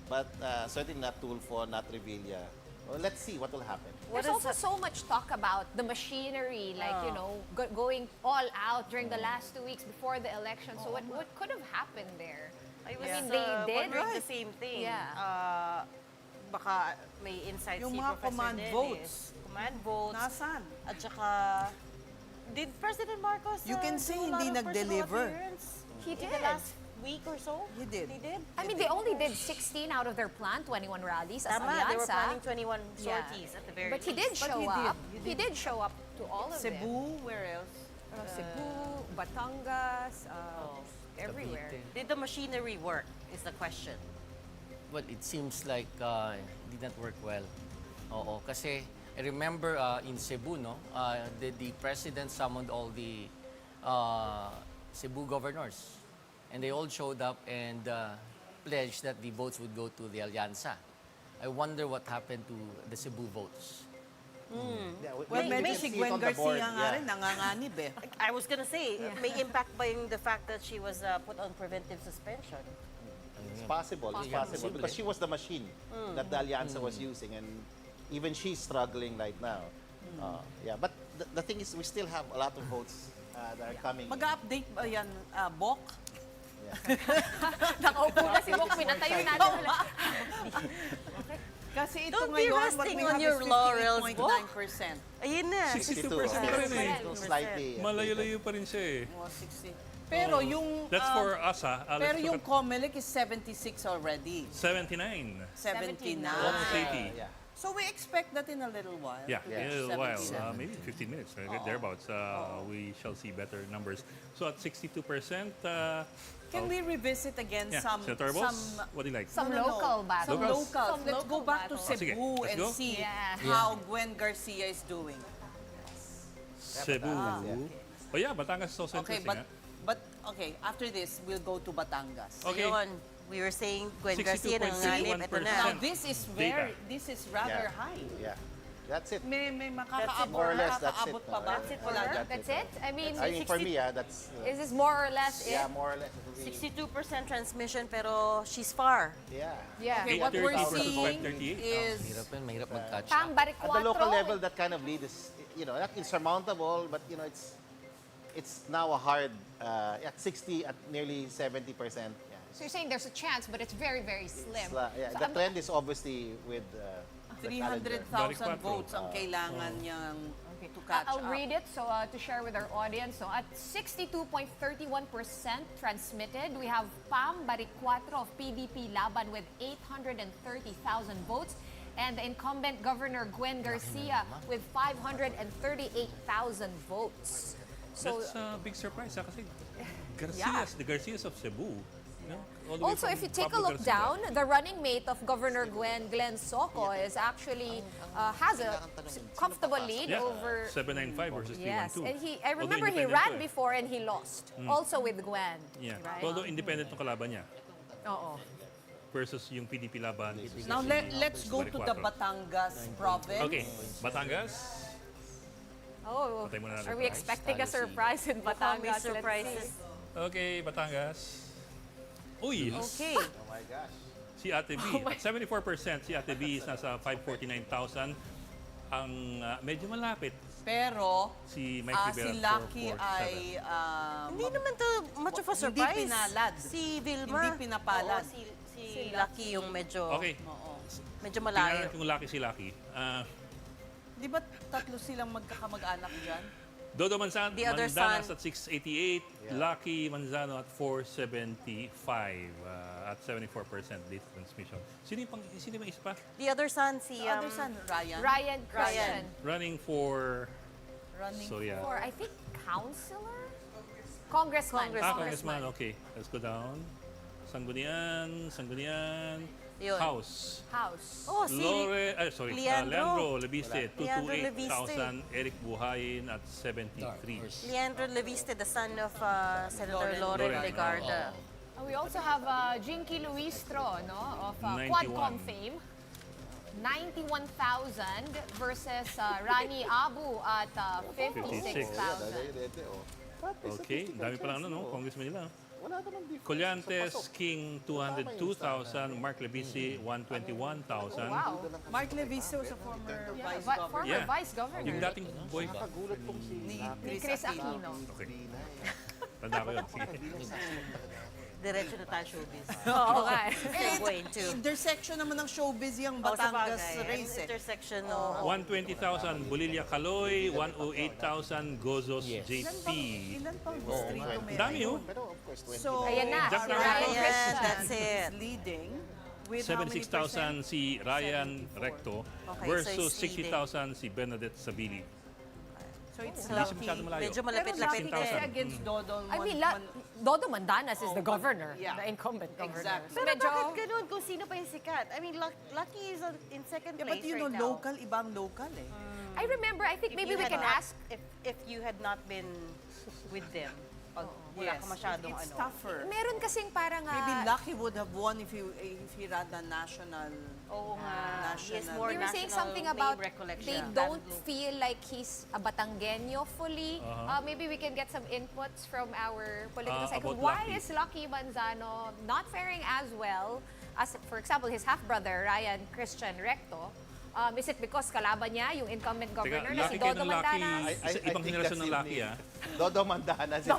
but certainly not Tulfo, not Revilla. Well, let's see what will happen. There's also so much talk about the machinery, like, going all out during the last 2 weeks before the election. So what could have happened there? I was they did. wondering the same thing. Yeah. Baka may insights Yung si mga Professor command Dennis. votes. Command votes. Nasaan? At saka, did President Marcos You can do say a lot hindi of personal nag-deliver. appearance He in did. the last week or so? He did. He did? I mean, they only did 16 out of their plan, 21 rallies as Tama, they were Alianza. planning 21 sorties at the very But he least. did But show he up. did. He did show up to all of them. Cebu, where else? Cebu, Batangas, everywhere. Did the machinery work is the question. Well, it seems like it did not work well. Oo, kasi I remember in Cebu, no, the president summoned all the Cebu governors. And they all showed up and pledged that the votes would go to the Alianza. I wonder what happened to the Cebu votes. Yeah, Well, we medyo can si see it Gwen on the board, Garcia nga yeah. rin, nanganganib eh. I was gonna say, may impact ba yung the fact that she was put on preventive suspension? It's possible. It's possible because she was the machine that the Alianza was using, and even she's struggling right now. Yeah, but the thing is, we still have a lot of votes that are coming. Mag-update ba yan, Bok? Nakaupo na si Bok, pinatayo natin. Kasi ito Don't be ngayon, what resting we on have your is laurels, 58.9%. Ayun na. 62% 62, pa rin eh. so slightly. Malayo-layo pa rin siya eh. Oh, 60. Pero yung... That's for us, ha? Pero Let's yung look Comelec is 76 already. at 79. 79. Almost 80. Yeah. So we expect that in a little while. Yeah, to in a reach little while, 77. maybe 15 minutes, thereabouts, we shall see better numbers. So at 62%, Can we revisit again yeah, some... senatorial votes? What do you like? Some local battles. Some locals. Some Let's go local back to battles. Sige, Cebu let's and go. see Yeah. how Gwen Garcia is doing. Cebu. Oh yeah, Batangas is also Okay, interesting. but okay, after this, we'll go to Batangas. Okay. Ayun, we were saying Gwen Garcia 62.31%. nanganganib. Ito na. Now, this is rather high. Yeah. That's it. May More or less, that's it. makakaabot pa ba? That's it for Wala her? dyan. That's it? I mean, For me, that's... is this more or less it? yeah, more or less. It will be- 62% transmission pero she's far. Yeah. Yeah. Okay, what we're 830 versus seeing 538. is Mahirap mag-catch up. Pang Baric At the local 4. level, that kind of lead is, not insurmountable, but, it's now a hard, at 60, at nearly 70%. Yeah. So you're saying there's a chance, but it's very, very slim. So The trend is obviously with the challenger. 300,000 votes ang kailangan niyang to catch I'll up. read it so to share with our audience. So at 62.31% transmitted, we have Pam Baric 4 of PDP Laban with 830,000 votes, and the incumbent Governor Gwen Garcia with 538,000 votes. So That's a big surprise, ha? Kasi Garcias, the Garcias of Cebu, No? All the way Also, from if you take a Pablo look Garcia. down, the running mate of Governor Glenn Soko is actually has a comfortable lead Yeah, over. 795 versus Yes, 312. and I Although remember he independent ran to eh. before and he lost, also with Gwen. Yeah. Right? Although independent yung kalaban niya Oo. versus yung PDP laban. Now, let's go to the Batangas province. Okay, Batangas. Oh, Patay muna natin. are we expecting a surprise in Mukhang may Batangas? Let's surprises. see. Okay, Batangas. Uy, Okay. Oh my gosh. si Ate B. At 74%, si Ate B is nasa 549,000. Ang medyo malapit, Pero, si Mike Rivera. si Lucky 447. ay... Hindi naman to much of a Hindi surprise. pinalad. Si Vilma. Hindi pinapalad. Oo, si Lucky yung medyo, Okay, medyo tingnan malayo. natin kung lucky si Lucky. Di ba tatlo silang magkakamag-anak dyan? Dodo Manzano, The other Manzanas son. at 688, Lucky Manzano at 475 at 74% date transmission. Sino yung isa pa? The other son, si... The other son, Ryan. Ryan Christian. Running for... Running So yeah. For, I think, councilor? Congressman. Congressman, okay. Let's go down. Sanggunian, Yun. House. House. Oh, si Leandro Leviste, Leandro 228,000. Eric Buhayin at 73. Leandro Leviste, the son of Senator Loren Loren. Legarda. We also have Jinky Luistro, no, of 91. Quadcom fame. 91,000 versus Rani Abu at 56,000. Okay, dami pa lang no, congressman nila. Wala namang difference. Colyantes, So, pasok. King, 202,000. Mark Lebisi, 121,000. Wow. Mark Leviso was a former vice governor. Former Yeah. vice governor. Yung dating boy. Nakagulat tong si Ni Ni Chris Aquino. Okay. Tanda ko yun. Sige. Diretso na tayo showbiz. Oo nga. Segue into... Intersection naman ng showbiz yung Oh, sa Batangas bagay, race eh. intersection, no. 120,000 Bolivia Caloy, 108,000 Gozos JP. Ilan pang distrito meron? Dami oh. Pero of course, 20. So, Ayan na, Jack si Ryan. Ryan Ayan, Christian. that's it. is leading with how many 76,000 si Ryan 74. Recto Okay, versus so it's 60,000 si Bernadette Sabili. So it's Hindi siya lucky. masyado malayo. Medyo Pero malapit-lapit lucky kasi 16,000. against Dodo. I mean, Dodo Mandanas is the governor, Yeah. the incumbent governor. Exactly. So Pero medyo, bakit ganun kung sino pa yung sikat? I mean, Lucky is in second Yeah, place but you know, right now. local, ibang local eh. I remember, I think If maybe you we had can not- ask. If you had not been with them, pag wala Yes, ka masyadong it's ano. tougher. Meron kasing parang... Maybe Lucky would have won if he ran the national. Oo nga. He has National. more They were saying national something name about recollection they than don't Blue. feel like he's a Batanggenyo fully. Maybe we can get some inputs from our political cycle. About Why Lucky. is Lucky Manzano not faring as well as, for example, his half-brother, Ryan Christian Recto? Is it because kalaban niya, yung incumbent governor na si Lucky kayo Dodo ng Lucky. Mandanas? Ibang think henerasyon that's ng Lucky unique. ah. Dodo Mandanas is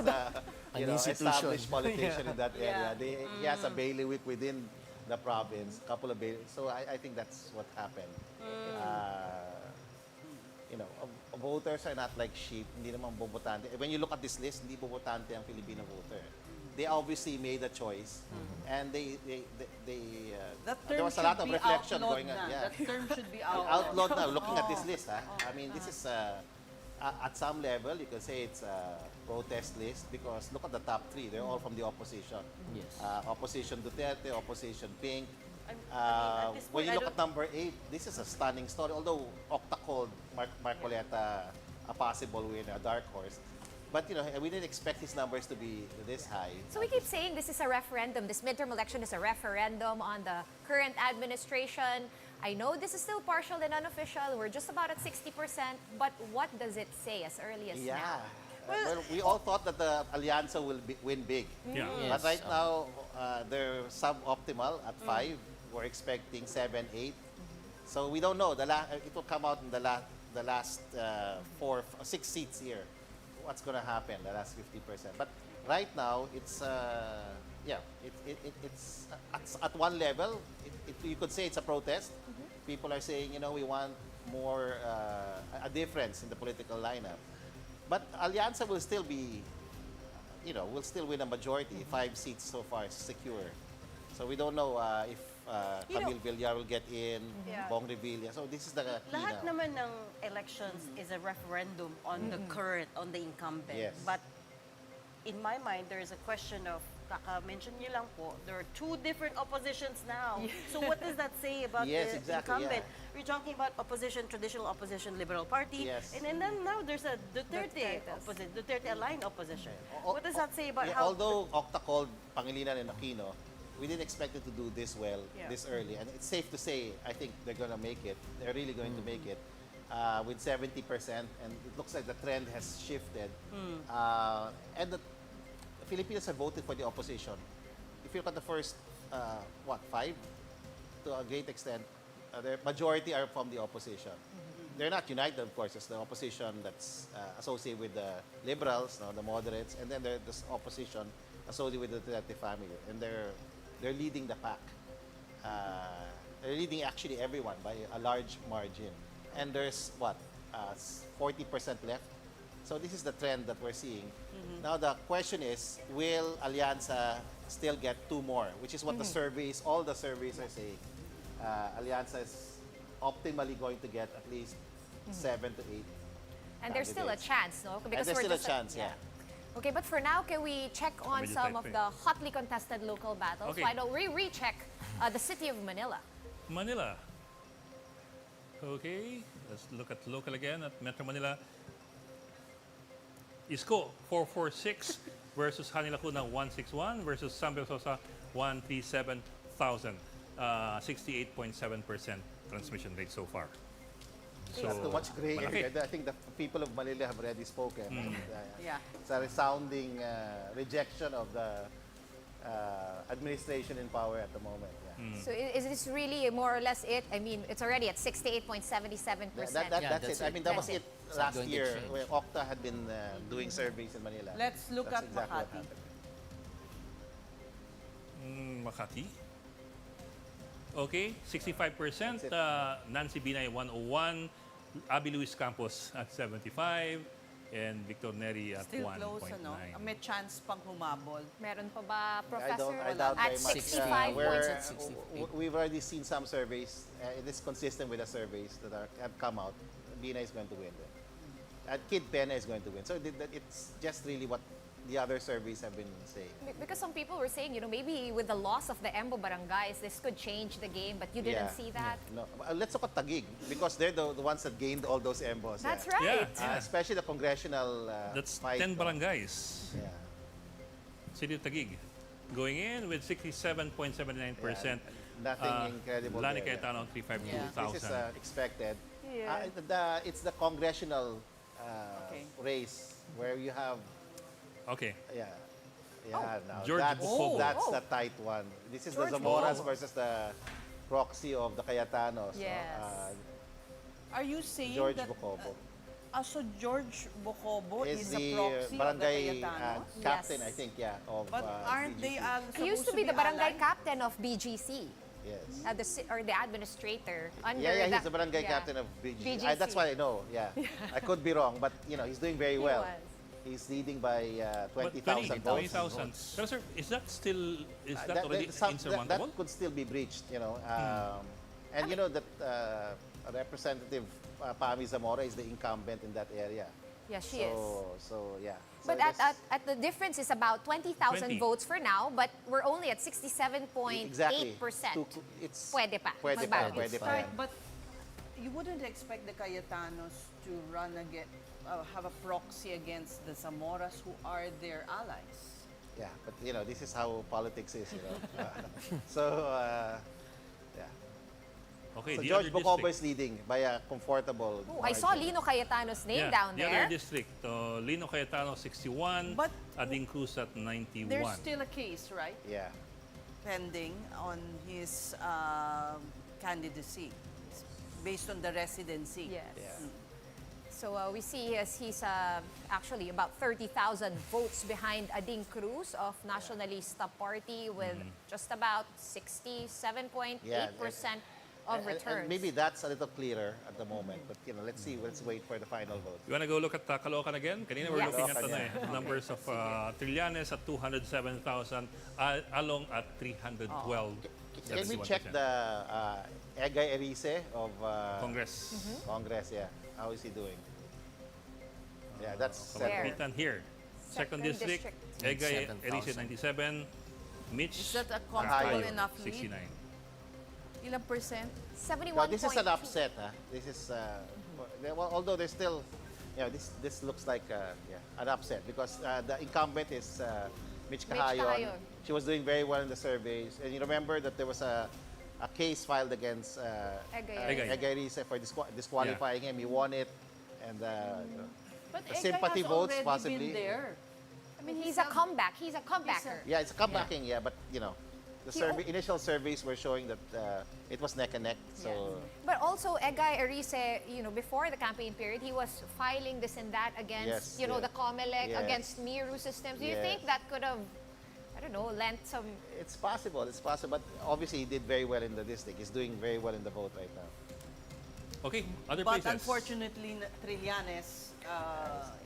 An institution. established politician in that area. He has a bailiwick within the province, couple of bailiwicks. So I think that's what happened. Voters are not like sheep. Hindi naman bobotante. When you look at this list, hindi bobotante ang Filipino voter. They obviously made a choice, and they That there term was a lot should of be reflection outlawed going on. na. Yeah. That term should be outlawed. Outlawed now, looking at this list. I mean, this is at some level, you can say it's a protest list because look at the top three. They're all from the opposition. Yes. Opposition Duterte, opposition Pink. at this When point, you I look at number 8, this is a stunning story. Although Octa called Marcoleta a possible winner, a dark horse. But we didn't expect his numbers to be this high. So we keep saying this is a referendum. This midterm election is a referendum on the current administration. I know this is still partial and unofficial. We're just about at 60%. But what does it say as early as Yeah. now? Well, we all thought that the Alianza will win big. Yeah. But right now, they're suboptimal at 5. We're expecting 7, 8. So we don't know. It will come out in the last 6 seats here. What's going to happen, the last 50%. But right now, it's it's at one level. You could say it's a protest. People are saying, we want more a difference in the political lineup. But Alianza will still be, will still win a majority. 5 seats so far is secure. So we don't know if Camille Villar will get in, Bong Revilla. So this is the key Lahat now. naman ng elections is a referendum on the current, on the incumbent. Yes. But in my mind, there is a question of kaka-mention niyo lang po, there are two different oppositions now. So what does that say about Yes, the exactly, incumbent? yeah. We're talking about opposition, traditional opposition, Liberal Party, Yes. and then now there's a Duterte opposition, Duterte-aligned opposition. What does that say about Yeah, how... although Octa called Pangilinan and Aquino, we didn't expect it to do this well this early. And it's safe to say, I think they're going to make it. They're really going to make it with 70%. And it looks like the trend has shifted. And the Filipinos have voted for the opposition. If you look at the first, 5? To a great extent, the majority are from the opposition. They're not united, of course. It's the opposition that's associated with the liberals, the moderates, and then there's opposition associated with the Duterte family, and they're leading the pack. They're leading actually everyone by a large margin. And there's 40% left. So this is the trend that we're seeing. Now the question is, will Alianza still get 2 more, which is what the surveys, all the surveys are saying. Alianza is optimally going to get at least 7 to 8. And there's still a chance, no? And there's still a chance, yeah. Okay, but for now, can we check on Medyo some tight of pa eh. the hotly contested local battles? Okay. Why don't we recheck the city of Manila? Manila. Okay, let's look at local again at Metro Manila. Isko, 446 versus Hani Lacuna, 161 versus San Sosa, 137,000. 68.7% transmission rate so far. So, Not too much gray malaki. area. I think the people of Manila have already spoken. And, Yeah. It's a resounding rejection of the administration in power at the moment. Yeah. So is this really more or less it? I mean, it's already at 68.77%. That's it. I mean, that was That's it It's last going to year change. when Octa had been doing surveys in Manila. Let's look That's at exactly what Makati. happened. Makati. Okay, 65%. That's it. Nancy Binay, 101. Abby Luis Campos at 75. And Victor Neri at Still 1.9. close, ano? May chance pang humabol. Meron pa ba, I Professor? doubt At very much. 65 We're- points. 68. We've already seen some surveys. It is consistent with the surveys that have come out. Bina is going to win. And Kid Pena is going to win. So it's just really what the other surveys have been saying. Because some people were saying, maybe with the loss of the Embo barangays, this could change the game, but you didn't see that. No. Let's look at Taguig because they're the ones that gained all those embos. That's yeah. right. Yeah. Especially the congressional That's fight. 10 barangays. Yeah. City of Taguig going in with 67.79%. Nothing incredible Lani there, yeah. Cayetano, 352,000. This is expected. Yeah. It's the congressional race where you have Okay. now George Bukobo. that's the tight one. This is the Zamoras versus the proxy of the Cayetanos. no? Yes. Are you saying George that... Bukobo so George Bukobo is is a the proxy of the barangay Cayetanos? captain, Yes. I think, of But aren't they BGC. He used to be the barangay captain of BGC, Yes. or the administrator under Yeah, the, he's the barangay yeah. captain of BGC. BGC. That's what I know, yeah. I could be wrong, but he's doing very well. was. He's leading by But 20,000 votes. 20,000. Pero sir, is that still, already insurmountable? That could still be breached, And you know that Representative Pami Zamora is the incumbent in that area. Yeah, she is. So yeah. But So at the difference is about 20,000 20. votes for now, but we're only at 67.8%. exactly. It's Pwede pa. Pwede pa. Magbago. Pwede pa. Right, but you wouldn't expect the Cayetanos to run again, have a proxy against the Zamoras who are their allies. Yeah, but this is how politics is. Yeah. Okay, So the George other Bukobo district. is leading by a comfortable Oh, I saw margin. Lino Cayetano's name Yeah, down the there. other district. Lino Cayetano, 61. But Ading Cruz at 91. there's still a case, right, Yeah. pending on his candidacy based on the residency. Yes. Yeah. So we see he's actually about 30,000 votes behind Ading Cruz of Nationalista Party with just about 67.8% of And returns. maybe that's a little clearer at the moment, but let's see. Let's wait for the final vote. You want to go look at Caloocan again? Kanina we're Yes. looking at Caloocan, numbers of Trillanes at 207,000, Along at 312. Can we check the Egay Erice of Congress? Congress? Yeah, how is he doing? Yeah, that's Where? Kapitan here. Second district, Egay Erice 97, Mitch Is that a comfortable Cacayo, enough lead? 69. Ilang percent? 71.2. Now, this is an upset. This is, well, although there's still, this looks like an upset because the incumbent is Mitch Cahayon. Cahayon. She was doing very well in the surveys. And you remember that there was a case filed against Egay. Egay Rice for disqualifying him. He won it. And But the Egay sympathy has votes already possibly. been there. I mean, he's a comeback. He's a comebacker. Yeah, it's a comebacking, but the initial surveys were showing that it was neck and neck. So But also, Egay Erice, before the campaign period, he was filing this and that against, Yes, the Comelec, Yes. against Miru systems. Do you Yes. think that could have, I don't know, lent some... it's possible. But obviously he did very well in the district. He's doing very well in the vote right now. Okay, other But places. unfortunately, Trillanes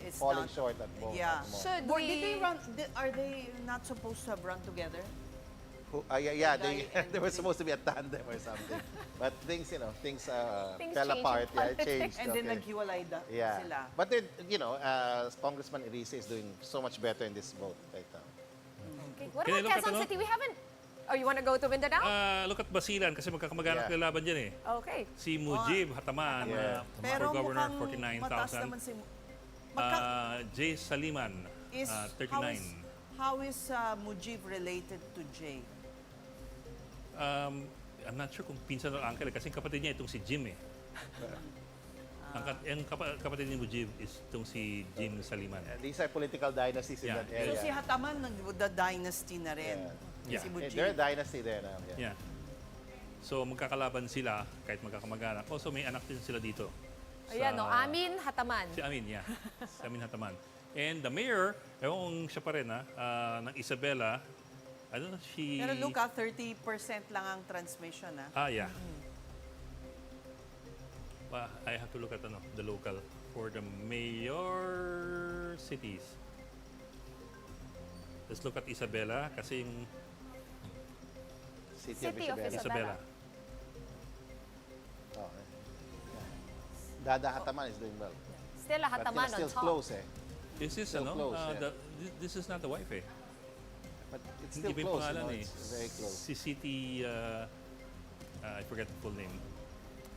is Falling not. short at both. Yeah. at most. Should Or we... did they run? Are they not supposed to have run together? Yeah, Egay and they were supposed to be a tandem or something. But things fell Things apart. change in Yeah, it politics. changed. And then okay. naghiwalay Yeah. sila. But then, Congressman Erice is doing so much better in this vote right now. Okay. What Can I about look at Quezon City? We haven't... Oh, you want to go to Mindanao? Look at Basilan kasi magkakamag-anak Yeah. na laban dyan eh. Okay. Si Mujib Hataman, Yeah. Pero for governor, mukhang mataas 49,000. naman si... Jay Saliman, is, 39. How is Mujib related to Jay? I'm not sure kung pinsan o uncle kasi kapatid niya itong si Jim eh. Ang kapatid ni Mujib is itong si Jim Saliman. These are political dynasties in Yeah. that So area. si Hataman, the dynasty na rin. Yeah. Si Mujib. They're a dynasty there now. Yeah. Yeah. So magkakalaban sila kahit magkakamag-anak. Also may anak din sila dito. Ayan, no? Amin Hataman. Si Amin, yeah. Si Amin Hataman. And the mayor, ewan siya pa rin ng Isabela, I don't know, she... Pero look, 30% lang ang transmission. Yeah. I have to look at the local for the mayor cities. Let's look at Isabela kasi yung City of City of Isabela. Isabela. Oh, Dada Hataman is doing well. Still a But Hataman on still top. close this is Still close, yeah. this is not the wife eh. But it's Hindi still pa yung close. pangalan eh. It's very close. Si City, I forget the full name.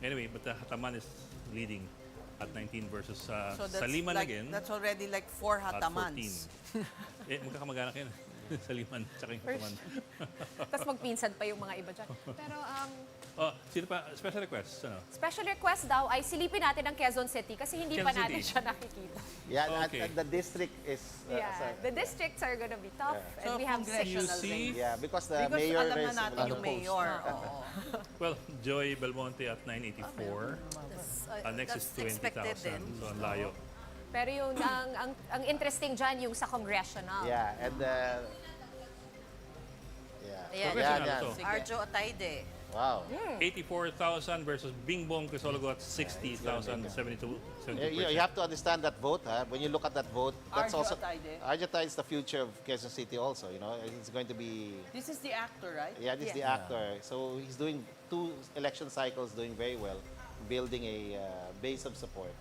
Anyway, but Hataman is leading at 19 versus So that's Saliman like, again That's already like 4 at Hatamans. 14. Magkakamag-anak yan. Saliman, tsaka yung Hataman. Tapos magpinsan pa yung mga iba dyan. Pero Sino pa? Special request? special request daw ay silipin natin ang Quezon City kasi hindi pa Quezon natin City. siya nakikita. Yeah, Okay. and the district is... The districts are gonna be tough. Yeah. And So we have six. congressional QC? race. Yeah, because the Because mayor alam is na natin yung unopposed. mayor. Oo. Well, Joy Belmonte at 984. Next is That's expected 20,000. din. So, ang layo. Pero yung ang interesting dyan yung sa congressional. Yeah, and Ayan. Progressional yan. to. Arjo Atayde. Wow. 84,000 versus Bing Bong Crisologo at 60,000, 72. You have to understand that vote, When you look at that vote, that's Arjo also... Atayde. Arjo Atayde is the future of Quezon City also, It's going to be... This is the actor, right? Yeah, this is the actor. So he's doing 2 election cycles, doing very well, building a base of support.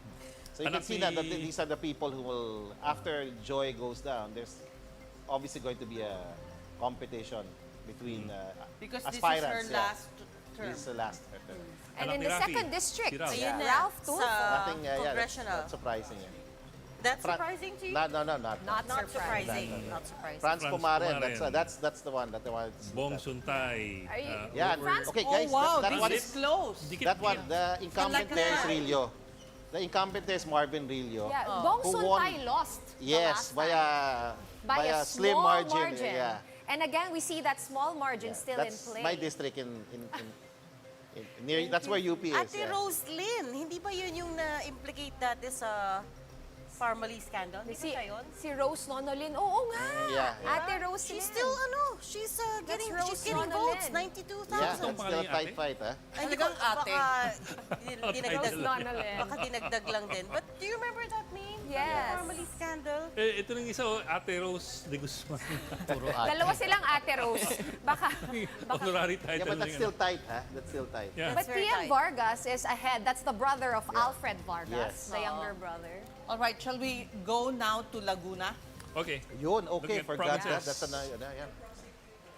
So you can Anak see that ni- these are the people who will, after Joy goes down, there's obviously going to be a competition between Because this is aspirants. her last term. This is the last term. And Anak in ni the Rafi, second district, si Ralph. Ayun na, Ralph Tulfo. Nothing, congressional. that's surprising. That's Fra- surprising to you? No, not. Not Not surprising. No. Not surprising. Franz Franz Pumaren, Pumaren. that's the one that I wanted to see. Bong Suntay. Are you- Yeah, Franz- okay, Oh, guys. wow, that one this is close. Dikit- That one, the incumbent Like there is that. Rillo. The incumbent there is Marvin Rillo. Yeah, Bong Who Suntay won- lost the Yes, last time. by a slim small margin. Yeah. And again, we see that small margin still in That's play. my district near, that's where UP is. Ate Rose Lynn, hindi ba yun yung na-implicate dati sa Farmally scandal? Hindi Si, ba siya yun? si Rose Nonolin. Oo nga. Yeah. Ate Rose She's Lynn. still, she's getting Rose votes, Ronalyn. 92,000. Yeah, Itong it's still a pangalan tight ate? fight, Ay, hindi ko, Talagang ate. baka dinagdag, Rose Nonolin. baka dinagdag lang din. But do you remember that name? Yes. Farmally scandal. Ito nang isa, Ate Rose de Guzman. Dalawa silang Ate Rose. Baka Honorary title. Yeah, but na that's yun. still tight, That's still tight. Yeah. But very PM tight. Vargas is ahead. That's the brother of Alfred Vargas, Yes. the younger brother. All right, shall we go now to Laguna? Okay. Yun, okay, Looking at forgot that. provinces. That's yan.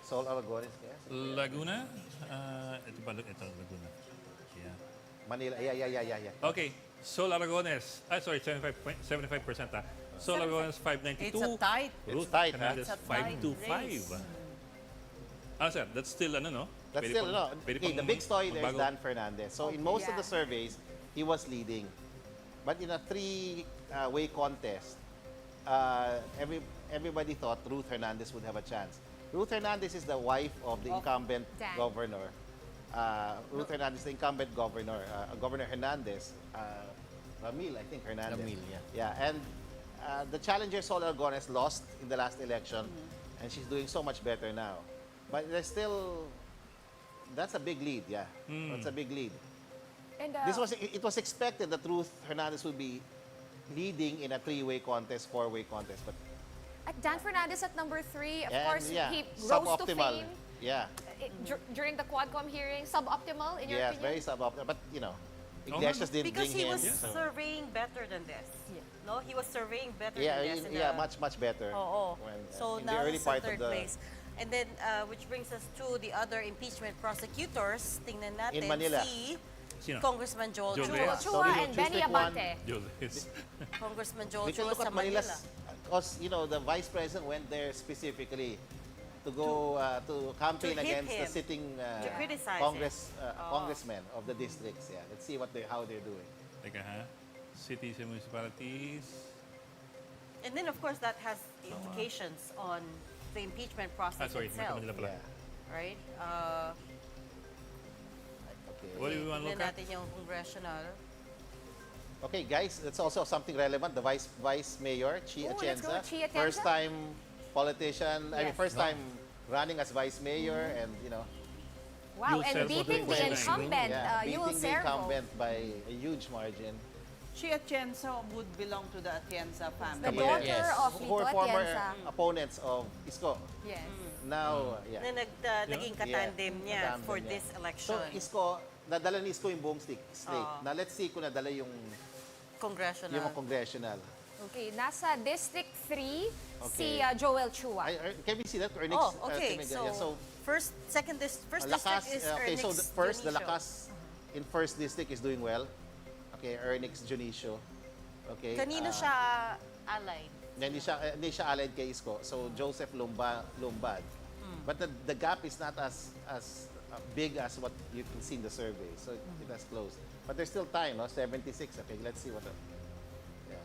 Sol Aragones, yes. Laguna. Ito ba? Ito, Laguna. Yeah. Manila, yeah. Okay. Sol Aragones. Sorry, 75%. Sol Aragones, 592. It's a tight. It's tight, Fernandez, It's a tight 525. Sir, that's still no? That's Pwede still, pang- no. pwede Okay, pang the big story there is magbago. Dan Fernandez. So in most of the surveys, he was leading. But in a three-way contest, everybody thought Ruth Hernandez would have a chance. Ruth Hernandez is the wife of the incumbent Dan. governor. Ruth Hernandez, the incumbent governor. Governor Hernandez, Ramil, I think Hernandez. Ramil, yeah. Yeah, and the challenger Sol Aragones lost in the last election, and she's doing so much better now. But there's still, that's a big lead, yeah. That's a big lead. And, It was expected that Ruth Hernandez would be leading in a three-way contest, four-way contest, but at Dan Fernandez at number 3, of and, course, yeah, he rose to suboptimal. fame Yeah, during the Quadcom hearing. Suboptimal, in your yes, opinion? very suboptimal. But Iglesias didn't Because bring he him. was so- surveying better than this. No, he was surveying better yeah, than this. much better. Oo. When, So in the now early he's in part of third the place. And then, which brings us to the other impeachment prosecutors. Tingnan natin In Manila. si Sino? Congressman Joel Joel Chua. Reyes. Chua So, and choose Benny pick one. Abante. Julius. Congressman Joel We can Chua look sa at Manila. Manila's, because the vice president went there specifically to go to campaign to hit against the him, sitting to criticize congressmen of the districts. Yeah, let's see how they're doing. Teka ha? Cities and municipalities. And then, of course, that has implications on the impeachment process Sorry, itself. Manila pala. Yeah. Right? Okay. What do we want to Tingnan look at? natin yung congressional. Okay, guys, that's also something relevant. The vice mayor, Chi Oh, let's go Atienza, with Chi Atienza. first time politician. I mean, Yes. first time running as vice mayor, and Wow, Yul and Servo beating doing the well. incumbent, Yul beating the Servo. incumbent by a huge margin. She Atienza would belong to the Atienza The family. daughter Yes. of Who are Lito former Atienza. opponents of Isko. Yes. Now, yeah. Na naging katandem niya Katandem for niya. this election. So, Isko, nadala ni Isko yung buong slate. Now, let's see kung nadala yung Congressional. congressional. Okay, nasa District 3, si Okay. Joel Chua. Can we see that? Ernix, Oh, okay. Timigan. Yeah, So, first district Lakas, is okay, so Ernix first, the Dionisio. Lakas in first district is doing well. Okay, Ernix Dionisio. Okay. Kanino siya allied? Hindi siya allied kay Isko. So, Joseph Lombard. But the gap is not as big as what you can see in the survey. So, it has closed. But there's still time, no? 76. Okay, let's see what. Yeah.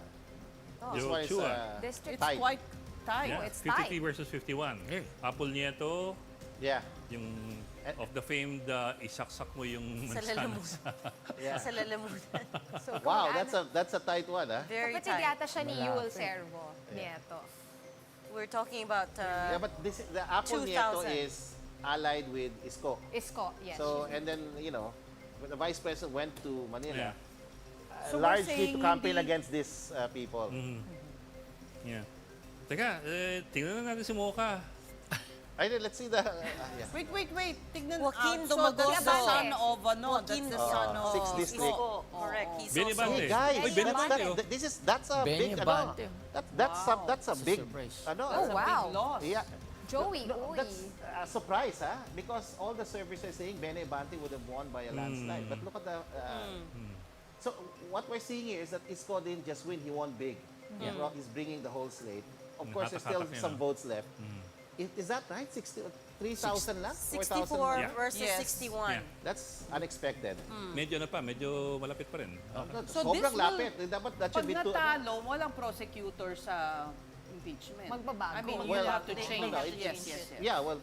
This Joel one is Chua. District It's tight. quite tight. Yeah, it's 53 tight. versus 51. Apple Nieto, Yeah. yung of the famed isaksak mo yung Sa mansanas. lalamunan. Yeah. Sa lalamunan. So, Wow, kung that's a tight one, huh? Very kapatid tight. yata siya ni Yul Servo. Nieto. We're talking about Yeah, but the Apple 2000. Nieto is allied with Isko. Isko, yes. So, and then, when the vice president went to Manila, Yeah. So we're largely to saying campaign hindi- against these people. Yeah. Teka, tingnan na natin si Mocha. Let's see the... yeah. Wait. Tignan Joaquin so Dumagoso. that's the son of Joaquin that's the son of Sixth district. Isko. Correct. He's Benny also... Bante. Hey guys, Uy, Benny Bante, oh. that's a Benny big Bante. That's a big surprise. Oh, wow. big loss. Yeah. Joey, uy. That's a surprise, huh? Because all the surveys are saying Benny Bante would have won by a landslide. But look at the so what we're seeing here is that Isko didn't just win, he won big. Well, he's bringing the whole slate. Of course, there's still Hatak-hatak niya, some no? votes left. Is that right? 3,000 lang? 64 4,000? Yeah. versus Yes. 61. Yeah. That's unexpected. Medyo medyo malapit pa rin. So Sobrang this will- lapit. Dapat that Pag should be two. natalo, walang prosecutor sa impeachment. Magbabago. I mean, Well, you have to they change. have to Yes. change it. Yeah, well,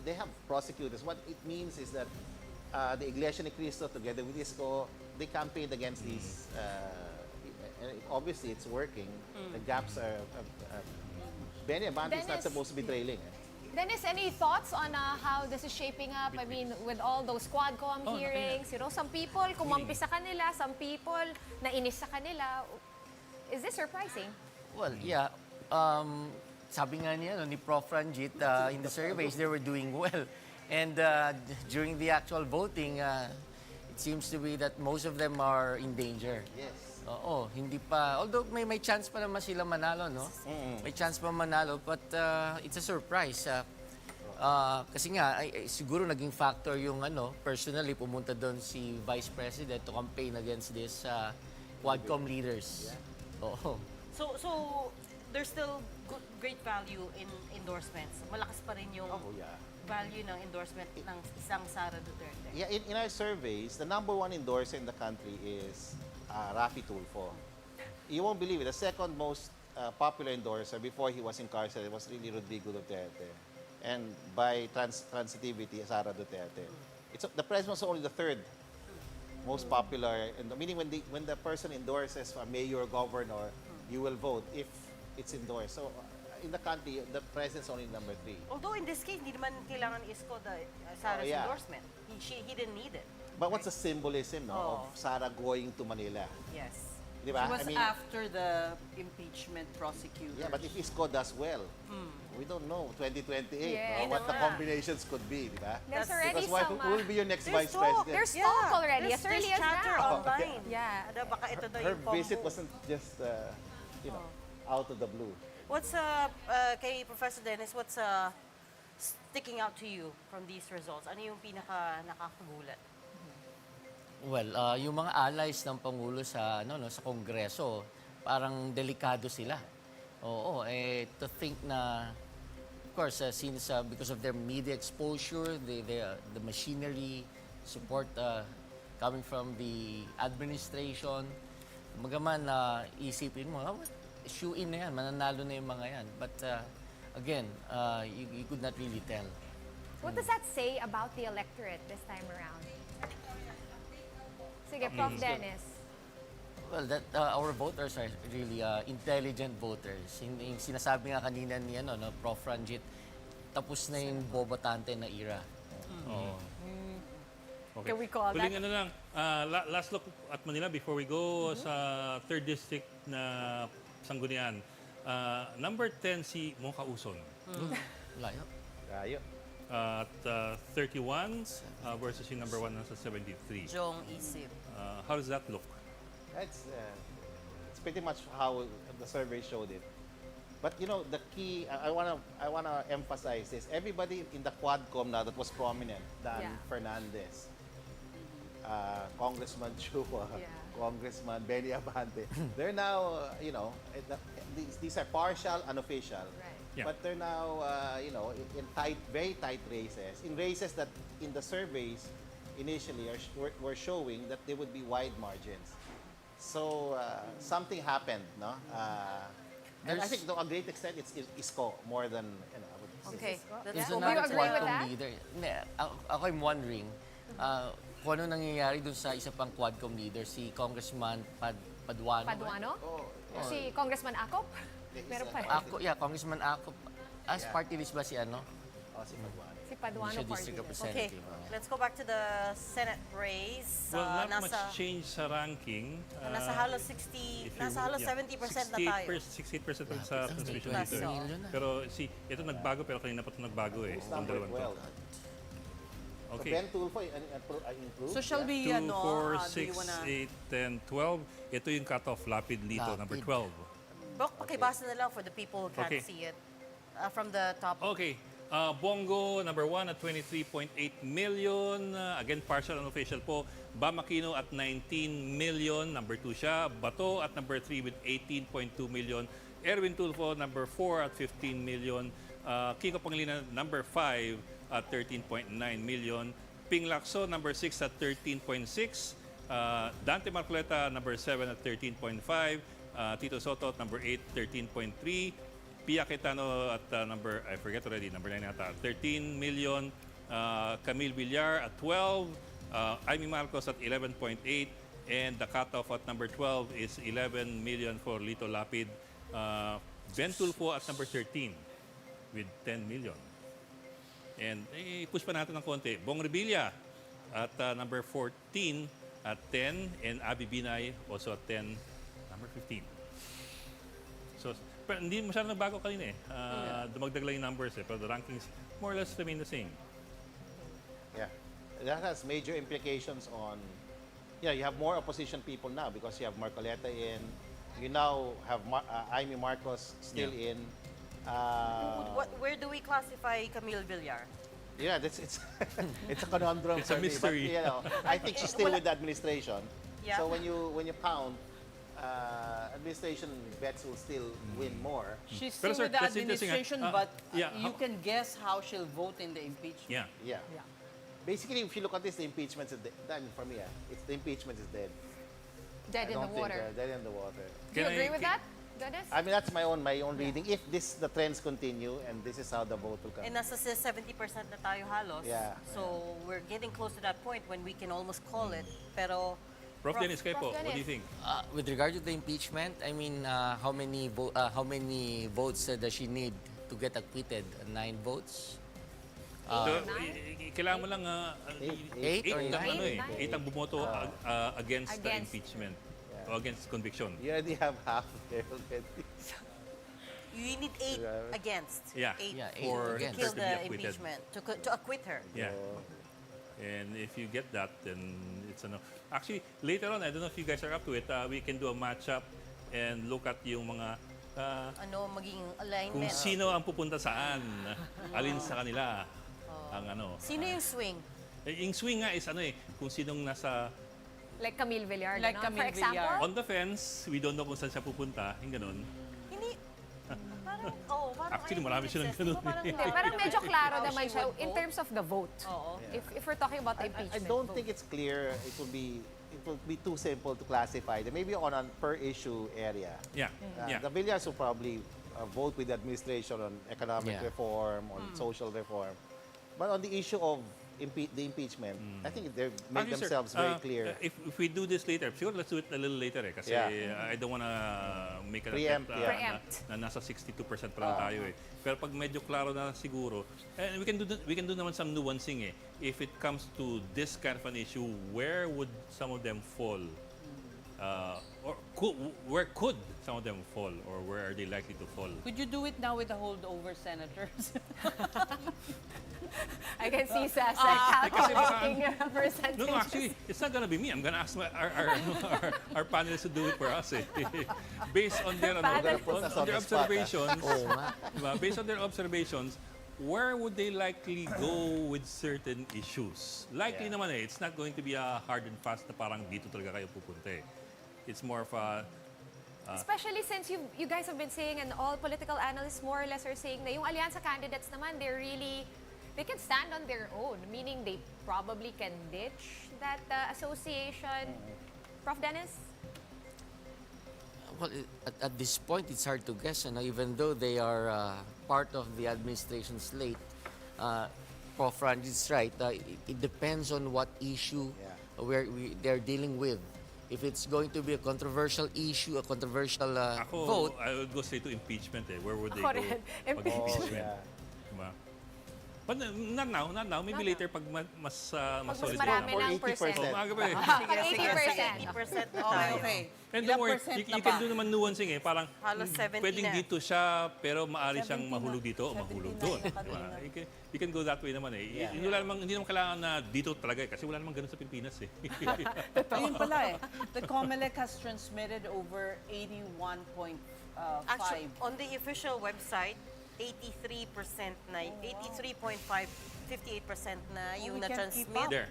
they have prosecutors. What it means is that the Iglesia ni Cristo, together with Isko, they campaigned against these. And obviously, it's working. The gaps are. Benny Abante is not Dennis- supposed to be trailing. Dennis, any thoughts on how this is shaping up? I mean, with all those Quadcom hearings, some people kumampi sa kanila, some people nainis sa kanila. Is this surprising? Well, yeah. Sabi nga niya, ni Prof. Ranjit, in the surveys, they were doing well. And during the actual voting, it seems to be that most of them are in danger. Yes. Oo, hindi pa. Although may chance pa naman sila manalo, no? May chance pa manalo, but it's a surprise. Kasi nga, siguro naging factor yung personally pumunta doon si Vice President to campaign against this Quadcom leaders. Oo. So there's still great value in endorsements. Malakas pa rin yung value ng endorsement ng isang Sara Duterte. Yeah, in our surveys, the number one endorser in the country is Rafi Tulfo. You won't believe it. The second most popular endorser before he was incarcerated was really Rodrigo Duterte. And by transitivity, Sara Duterte. The president was only the third most popular. Meaning when the person endorses a mayor or governor, you will vote if it's endorsed. So in the country, the president's only number 3. Although in this case, hindi naman kailangan isko Sara's endorsement. He didn't need it. But what's the symbolism of Sara going to Manila? Yes. Di ba? It was after the impeachment prosecutors. Yeah, but if Isko does well, we don't know, 2028, Yeah. what the combinations could be, di ba? There's already Because some... who will be your next vice talk. president? There's talk already, as early as chatter now. online. Yeah. Baka ito daw Her yung combo. visit wasn't just, out of the blue. What's kay Professor Dennis, what's sticking out to you from these results? Ano yung pinaka nakakagulat? Well, yung mga allies ng Pangulo sa sa Kongreso, parang delikado sila. Oo, to think na of course since because of their media exposure, the machinery support coming from the administration, magaman na isipin mo, shoe-in na yan, mananalo na yung mga yan. But again, you could not really tell. What does that say about the electorate this time around? Sige, Prof. Dennis. Well, that our voters are really intelligent voters. Yung sinasabi nga kanina ni Prof. Ranjit, tapos na yung bobotante na era. Okay. Can we call Huling that? last look at Manila before we go sa 3rd District na Sangguniang. Number 10 si Mocha Uson. Layo. Rayo. At 31 versus yung number 1 nasa 73. Jong Isip. How does that look? It's pretty much how the survey showed it. But the key, I wanna emphasize this. Everybody in the Quadcom now that was prominent, Dan Fernandez, Congressman Chua, Congressman Benny Abante, they're now, these are partial, unofficial. Right. Yeah. But they're now, in very tight races. In races that in the surveys initially were showing that they would be wide margins. So something happened, no? And I think to a great extent it's Isko more than I would say. Okay. There's Do you another agree with Quadcom that? leader. Hindi, ako I'm wondering, kung ano nangyayari dun sa isa pang Quadcom leader, si Congressman Paduano. Paduano? Si Congressman Acop? Meron pa. Congressman Acop. As party list ba si Si Paduano. Si Paduano siya party district list. Okay, representative. let's go back to the Senate race. Well, not much change sa ranking. Nasa halos 60, nasa halos 70% na tayo. 68% sa transmission Plus, dito. so. Pero ito nagbago, pero kanina pa ito nagbago eh. It's Itong number dalawang to. 12. Okay. So Ben Tulfo improved. So shall we, 2, 4, do you 6, wanna... 8, 10, 12. Ito yung cutoff, Lapid Lito, number 12. Pakibasa na lang for the people who can't Okay. see it. From the top. Okay. Bongo, number 1 at 23.8 million. Again, partial unofficial po. Bamakino at 19 million. Number 2 siya. Bato at number 3 with 18.2 million. Erwin Tulfo, number 4 at 15 million. Kiko Pangilinan, number 5 at 13.9 million. Ping Lacson, number 6 at 13.6. Dante Marcoleta, number 7 at 13.5. Tito Soto at number 8, 13.3. Pia Quetano at number 9 yata, 13 million. Camille Villar at 12. Amy Marcos at 11.8. And the cutoff at number 12 is 11 million for Lito Lapid. Ben Tulfo at number 13 with 10 million. And push pa natin ng konti. Bong Revilla at number 14 at 10. And Abby Binay also at 10, number 15. So, pero hindi masyadong nagbago kanina eh. Dumagdag lang yung numbers eh. Pero the rankings more or less remain the same. Yeah. That has major implications on Yeah, you have more opposition people now because you have Marcoleta in. You now have Amy Marcos still in. Where do we classify Camille Villar? Yeah, it's it's a conundrum. It's a for me, mystery. But, you know, I think she's still with the administration. Yeah. So when you count, administration bets will still win more. She's Pero, still sir, with the that's interesting, administration, ah. but Yeah, you how- can guess how she'll vote in the impeachment. Yeah. Yeah. Basically, if you look at this, the impeachment is dead. For me, it's the impeachment is dead. Dead I in the don't think, water. dead in the water. Do you Can I- agree with can- that, Dennis? I mean, that's my own reading. If the trends continue and this is how the vote will come. And nasa 70% na tayo halos. Yeah, So we're getting close to that point when we can almost call it. Pero Prof. Dennis, kayo po, Prof. what do you Dennis. think? With regard to the impeachment, I mean, how many votes does she need to get acquitted? 9 votes? So, kailangan mo lang Eight or ang, nine? ano eh, 8 ang bumoto against the Against. impeachment o against conviction. You already have half there already. you need 8 Yeah. against. Yeah. 8 Yeah, eight For to against. kill her to be the acquitted. impeachment, to acquit her. Yeah. And if you get that, then it's ano. Actually, later on, I don't know if you guys are up to it, we can do a matchup and look at yung mga Ano maging kung alignment. sino ang pupunta saan, alin sa kanila ang ano. Sino yung swing? Yung swing nga is ano eh, kung sinong nasa Like Camille Villar, Like ganon, Camille for example? Villar. on the fence, we don't know kung saan siya pupunta, yung ganun. Hindi. Parang Actually, marami silang ganun. ganun eh. Hindi, parang medyo klaro How naman she siya would in vote. terms of the vote. Oo. If we're talking about the I impeachment don't vote. think it's clear. It will be too simple to classify them. Maybe on a per issue area. Yeah, yeah. The Villas will probably vote with the administration on economic Yeah. reform, on social reform. But on the issue of the impeachment, I think they've made Actually, sir, themselves very clear. If we do this later, sure, let's do it a little later eh. Kasi Yeah. I don't wanna make an Preempt, attempt yeah. Preempt. na nasa 62% pa lang tayo eh. Pero pag medyo klaro na siguro, and we can do naman some nuancing eh. If it comes to this kind of an issue, where would some of them fall? Where could some of them fall, or where are they likely to fall? Could you do it now with the holdover senators? I can see Sasa kasi calculating percentages. No, actually, it's not gonna be me. I'm gonna ask our panelists to do it for us eh. Based on their, Put us on their the spot, observations, Oo nga. diba? Based on their observations, where would they likely go with certain issues? Likely naman eh, it's not going to be a hard and fast na parang dito talaga kayo pupunta eh. It's more of a, Especially since you guys have been saying, and all political analysts more or less are saying na yung alyansa candidates naman, they can stand on their own, meaning they probably can ditch that association. Prof. Dennis? Well, at this point, it's hard to guess. Even though they are part of the administration slate, Prof. Ranjit is right. It depends on what issue they're dealing with. If it's going to be a controversial issue, a controversial vote, I would go straight to impeachment eh. Where would they Ako go? rin. Pag Impeachment. impeachment. Diba? But not now. Maybe later pag mas solid marami na. ng percent. Oh, maaga pa eh. Pag 80%. 80% na Okay, tayo. okay. And Ilang don't worry, percent you na can ba? do naman nuancing eh. Parang Halos 70 pwedeng na. dito siya, pero maaari siyang 70 na. mahulog dito o mahulog doon. 70 na Diba? kanina. You can go that way naman eh. Hindi naman kailangan na dito talaga eh. Kasi wala naman ganun sa Pilipinas eh. Ayun pala eh. The Comelec has transmitted over 81.5. Actually, on the official website, 83% na, 83.5, 58% na yung we can't keep na-transmit. up. There.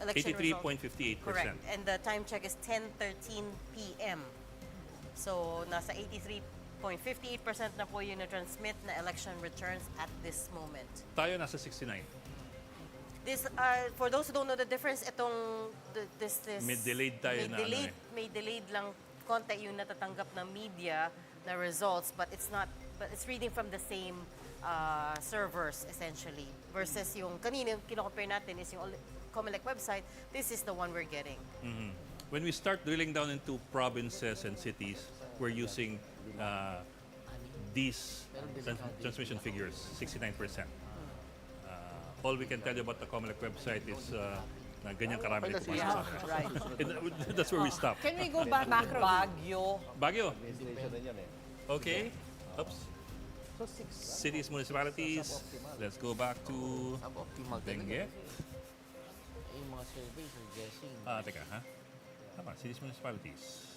Election result. 83.58%. Correct. And the time check is 10:13 p.m. So, nasa 83.58% na po yung na-transmit na election returns at this moment. Tayo nasa 69. This, for those who don't know the difference, itong, this, May delayed tayo na ano eh. May delayed lang konti yung natatanggap ng media na results, but it's reading from the same servers, essentially. Versus yung kanina, yung kino-compare natin is yung Comelec website, this is the one we're getting. When we start drilling down into provinces and cities, we're using these transmission figures, 69%. All we can tell you about the Comelec website is na ganyan karami rin pumasok sa atin. Right. That's where we stop. Can we go back to Baguio? Baguio. Administration din yun eh. Okay. Oops. Cities, municipalities. Let's go back to suboptimal talaga. Benguet. Yung mga surveys are guessing. Teka ha. Tama, cities, municipalities.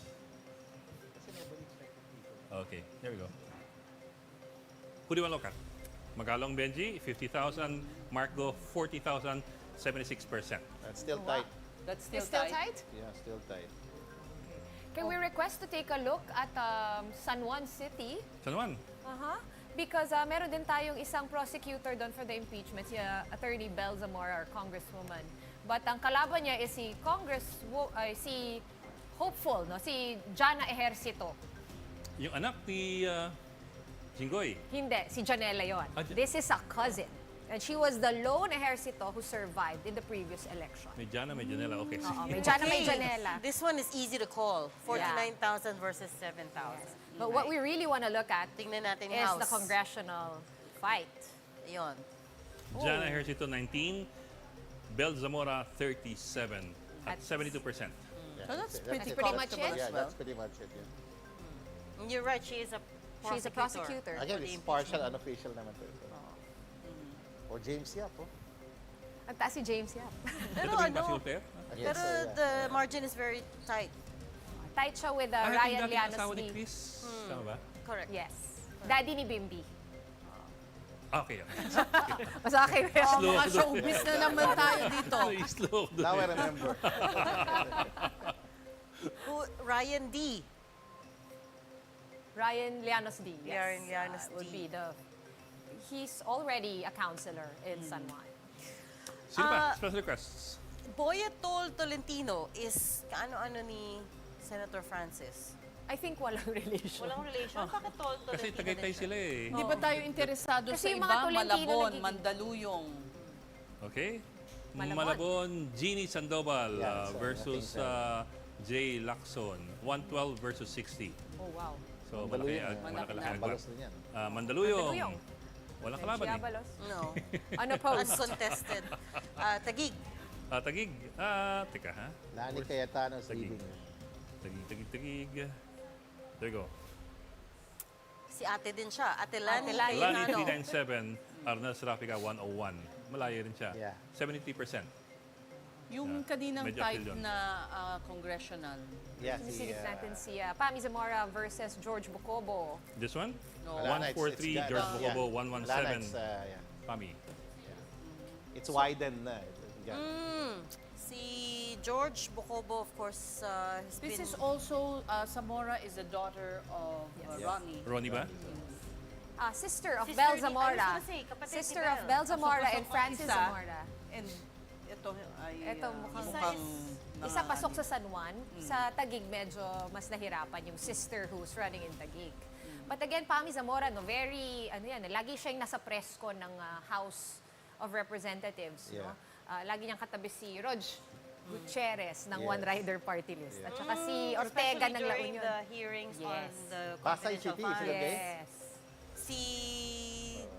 Okay, there we go. Who do you want to look at? Magalong Benji, 50,000. Marco, 40,000, 76%. That's still tight. That's still, It's still tight? Yeah, still tight. Can we request to take a look at San Juan City? San Juan. Because meron din tayong isang prosecutor doon for the impeachment, si Attorney Bel Zamora, or Congresswoman. But ang kalaban niya is si hopeful, no? Si Jana Ejercito. Yung anak ni Jinggoy. Hindi, si Janela yon. This is a cousin. And she was the lone Ejercito who survived in the previous election. May Jana, may Janela. Okay. May Jana, may Janela. This one is easy to call. 49,000 versus 7,000. But what we really want to look at Tingnan natin is house. the congressional fight. Yun. Jana Ejercito, 19. Bel Zamora, 37. At 72%. Yeah, So that's pretty much comfortable it. as Yeah, well. that's pretty much it. Yeah. You're right, she is a prosecutor. She's a prosecutor. Again, it's partial, unofficial naman to. Or James Yap, oh. Ang taas si James Yap. Pero Ito ba yung ano, Basil Ter? pero the margin is very tight. Tight siya with yung Ryan dating Llanos asawa ni D. Chris. Tama ba? Correct. Yes. Daddy ni Bimbi. Okay. Mas okay. Slow. Mga showbiz na naman tayo dito. Slow. Now I remember. Ryan D. Ryan Llanos D. Yes. Ryan Llanos Would D. be he's already a counselor in San Juan. Sino pa? Special requests. Boya Tolentino is kaano-ano ni Senator Francis. I think walang relation. Walang relation. Bakit Tolentino Kasi Tagaytay sila eh. Di ba tayo interesado Kasi sa yung mga iba? Tolentino Malabon, nagiging- Mandaluyong. Okay. Malabon. Malabon, Jeannie Sandoval Yeah, so versus I think Jay Lacson. 112 versus 60. Oh, wow. So, Mandaluyong. malaki ang Balos din yan. Mandaluyong. Mandaluyong. Walang kalaban eh. Diabolos. No. Unopposed. Uncontested. Tagig. Tagig. Teka ha. Lani Cayetano's Tagig. leading. Tagig. There you go. Si ate din siya. Ate Lani. Ate Lani. Lani Cayetano. 397. Arnel Serafica 101. Malayo rin siya. Yeah. 73%. Yung kaninang Medyo type appeal yun. na congressional. Yeah, Sinisilip natin si Pami Zamora versus George Bucobo. This one? No. Lana, 143. it's- George yeah. Bocobo Lana, 117. yeah. Pami. It's widened na. Yeah. Si George Bocobo, of course, has This been... is also, Zamora is the daughter of Ronnie. Ronnie ba? Sister of Sister Bel ni- I was Zamora. gonna say, kapatid ni Sister Bel. of Bel Zamora and Pasok-pasok ang Francis isa. Zamora. And ito ay Ito mukhang- Isa Isa pasok sa San Juan. Sa Taguig, medyo mas nahirapan yung sister who's running in Taguig. But again, Pami Zamora, no, very, lagi siyang nasa presko ng House of Representatives. No? Yeah. Lagi niyang katabi si Rog Gutierrez ng Yes. One Rider Party List. At saka si Ortega Especially ng La during Union. the hearings on Yes. the Pasay confidential City, funds. sila din? Yes. Si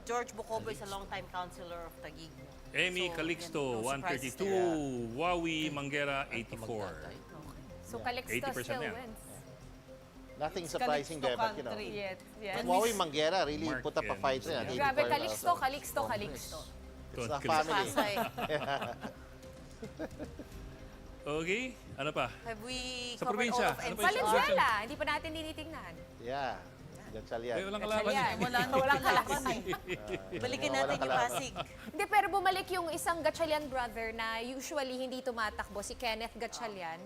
George Bocobo is a long-time counselor of Taguig. Amy So, Calixto, no surprises 132. Wawi Manguera, 84. So Calixto 80% still yan. wins. Nothing surprising there, but you know. Yes, yes. But Wawi Manguera really Mark put up a and- fight there. Yeah. Grabe, Calixto. It's the Calixto. family. Pasay. Okay, ano pa? Have we Sa covered probinsya, all of ano pa NCR? Valenzuela, hindi pa natin tinitingnan. Yeah. Gatchalian. Ay, walang kalaban. Yan. Walang kalaban. Balikin Walang natin yung kalaban. Pasig. Hindi, pero bumalik yung isang Gatchalian brother na usually hindi tumatakbo, si Kenneth Gatchalian,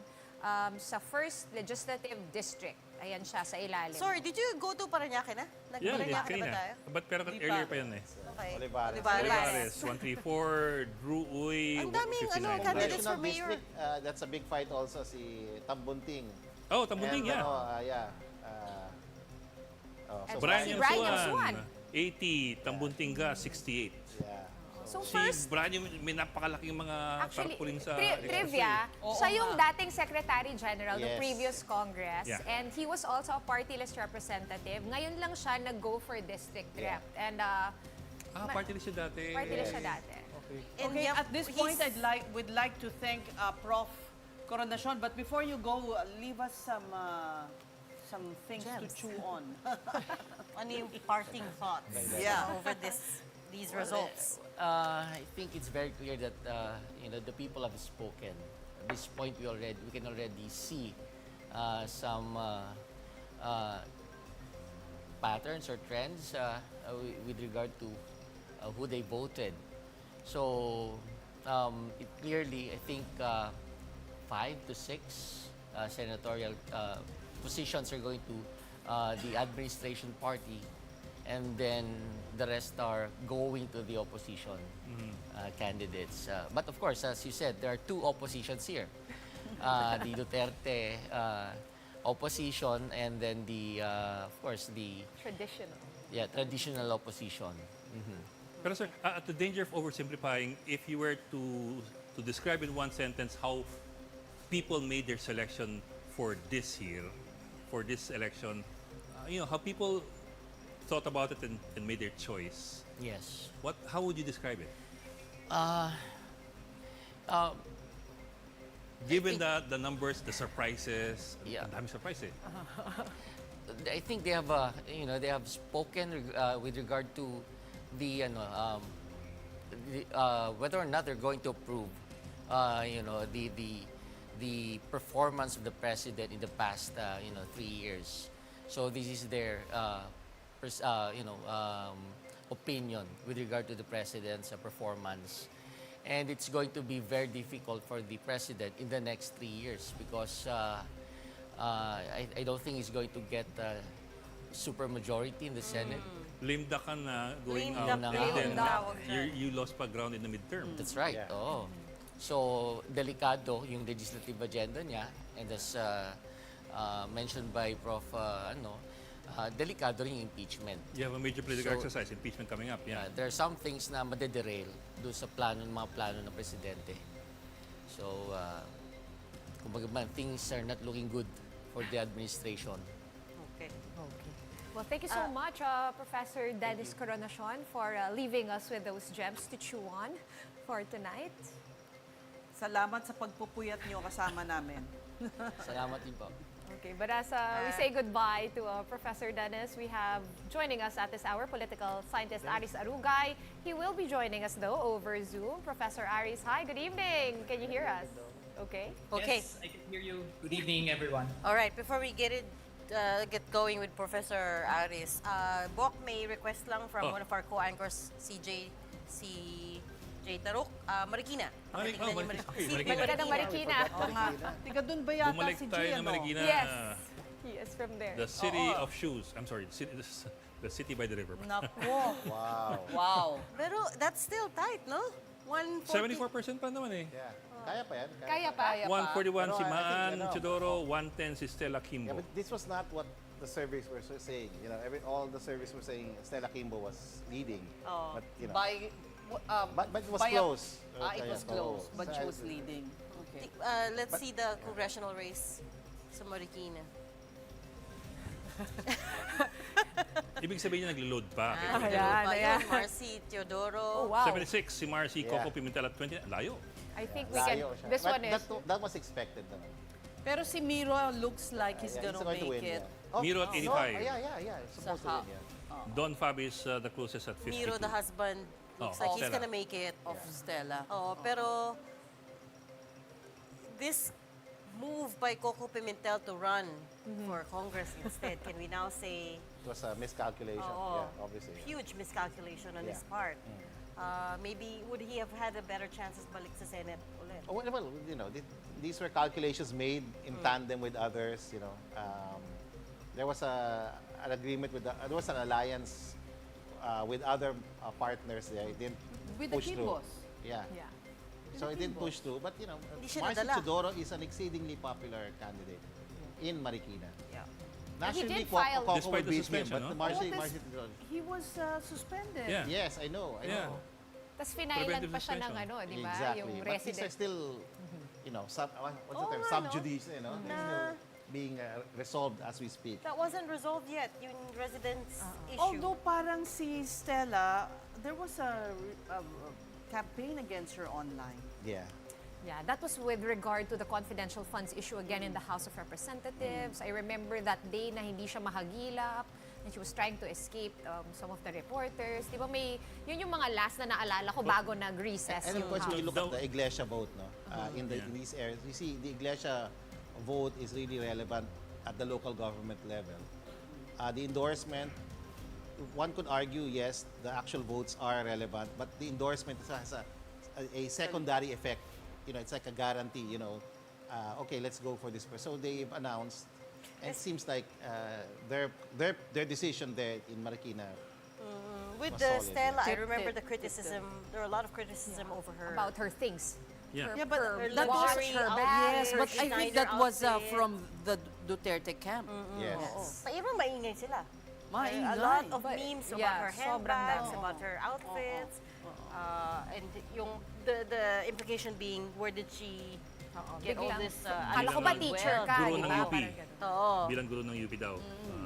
sa 1st Legislative District. Ayan siya sa ilalim. Sorry, did you go to Parañaque na? Yeah, Nag-Parañaque na ba tayo? But pero earlier pa yun eh. Okay. Olivares. Olivares, 134. Drew Uy, Ang daming 59. candidates for National mayor. District, that's a big fight also, si Tambunting. Oh, Tambunting, And, yeah. And Brian si Brian Yamsuan, Yamsuan. 80. Tambunting ka, 68. Yeah. So Si first, Brian, may napakalaking mga actually, tarpaulin sa... trivia, Oo siya yung nga. dating Secretary General ng Yes. previous Congress. Yeah. And he was also a party list representative. Ngayon lang siya nag-go for district rep. And Party list siya dati. party list siya dati. And Okay, yeah, at this he's- point, would like to thank Prof. Coronacion. But before you go, leave us some things to Gems. chew on. ano yung parting thoughts over these results? I think it's very clear that the people have spoken. this point we can already see some patterns or trends with regard to who they voted. So it clearly, I think, 5 to 6 senatorial positions are going to the administration party, and then the rest are going to the opposition candidates. But of course, as you said, there are two oppositions here. The Duterte opposition, and then of course, the traditional opposition. Pero sir, at the danger of oversimplifying, if you were to describe in one sentence how people made their selection for this year, for this election, how people thought about it and made their choice. Yes. How would you describe it? Given the numbers, the surprises, I'm surprised. I think they have, they have spoken with regard to the, whether or not they're going to approve, the performance of the president in the past, 3 years. So this is their, opinion with regard to the president's performance. And it's going to be very difficult for the president in the next 3 years because I don't think he's going to get super majority in the Senate. Limda ka na going Limda out, and then you lost pa ground in the midterm. That's right. Yeah. Oo. So, delikado yung legislative agenda niya, and as mentioned by Prof. Delikado rin yung impeachment. You have a major political exercise, impeachment coming up. Yeah. There are some things na madederail doon sa mga plano ng presidente. So, kumbaga man, things are not looking good for the administration. Okay. Well, thank you so much, Professor Dennis Coronacion, for leaving us with those gems to chew on for tonight. Salamat sa pagpupuyat niyo kasama namin. Salamat din po. Okay, but as we say goodbye to Professor Dennis, we have joining us at this hour political scientist Aris Arugay. He will be joining us though over Zoom. Professor Aris, hi, good evening. Can you hear us? Okay. Yes, I can hear you. Good evening, everyone. All right, before we get going with Professor Aris, Bok, may request lang from one of our co-anchors, si J. Taruk, Marikina. Pakitingnan niyo Marikina. Balik ng Marikina. Tiga doon ba yata Bumalik si tayo G, ng Marikina. Yes. He is from there. The city of shoes. I'm sorry, the city by the river. Nako. Wow. Pero that's still tight, no? 74% pa naman eh. Yeah. Kaya pa yan. Kaya pa. 141 si Pero I Maan think, Chodoro, 110 si Stella Kimbo. Yeah, but this was not what the surveys were saying. All the surveys were saying Stella Kimbo was leading. But, but it was close. It was close, but she was leading. Okay. Let's see the congressional race sa Marikina. Ibig sabihin niya naglo-load pa. Ayan. Marcy Teodoro. Oh, wow. 76 si Marcy Coco Pimentel at 20. Layo. I think we can. This But one is. that was expected naman. Pero si Miro looks like he's gonna make win, it. yeah. Miro at 85. Yeah. Supposed to win, yeah. Don Fab is the closest at 52. Miro, the husband, looks like he's Stella. gonna make it. Of Stella. Pero this move by Coco Pimentel to run for Congress instead, can we now say It was a miscalculation, yeah, obviously. huge miscalculation on his part? Maybe would he have had a better chances balik sa Senate ulit? Oh, well, these were calculations made in tandem with others. There was an agreement there was an alliance with other partners there. It didn't With push the through. Kimbos. Yeah. So it didn't push through. But Hindi siya Marcy nadala. Chodoro is an exceedingly popular candidate in Marikina. Yeah. Nationally, did file- Coco Despite will the beat him, suspension, but no? Marcy Oh, Chodoro. He was suspended. Yeah. Yes, I know. Yeah. Tapos finailan Preventive pa siya ng suspension. di ba? Exactly. Yung But these are resident. still, what's the term? nga, Sub no? judice, They're still being resolved as we speak. That wasn't resolved yet, yung residence issue. Although parang si Stella, there was a campaign against her online. Yeah. Yeah, that was with regard to the confidential funds issue again in the House of Representatives. I remember that day na hindi siya mahagilap and she was trying to escape some of the reporters. Di ba yun yung mga last na naalala ko bago nag-recess And of yung course, when you House. look at the Iglesia vote, no, in these areas, you see the Iglesia vote is really relevant at the local government level. The endorsement, one could argue, yes, the actual votes are relevant, but the endorsement has a secondary effect. It's like a guarantee, okay, let's go for this person. So they've announced, and it seems like their decision there in Marikina With was the solid, Stella, I yeah. remember the criticism. There were a lot of criticism over her. About her things. Yeah. Yeah, but her that watch, luxury her outfit. bag. Yes, but I think that was outfit. from the Duterte camp. Yes. Pero maingay sila. Maingay. A lot of But, memes yeah, about her sobrang handbags, dami. about her outfits, and the implication being, where did she get all Biglang- this? Kala ko ba teacher ka? Guro di ng ba? UP. Parang ganun. Oo. Bilang guro ng UP daw.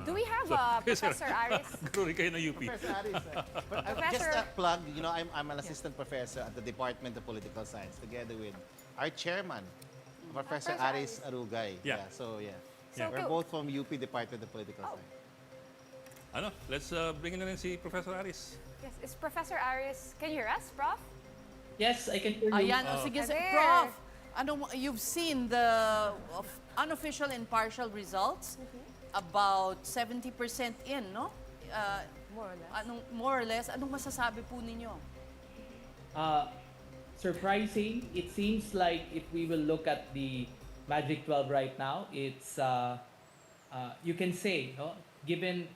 Do we have Professor Aris? Guro rin kayo ng UP. Professor Aris, just a plug, I'm an assistant professor at the Department of Political Science together with our chairman, Professor Aris Arugay. Yeah. So So we're go- both from UP Department of Political Science. Let's bring in na rin si Professor Aris. Yes, is Professor Aris, can you hear us, Prof? Yes, I can hear you. Ayan, sige, There. Prof, you've seen the unofficial and partial results, about 70% in, no? More or less. More or less, anong masasabi po ninyo? Surprising. It seems like if we will look at the Magic 12 right now, it's you can say, no? Given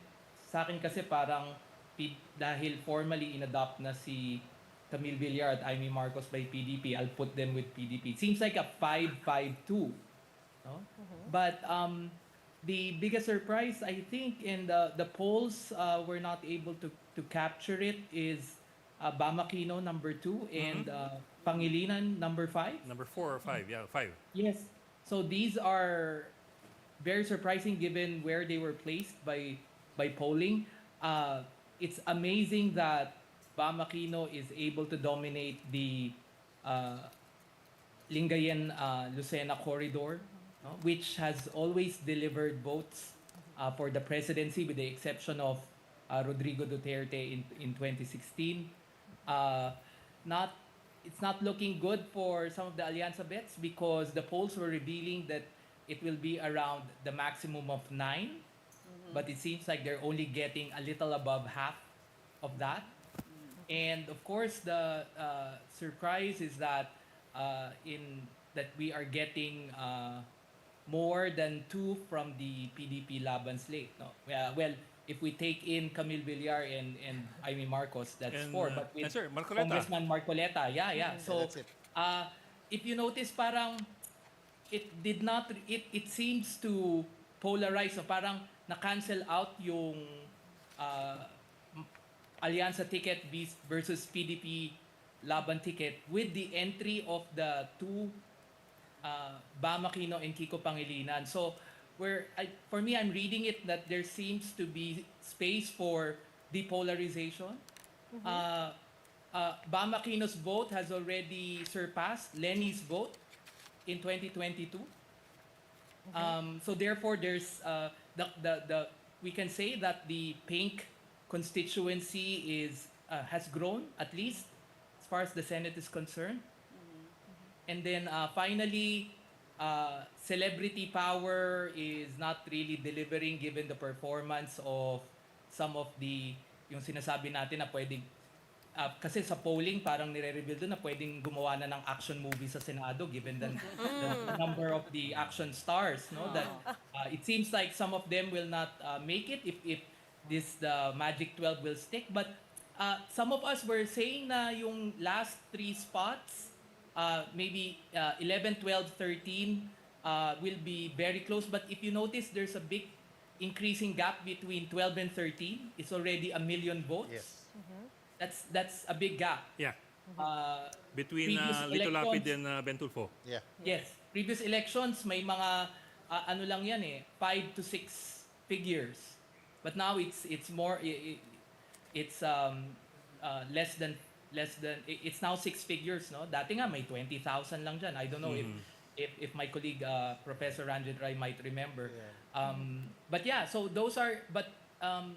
sa akin kasi parang dahil formally inadopt na si Camille Villar at Amy Marcos by PDP, I'll put them with PDP. It seems like a 5-5-2. No? But the biggest surprise, I think, in the polls were not able to capture it is Bamakino number 2 and Pangilinan number 5. Number 4 or 5, yeah, 5. Yes. So these are very surprising given where they were placed by polling. It's amazing that Bamakino is able to dominate the Lingayen-Lucena corridor, no, which has always delivered votes for the presidency with the exception of Rodrigo Duterte in 2016. It's not looking good for some of the Alianza bets because the polls were revealing that it will be around the maximum of 9, but it seems like they're only getting a little above half of that. And of course, the surprise is that we are getting more than 2 from the PDP Laban slate. No? Well, if we take in Camille Villar and Amy Marcos, that's And, 4. But with and sir, Marcoleta. Congressman Marcoleta, yeah. So, that's it. if you notice, parang it seems to polarize. So parang na-cancel out yung Alianza ticket versus PDP Laban ticket with the entry of the 2 Bamakino and Kiko Pangilinan. So for me, I'm reading it that there seems to be space for depolarization. Bamakino's vote has already surpassed Lenny's vote in 2022. So therefore, there's we can say that the pink constituency has grown, at least as far as the Senate is concerned. And then finally, celebrity power is not really delivering given the performance of some of yung sinasabi natin na pwedeng, kasi sa polling parang nire-reveal doon na pwedeng gumawa na ng action movie sa Senado given the number of the action stars, no? That it seems like some of them will not make it if the Magic 12 will stick. But some of us were saying na yung last 3 spots, maybe 11, 12, 13 will be very close. But if you notice, there's a big increasing gap between 12 and 13. It's already 1 million votes. Yes. That's a big gap. Yeah. Between previous Lito Lapid elections- and Bentulfo. Yeah. Yes. Previous elections, may mga, ano lang yan 5 to 6 figures. But now it's more, it's less than, it's now 6 figures, no? Dati nga may 20,000 lang dyan. I don't know if my colleague, Professor Ranjit Rai might remember. Yeah. But yeah, so those are, but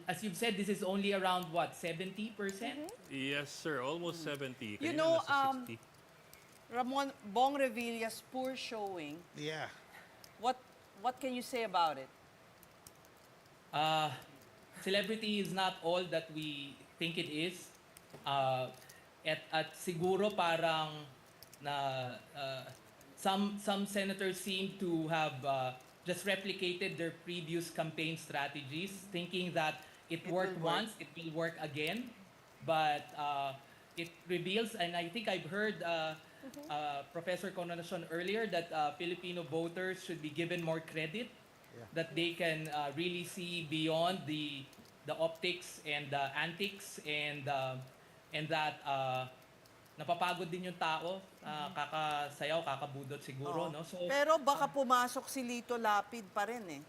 as you've said, this is only around what, 70%? Yes, sir. Almost 70. You Kanina know, nasa 60. Ramon Bong Revilla's poor showing, Yeah. what can you say about it? Celebrity is not all that we think it is. At siguro parang na some senators seem to have just replicated their previous campaign strategies, thinking that it worked will work. once, it will work again. But it reveals, and I think I've heard Professor Conacion earlier, that Filipino voters should be given more credit, that they can really see beyond the optics and the antics, and that napapagod din yung tao, kakasayaw, kakabudot siguro, no? So Pero baka pumasok si Lito Lapid pa rin eh.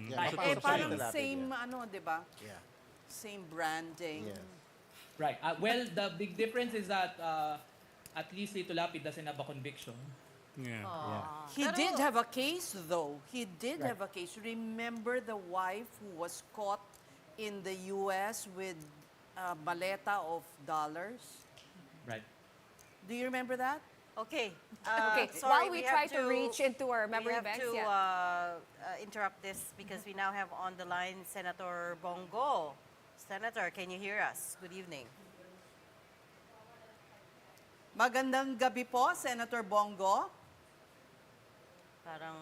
Yeah, Eh, parang Lapid, same, yeah. ano, di ba? Yeah. Same branding. Yes. right. Well, the big difference is that at least Lito Lapid doesn't have a conviction. Yeah. He did have a case, though. He did have a case. Remember the wife who was caught in the U.S. with a maleta of dollars? Right. Do you remember that? Okay. Okay, Sorry, while we have try to reach into our memory we have banks, to interrupt this because we now have on the line Senator Bongo. Senator, can you hear us? Good evening. Magandang gabi po, Senator Bongo. Parang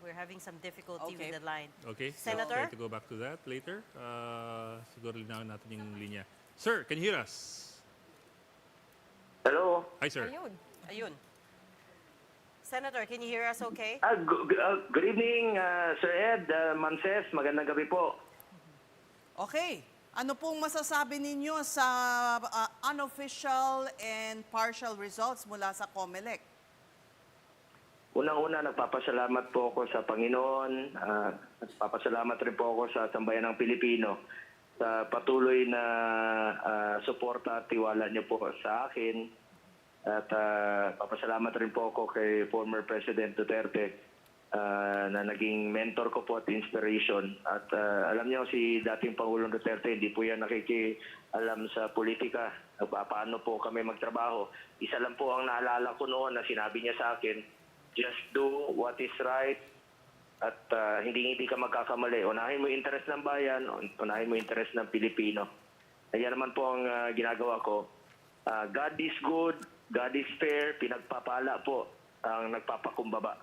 we're having some difficulty Okay. with the line. Okay. Senator? Let's try to go back to that later. Siguro linawin natin yung linya. Sir, can you hear us? Hello? Hi, sir. Ayun. Ayun. Senator, can you hear us okay? Good evening, Sir Ed, Manses. Magandang gabi po. Okay. Ano pong masasabi ninyo sa unofficial and partial results mula sa Comelec? Unang-una, nagpapasalamat po ako sa Panginoon. Nagpapasalamat rin po ako sa Sambayan ng Pilipino sa patuloy na suporta at tiwala niyo po sa akin. At papasalamat rin po ako kay former President Duterte na naging mentor ko po at inspiration. At alam niyo, si dating Pangulong Duterte, hindi po yan nakikialam sa politika. Paano po kami magtrabaho. Isa lang po ang naalala ko noon na sinabi niya sa akin, just do what is right at hindi ka magkakamali. Unahin mo yung interest ng bayan, unahin mo yung interest ng Pilipino. Kaya naman po ang ginagawa ko. God is good, God is fair, pinagpapala po ang nagpapakumbaba.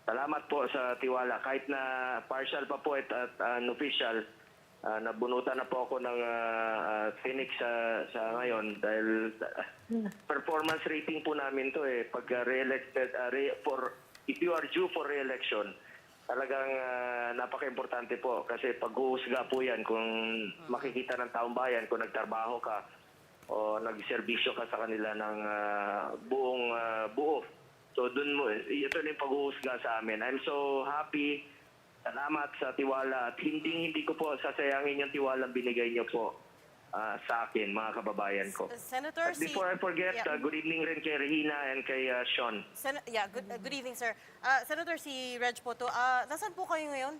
Salamat po sa tiwala. Kahit na partial pa po at unofficial, nabunutan na po ako ng Phoenix sa ngayon dahil performance rating po namin to eh. Pag re-elected, if you are due for re-election, talagang napaka-importante po kasi pag-uusga po yan kung makikita ng taong bayan kung nagtrabaho ka o nagserbisyo ka sa kanila ng buo. So dun mo, ito na yung pag-uusga sa amin. I'm so happy. Salamat sa tiwala at hindi ko po sasayangin yung tiwalang binigay niyo po sa akin, mga kababayan ko. Senator, But before I forget, good evening rin kay Regina and kay Sean. Good evening, sir. Senator, si Reg po to. Nasaan po kayo ngayon?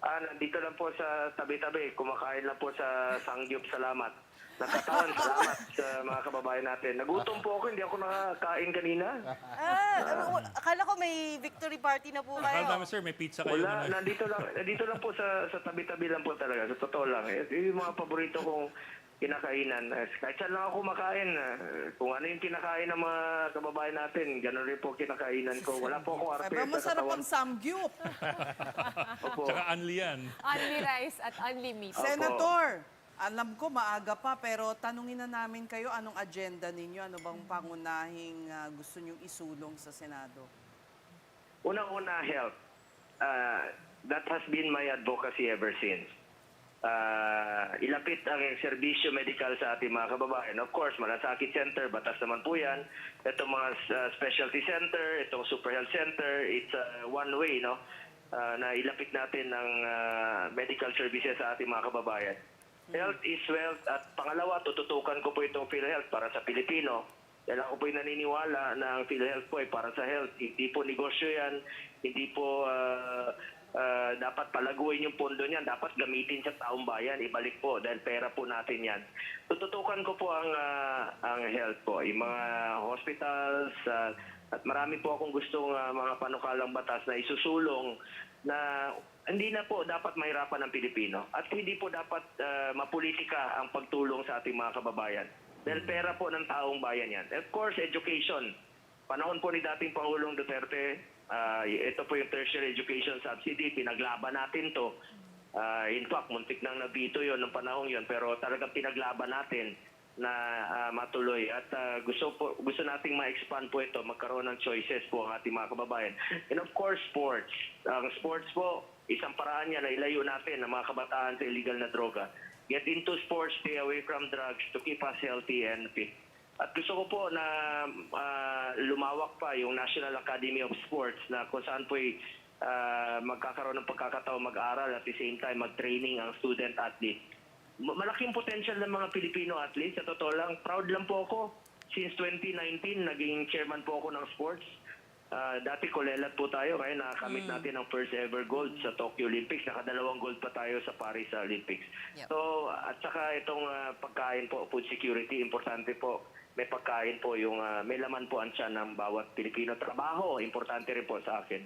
Nandito lang po sa tabi-tabi. Kumakain lang po sa Sangyup. Salamat. Nakatawan, salamat sa mga kababayan natin. Nagutom po ako, hindi ako nakakain kanina. Akala ko may victory party na po kayo. Akala namin, sir, may pizza kayo. Wala, nandito lang po sa tabi-tabi lang po talaga. Sa totoo lang. Yung mga paborito kong kinakainan. Kahit saan lang ako kumakain. Kung ano yung kinakain ng mga kababayan natin, gano'n rin po kinakainan ko. Wala po akong arte. Pero masarap ang samgyup. Tsaka unli yan. Unli rice at unli meat. Senator, alam ko maaga pa pero tanungin na namin kayo anong agenda ninyo, ano bang pangunahing gusto nyong isulong sa Senado? Unang-una, health. That has been my advocacy ever since. Ilapit ang serbisyo medical sa ating mga kababayan. Of course, malasakit center, batas naman po yan. Itong mga specialty center, itong super health center, it's one way, no? Na ilapit natin ang medical services sa ating mga kababayan. Health is wealth. At pangalawa, tututukan ko po itong PhilHealth para sa Pilipino. Dahil ako po'y naniniwala na ang PhilHealth po ay para sa health. Hindi po negosyo yan. Hindi po dapat palaguin yung pondo niyan, dapat gamitin sa taong bayan, ibalik po dahil pera po natin yan. Tututukan ko po ang health po, yung mga hospitals, at marami po akong gustong mga panukalang batas na isusulong na hindi na po dapat mahirapan ng Pilipino at hindi po dapat mapolitika ang pagtulong sa ating mga kababayan. Dahil pera po ng taong bayan yan. Of course, education. Panahon po ni dating Pangulong Duterte, ito po yung tertiary education subsidy, pinaglaban natin to. In fact, muntik nang nabito yon ng panahon yon, pero talagang pinaglaban natin na matuloy. At gusto nating ma-expand po ito, magkaroon ng choices po ang ating mga kababayan. And of course, sports. Ang sports po, isang paraan niya na ilayo natin ang mga kabataan sa illegal na droga. Get into sports, stay away from drugs to keep us healthy and fit. At gusto ko po na lumawak pa yung National Academy of Sports na kung saan po'y magkakaroon ng pagkakataon mag-aral at the same time mag-training ang student-athlete. Malaking potential ng mga Filipino athletes. Sa totoo lang, proud lang po ako. Since 2019, naging chairman po ako ng sports. Dati kulelat po tayo kaya nakakamit natin ang first ever gold sa Tokyo Olympics. Nakadalawang gold pa tayo sa Paris Olympics. Yep. So, at saka itong pagkain po, food security, importante po. May pagkain po, yung may laman po ang tiyan ng bawat Pilipino. Trabaho, importante rin po sa akin.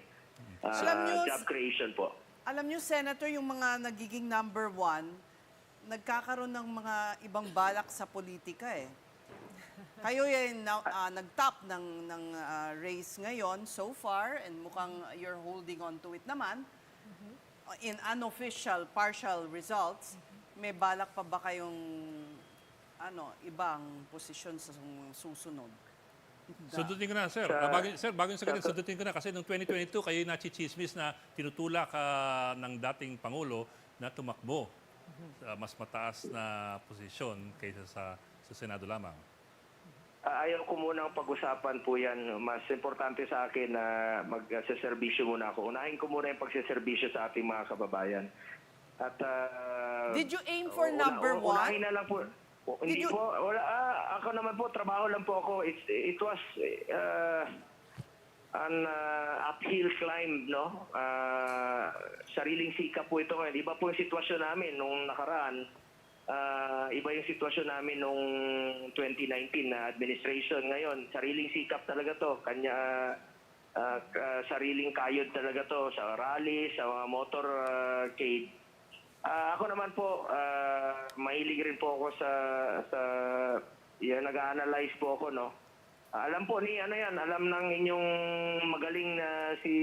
Job creation po. Alam niyo, Senator, yung mga nagiging number 1, nagkakaroon ng mga ibang balak sa politika eh. Kayo yung nag-top ng race ngayon so far and mukhang you're holding on to it naman. In unofficial, partial results, may balak pa ba kayong ibang posisyon sa susunod? Sundutin ko na, sir. Bago yung sagutin, sundutin ko na kasi noong 2022, kayo nachichismis na tinutulak ng dating Pangulo na tumakbo sa mas mataas na posisyon kaysa sa Senado lamang. Ayaw ko munang pag-usapan po yan. Mas importante sa akin na magseserbisyo muna ako. Unahin ko muna yung pagseserbisyo sa ating mga kababayan. At, Did you aim for number 1? Unahin na lang po. Hindi po. Wala, ako naman po, trabaho lang po ako. It was an uphill climb, no? Sariling sikap po ito ngayon. Iba po yung sitwasyon namin nung nakaraan. Iba yung sitwasyon namin nung 2019 na administration. Ngayon, sariling sikap talaga to. Sariling kayod talaga to sa rally, sa mga motorcade. Ako naman po, mahilig rin po ako sa nag-a-analyze po ako, no? Alam po alam ng inyong magaling na si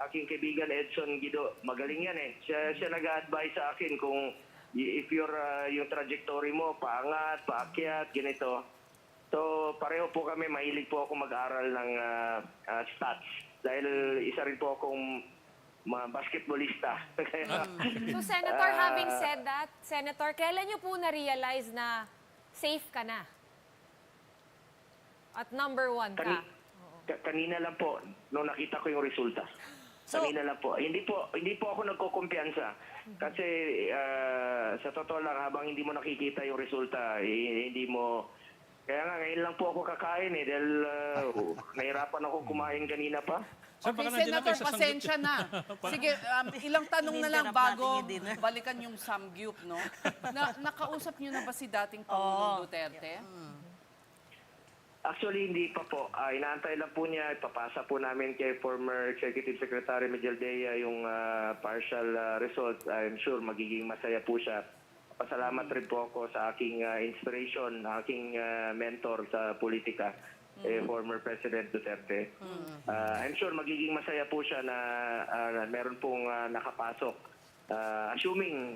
aking kaibigan Edson Guido. Magaling yan eh. Siya nag-a-advise sa akin kung if yung trajectory mo, paangat, paakyat, ganito. So, pareho po kami, mahilig po ako mag-aral ng stats. Dahil isa rin po akong basketballista. So, Senator, having said that, Senator, kailan niyo po na-realize na safe ka na? At number 1 ka? Kanina lang po, nung nakita ko yung resulta. Kanina lang po. Hindi po ako nagkukumpiyansa. Kasi sa totoo lang, habang hindi mo nakikita yung resulta, hindi mo... Kaya nga, ngayon lang po ako kakain eh. Dahil nahirapan ako kumain kanina pa. Okay, Senator, pasensya na. Sige, ilang tanong na lang bago balikan yung samgyup, no? Nakausap niyo na ba si dating Pangulong Duterte? Actually, hindi pa po. Inaantay lang po niya. Ipapasa po namin kay former Executive Secretary Medialdea yung partial results. I'm sure magiging masaya po siya. Pasalamat rin po ako sa aking inspiration, aking mentor sa politika, former President Duterte. I'm sure magiging masaya po siya na meron pong nakapasok. Assuming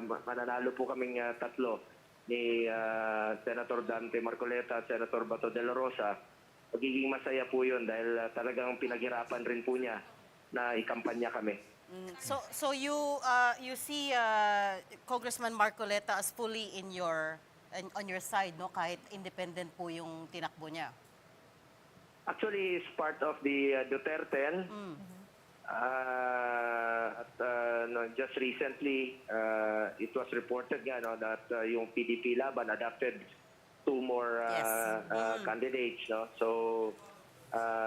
mananalo po kaming tatlo ni Senator Dante Marcoleta at Senator Bato de la Rosa, magiging masaya po yun dahil talagang pinaghirapan rin po niya na ikampanya kami. So you see Congressman Marcoleta as fully on your side, no? Kahit independent po yung tinakbo niya. Actually, it's part of the Duterte. Just recently, it was reported that yung PDP laban adopted 2 more candidates. No? So,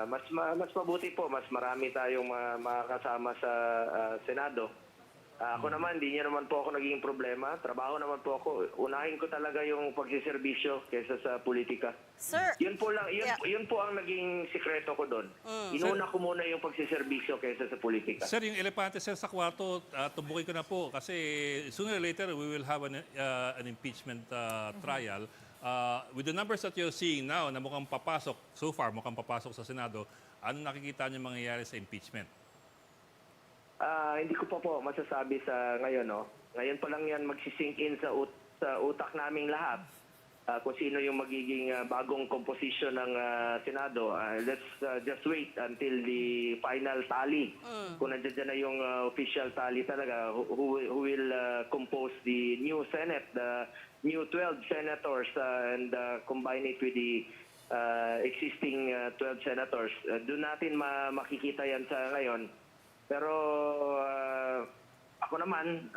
Mas mabuti po, mas marami tayong makakasama sa Senado. Ako naman, hindi niya naman po ako naging problema. Trabaho naman po ako. Unahin ko talaga yung pagsiservisyo kaysa sa politika. Sir, Yun po lang, yun po ang naging sikreto ko doon. Inuna ko muna yung pagsiservisyo kaysa sa politika. Sir, yung elepante sir sa kwarto, tumbukin ko na po kasi sooner or later we will have an impeachment trial. With the numbers that you're seeing now na mukhang papasok, so far mukhang papasok sa Senado, ano nakikita niyo mangyayari sa impeachment? Hindi ko pa po masasabi sa ngayon. No? Ngayon pa lang yan magsisink in sa utak naming lahat. Kung sino yung magiging bagong composition ng Senado. Let's just wait until the final tally. Kung nandiyan na yung official tally talaga, who will compose the new Senate, the new 12 senators and combine it with the existing 12 senators. Doon natin makikita yan sa ngayon. Pero ako naman,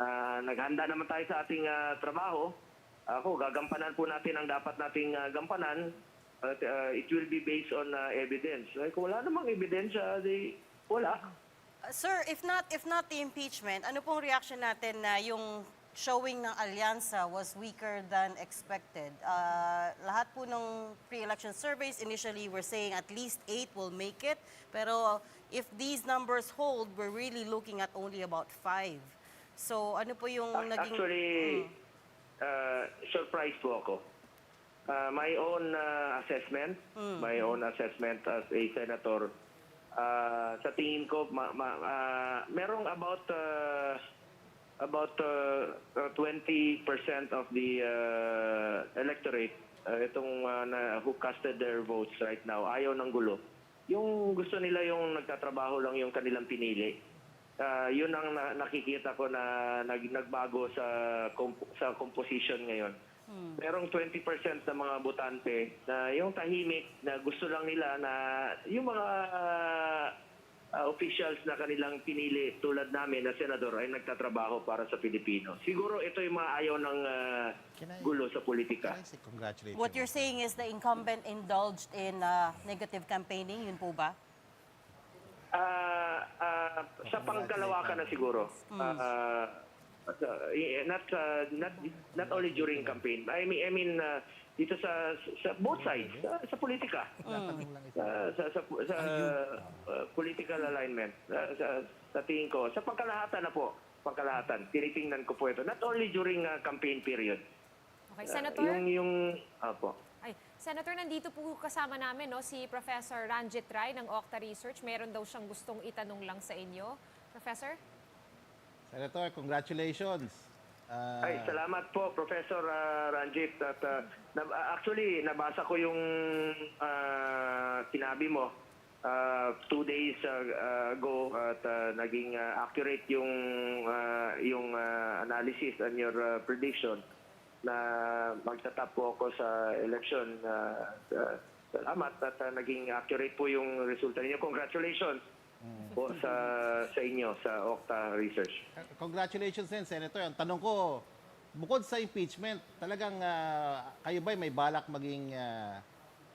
naghanda naman tayo sa ating trabaho. Ako, gagampanan po natin ang dapat nating gampanan. It will be based on evidence. Kung wala namang ebidensya, wala. Sir, if not the impeachment, ano pong reaction natin na yung showing ng alyansa was weaker than expected? Lahat po ng pre-election surveys initially were saying at least 8 will make it. Pero if these numbers hold, we're really looking at only about 5. So ano po yung naging... Actually, surprised po ako. My own assessment, as a senator, sa tingin ko, merong about 20% of the electorate who casted their votes right now, ayaw ng gulo. Yung gusto nila yung nagtatrabaho lang yung kanilang pinili. Yun ang nakikita ko na nagbago sa composition ngayon. Merong 20% na mga botante na yung tahimik na gusto lang nila na yung mga officials na kanilang pinili tulad namin na senador ay nagtatrabaho para sa Pilipino. Siguro ito yung mga ayaw ng gulo sa politika. What you're saying is the incumbent indulged in negative campaigning, yun po ba? Sa pangkalawakan na siguro. Not only during campaign. I mean dito sa both sides, sa politika. Sa political alignment. Sa tingin ko, sa pangkalahatan na po. Pangkalahatan. Tinitingnan ko po ito. Not only during campaign period. Okay, Senator? Senator, nandito po kasama namin si Professor Ranjit Rai ng Octa Research. Meron daw siyang gustong itanong lang sa inyo. Professor? Senator, congratulations. Salamat po, Professor Ranjit. At, actually, nabasa ko yung sinabi mo 2 days ago at naging accurate yung analysis and your prediction na magtatap po ako sa election. Salamat at naging accurate po yung resulta niyo. Congratulations po sa inyo, sa Octa Research. Congratulations din, Senator. Ang tanong ko, bukod sa impeachment, talagang kayo ba may balak maging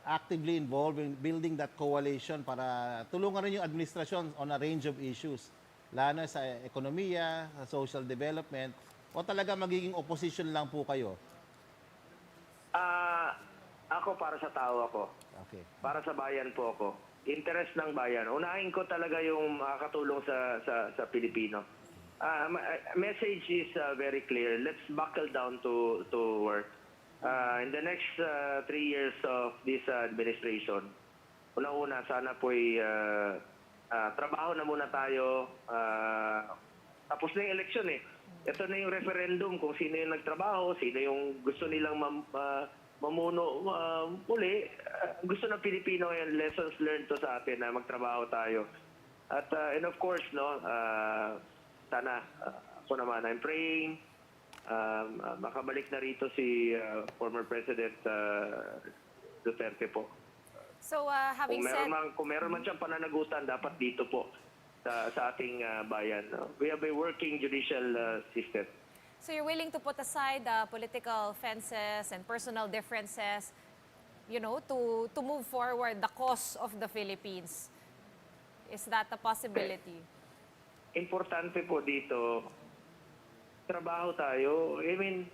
actively involved in building that coalition para tulungan rin yung administrasyon on a range of issues, lalo sa ekonomiya, sa social development, o talaga magiging opposition lang po kayo? Ako para sa tao ako. Okay. Para sa bayan po ako. Interest ng bayan. Unahin ko talaga yung makakatulong sa Pilipino. Message is very clear. Let's buckle down to work. In the next 3 years of this administration, una-una sana po'y trabaho na muna tayo. Tapos na yung election eh. Ito na yung referendum kung sino yung nagtrabaho, sino yung gusto nilang mamuno muli. Gusto ng Pilipino yan, lessons learned to sa atin na magtrabaho tayo. At and of course, sana ako naman, I'm praying makabalik na rito si former President Duterte po. So, Kung meron man siyang pananagutan, dapat dito po sa ating bayan. We have a working judicial system. So you're willing to put aside political fences and personal differences to move forward the cause of the Philippines? Is that a possibility? Importante po dito, trabaho tayo. I mean,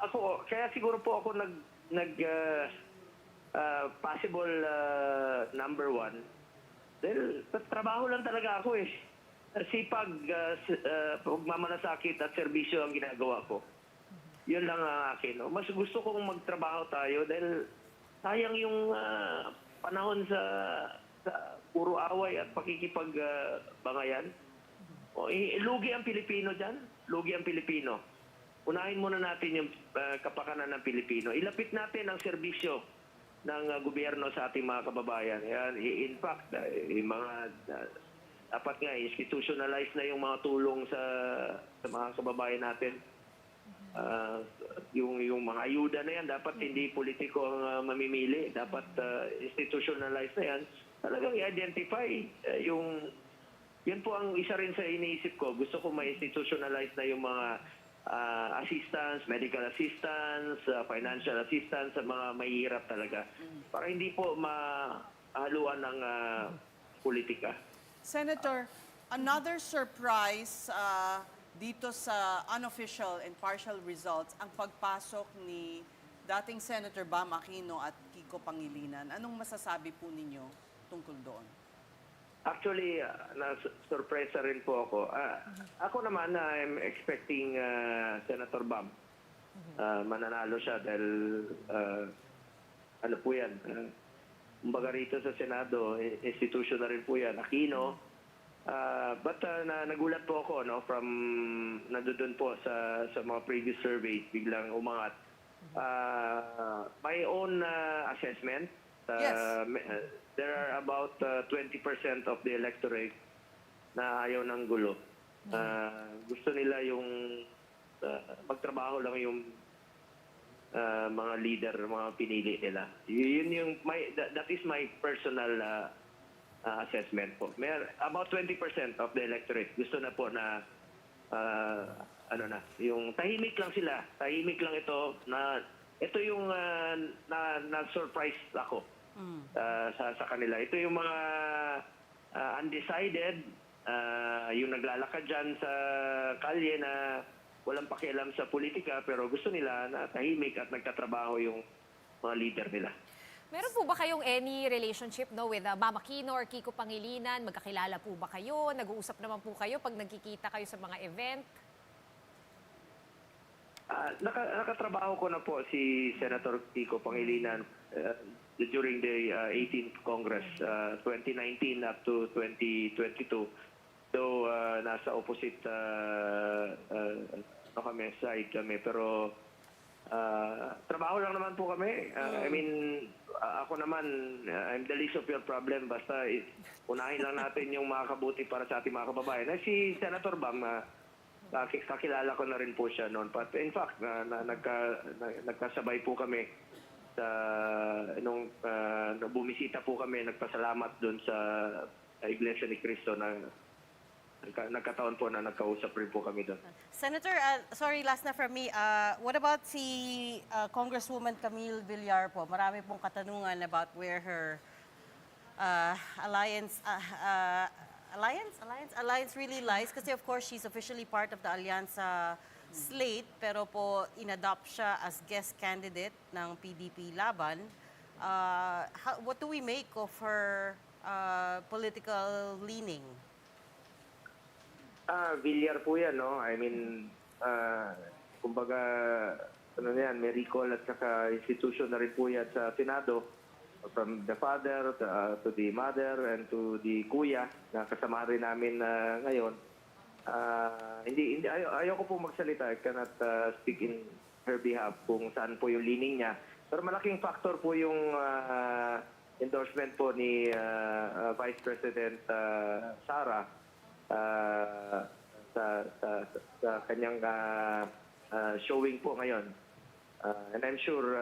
ako, kaya siguro po ako possible number one. Dahil trabaho lang talaga ako eh. Sipag, pagmamalasakit at serbisyo ang ginagawa ko. Yun lang ang akin. No? Mas gusto kong magtrabaho tayo dahil sayang yung panahon sa puro away at pakikipagbangayan. Lugi ang Pilipino dyan. Lugi ang Pilipino. Unahin muna natin yung kapakanan ng Pilipino. Ilapit natin ang serbisyo ng gobyerno sa ating mga kababayan. Yan, in fact, yung mga dapat nga institutionalize na yung mga tulong sa mga kababayan natin. Yung mga ayuda na yan, dapat hindi politiko ang mamimili. Dapat institutionalize na yan. Talagang i-identify yun po ang isa rin sa iniisip ko. Gusto ko ma-institutionalize na yung mga assistance, medical assistance, financial assistance sa mga mahihirap talaga. Para hindi po mahaluan ng politika. Senator, another surprise dito sa unofficial and partial results, ang pagpasok ni dating Senator Bam Aquino at Kiko Pangilinan. Anong masasabi po ninyo tungkol doon? Actually, na-surpresa rin po ako. Ako naman, I'm expecting Senator Bam. Mananalo siya dahil, ano po yan, kumbaga rito sa Senado, institution na rin po yan. Aquino, but nagulat po ako, no, from nandoon po sa mga previous surveys, biglang umangat. My own assessment, Yes. There are about 20% of the electorate na ayaw ng gulo. Gusto nila yung magtrabaho lang yung mga leader, mga pinili nila. Yun yung that is my personal assessment po. About 20% of the electorate gusto na po na yung tahimik lang sila. Tahimik lang ito yung na-surprise ako. Sa kanila. Ito yung mga undecided, yung naglalakad dyan sa kalye na walang pakialam sa politika pero gusto nila na tahimik at nagtatrabaho yung mga leader nila. Meron po ba kayong any relationship with Bam Aquino or Kiko Pangilinan? Magkakilala po ba kayo? Nag-uusap naman po kayo pag nagkikita kayo sa mga event? Nakatrabaho ko na po si Senator Kiko Pangilinan during the 18th Congress, 2019 up to 2022. So, nasa opposite side kami. Pero, trabaho lang naman po kami. I mean, ako naman, I'm the least of your problem. Basta, unahin lang natin yung makakabuti para sa ating mga kababayan. Si Senator Bam, kakilala ko na rin po siya noon. But in fact, nagkasabay po kami nung bumisita po kami, nagpasalamat doon sa Iglesia ni Cristo na nagkataon po na nagkausap rin po kami doon. Senator, sorry, last na from me. What about si Congresswoman Camille Villar po? Marami pong katanungan about where her alliance really lies. Kasi of course, she's officially part of the Allianza slate, pero po inadopt siya as guest candidate ng PDP laban. What do we make of her political leaning? Villar po yan, no? I mean, kumbaga, may recall at saka institution na rin po yan sa Senado. From the father to the mother and to the kuya na kasama rin namin ngayon. Ayoko po magsalita. I cannot speak in her behalf kung saan po yung leaning niya. Pero malaking factor po yung endorsement po ni Vice President Sara sa kanyang showing po ngayon. And I'm sure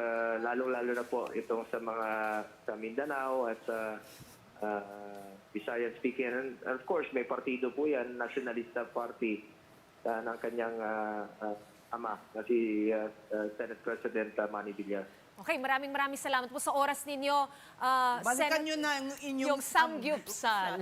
lalong-lalo na po itong sa Mindanao at sa Visayan speaking. And of course, may partido po yan, Nationalista Party ng kanyang ama, na si Senate President Manny Villar. Okay, maraming salamat po sa oras ninyo. Balikan nyo na yung inyong samgyupsal.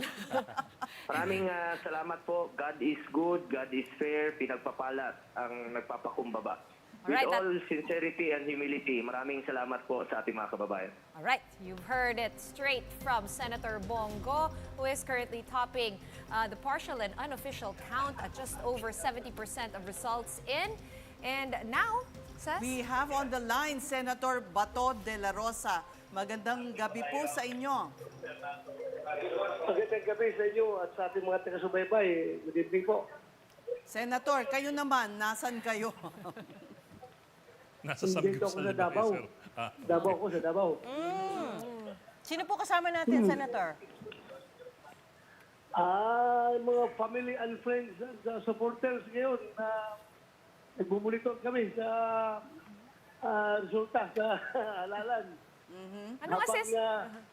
Maraming salamat po. God is good, God is fair, pinagpapalat ang nagpapakumbaba. With Alright, all sincerity and humility, maraming salamat po sa ating mga kababayan. All right, you've heard it straight from Senator Bongo, who is currently topping the partial and unofficial count at just over 70% of results in. And now, We have on the line Senator Bato de la Rosa. Magandang gabi po sa inyo. Magandang gabi sa inyo at sa ating mga taga-subaybay. Good evening po. Senator, kayo naman, nasan kayo? Nasa Dito ako sa Davao. Davao ako sa Davao. Sino po kasama natin, Senator? Mga family and friends and supporters ngayon na nagbumonitor kami sa resulta sa halalan.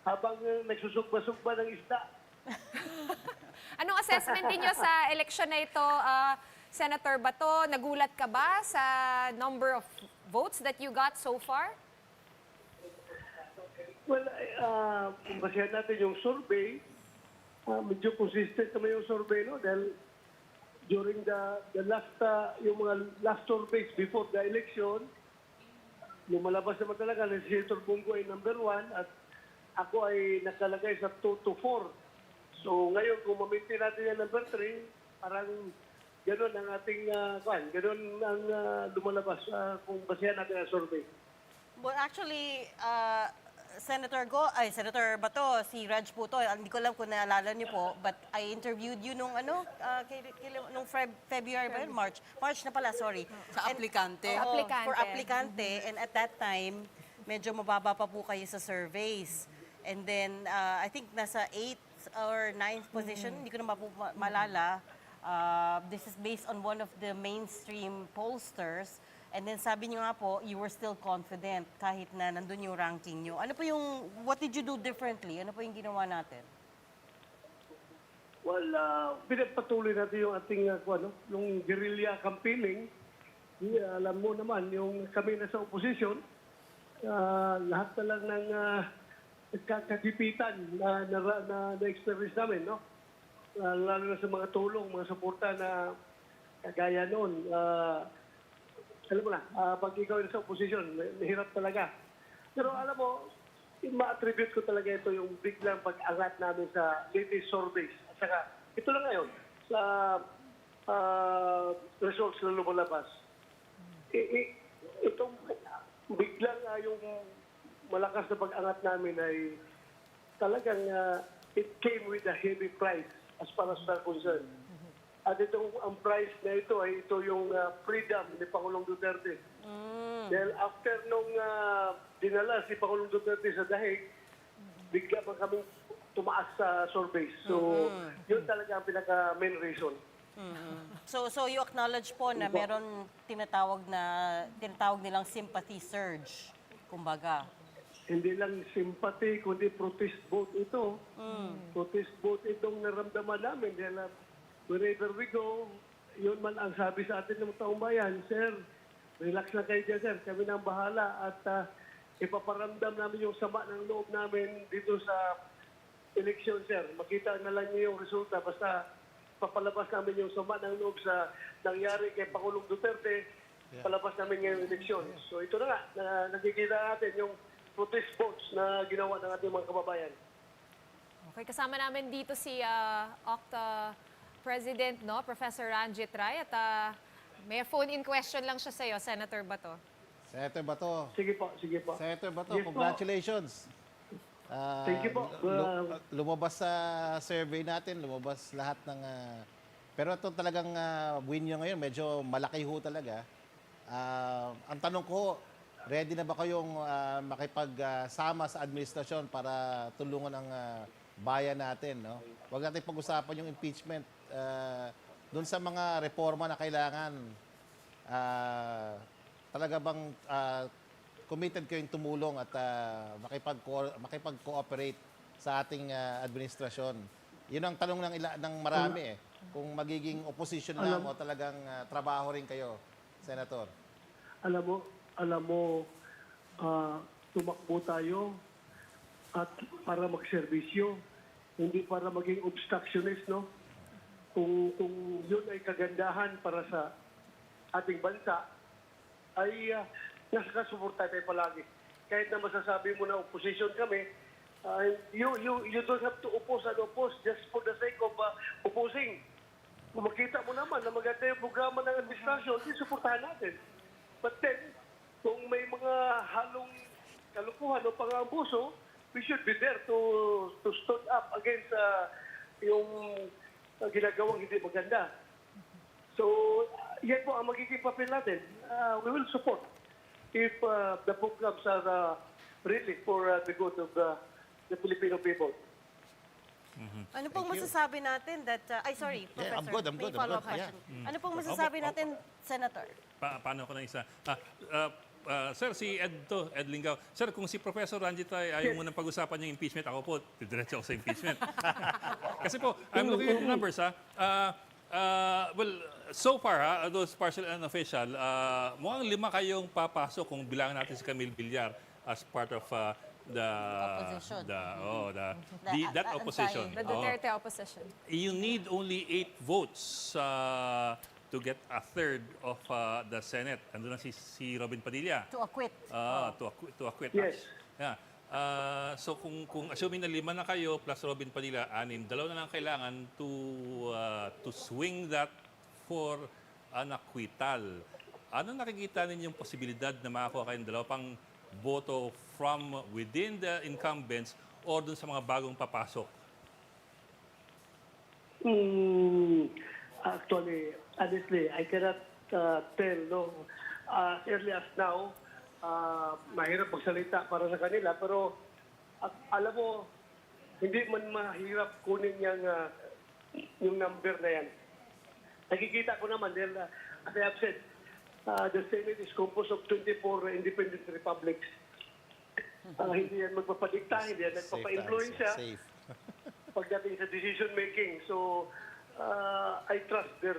Habang nagsusugba-sugba ng isda. Anong assessment niyo sa election na ito, Senator Bato? Nagulat ka ba sa number of votes that you got so far? Well, kung basihan natin yung survey, medyo consistent naman yung survey, no? Dahil during the last, yung mga last surveys before the election, lumalabas naman talaga na si Senator Bongo ay number 1 at ako ay nakalagay sa 2 to 4. So ngayon, kung mamintin natin yung number 3, parang gano'n ang ating, gano'n ang lumalabas kung basihan natin ang survey. Well, actually, Senator Bato, si Raj po to, hindi ko alam kung naalala niyo po, but I interviewed you nung nung February ba yun? March na pala, sorry. Sa aplikante. For aplikante, and at that time, medyo mababa pa po kayo sa surveys. And then, I think nasa 8th or 9th position, hindi ko na malala. This is based on one of the mainstream pollsters. And then sabi niyo nga po, you were still confident kahit na nandun yung ranking niyo. Ano po yung, what did you do differently? Ano po yung ginawa natin? Well, pinagpatuloy natin yung ating yung guerrilla campaigning. Alam mo naman, yung kami na sa opposition, lahat na lang ng kagipitan na experience namin, no? Lalo na sa mga tulong, mga suporta na kagaya noon. Alam mo na, pag ikaw sa opposition, mahirap talaga. Pero alam mo, ma-attribute ko talaga ito yung biglang pag-angat namin sa latest surveys. At saka, ito lang ngayon, sa results na lumalabas. Itong biglang yung malakas na pag-angat namin ay talagang it came with a heavy price as far as we're concerned. At ang price na ito ay ito yung freedom ni Pangulong Duterte. Dahil after nung dinala si Pangulong Duterte sa dahig, bigla pa kaming tumaas sa surveys. So, yun talaga ang pinaka-main reason. So you acknowledge po na meron tinatawag nilang sympathy surge, kumbaga. Hindi lang sympathy, kundi protest vote ito. Protest vote itong naramdaman namin. Dahil wherever we go, yun man ang sabi sa atin ng taong bayan, Sir, relax na kayo dyan, Sir. Kami na ang bahala at ipaparamdam namin yung sama ng loob namin dito sa eleksyon, Sir. Makita na lang niyo yung resulta. Basta papalabas namin yung sama ng loob sa nangyari kay Pangulong Duterte, palabas namin ngayong eleksyon. So ito na nga, nakikita natin yung protest votes na ginawa ng ating mga kababayan. Okay, kasama namin dito si Octa President, no, Professor Ranjit Ray, at may phone-in question lang siya sa iyo, Senator Bato. Senator Bato. Sige po, sige po. Senator Bato, Yes, congratulations. Thank you po. Lumabas sa survey natin, lumabas lahat ng... pero ito talagang win nyo ngayon, medyo malaki ho talaga. Ang tanong ko, ready na ba kayong makipagsama sa administrasyon para tulungan ang bayan natin, no? Huwag natin pag-usapan yung impeachment. Doon sa mga reforma na kailangan, talaga bang committed kayong tumulong at makipag-cooperate sa ating administrasyon? Yun ang tanong ng marami kung magiging opposition lang o talagang trabaho rin kayo, Senator. Alam mo, tumakbo tayo at para magserbisyo, hindi para maging obstructionist, no? Kung yun ay kagandahan para sa ating bansa, ay nakasuporta tayo palagi. Kahit na masasabi mo na opposition kami, you don't have to oppose and oppose just for the sake of opposing. Kung makita mo naman na maganda yung programa ng administrasyon, suportahan natin. But then, kung may mga halong kalukuhan o pang-abuso, we should be there to stand up against yung ginagawang hindi maganda. So, yan po ang magiging papel natin. We will support if the programs are really for the good of the Filipino people. Ano pong masasabi natin that, sorry, Professor. I'm good. May follow-up question. Ano pong masasabi natin, Senator? Paano ko na isa? Sir, si Ed Lingaw. Sir, kung si Professor Ranjit ay ayaw mo nang pag-usapan yung impeachment, ako po, diretso ako sa impeachment. Kasi po, I'm looking at the numbers, well, so far, those partial and unofficial, mukhang 5 kayong papasok kung bilangan natin si Camille Villar as part of Opposition. that opposition. The Duterte opposition. You need only 8 votes to get a third of the Senate. Andun na si Robin Padilla. To acquit. To acquit. Yes. Yeah. So kung assuming na 5 na kayo plus Robin Padilla, 6, 2 na lang kailangan to swing that for an acquittal. Ano nakikita ninyong posibilidad na makakuha kayong 2 pang boto from within the incumbents or dun sa mga bagong papasok? Actually, honestly, I cannot tell, no? As early as now, mahirap magsalita para sa kanila, pero alam mo, hindi man mahirap kunin yung number na yan. Nakikita ko naman, dahil, as I have said, the Senate is composed of 24 independent republics. Hindi yan magpapadikta, hindi yan nagpapa-influensya pagdating sa decision making. So, I trust their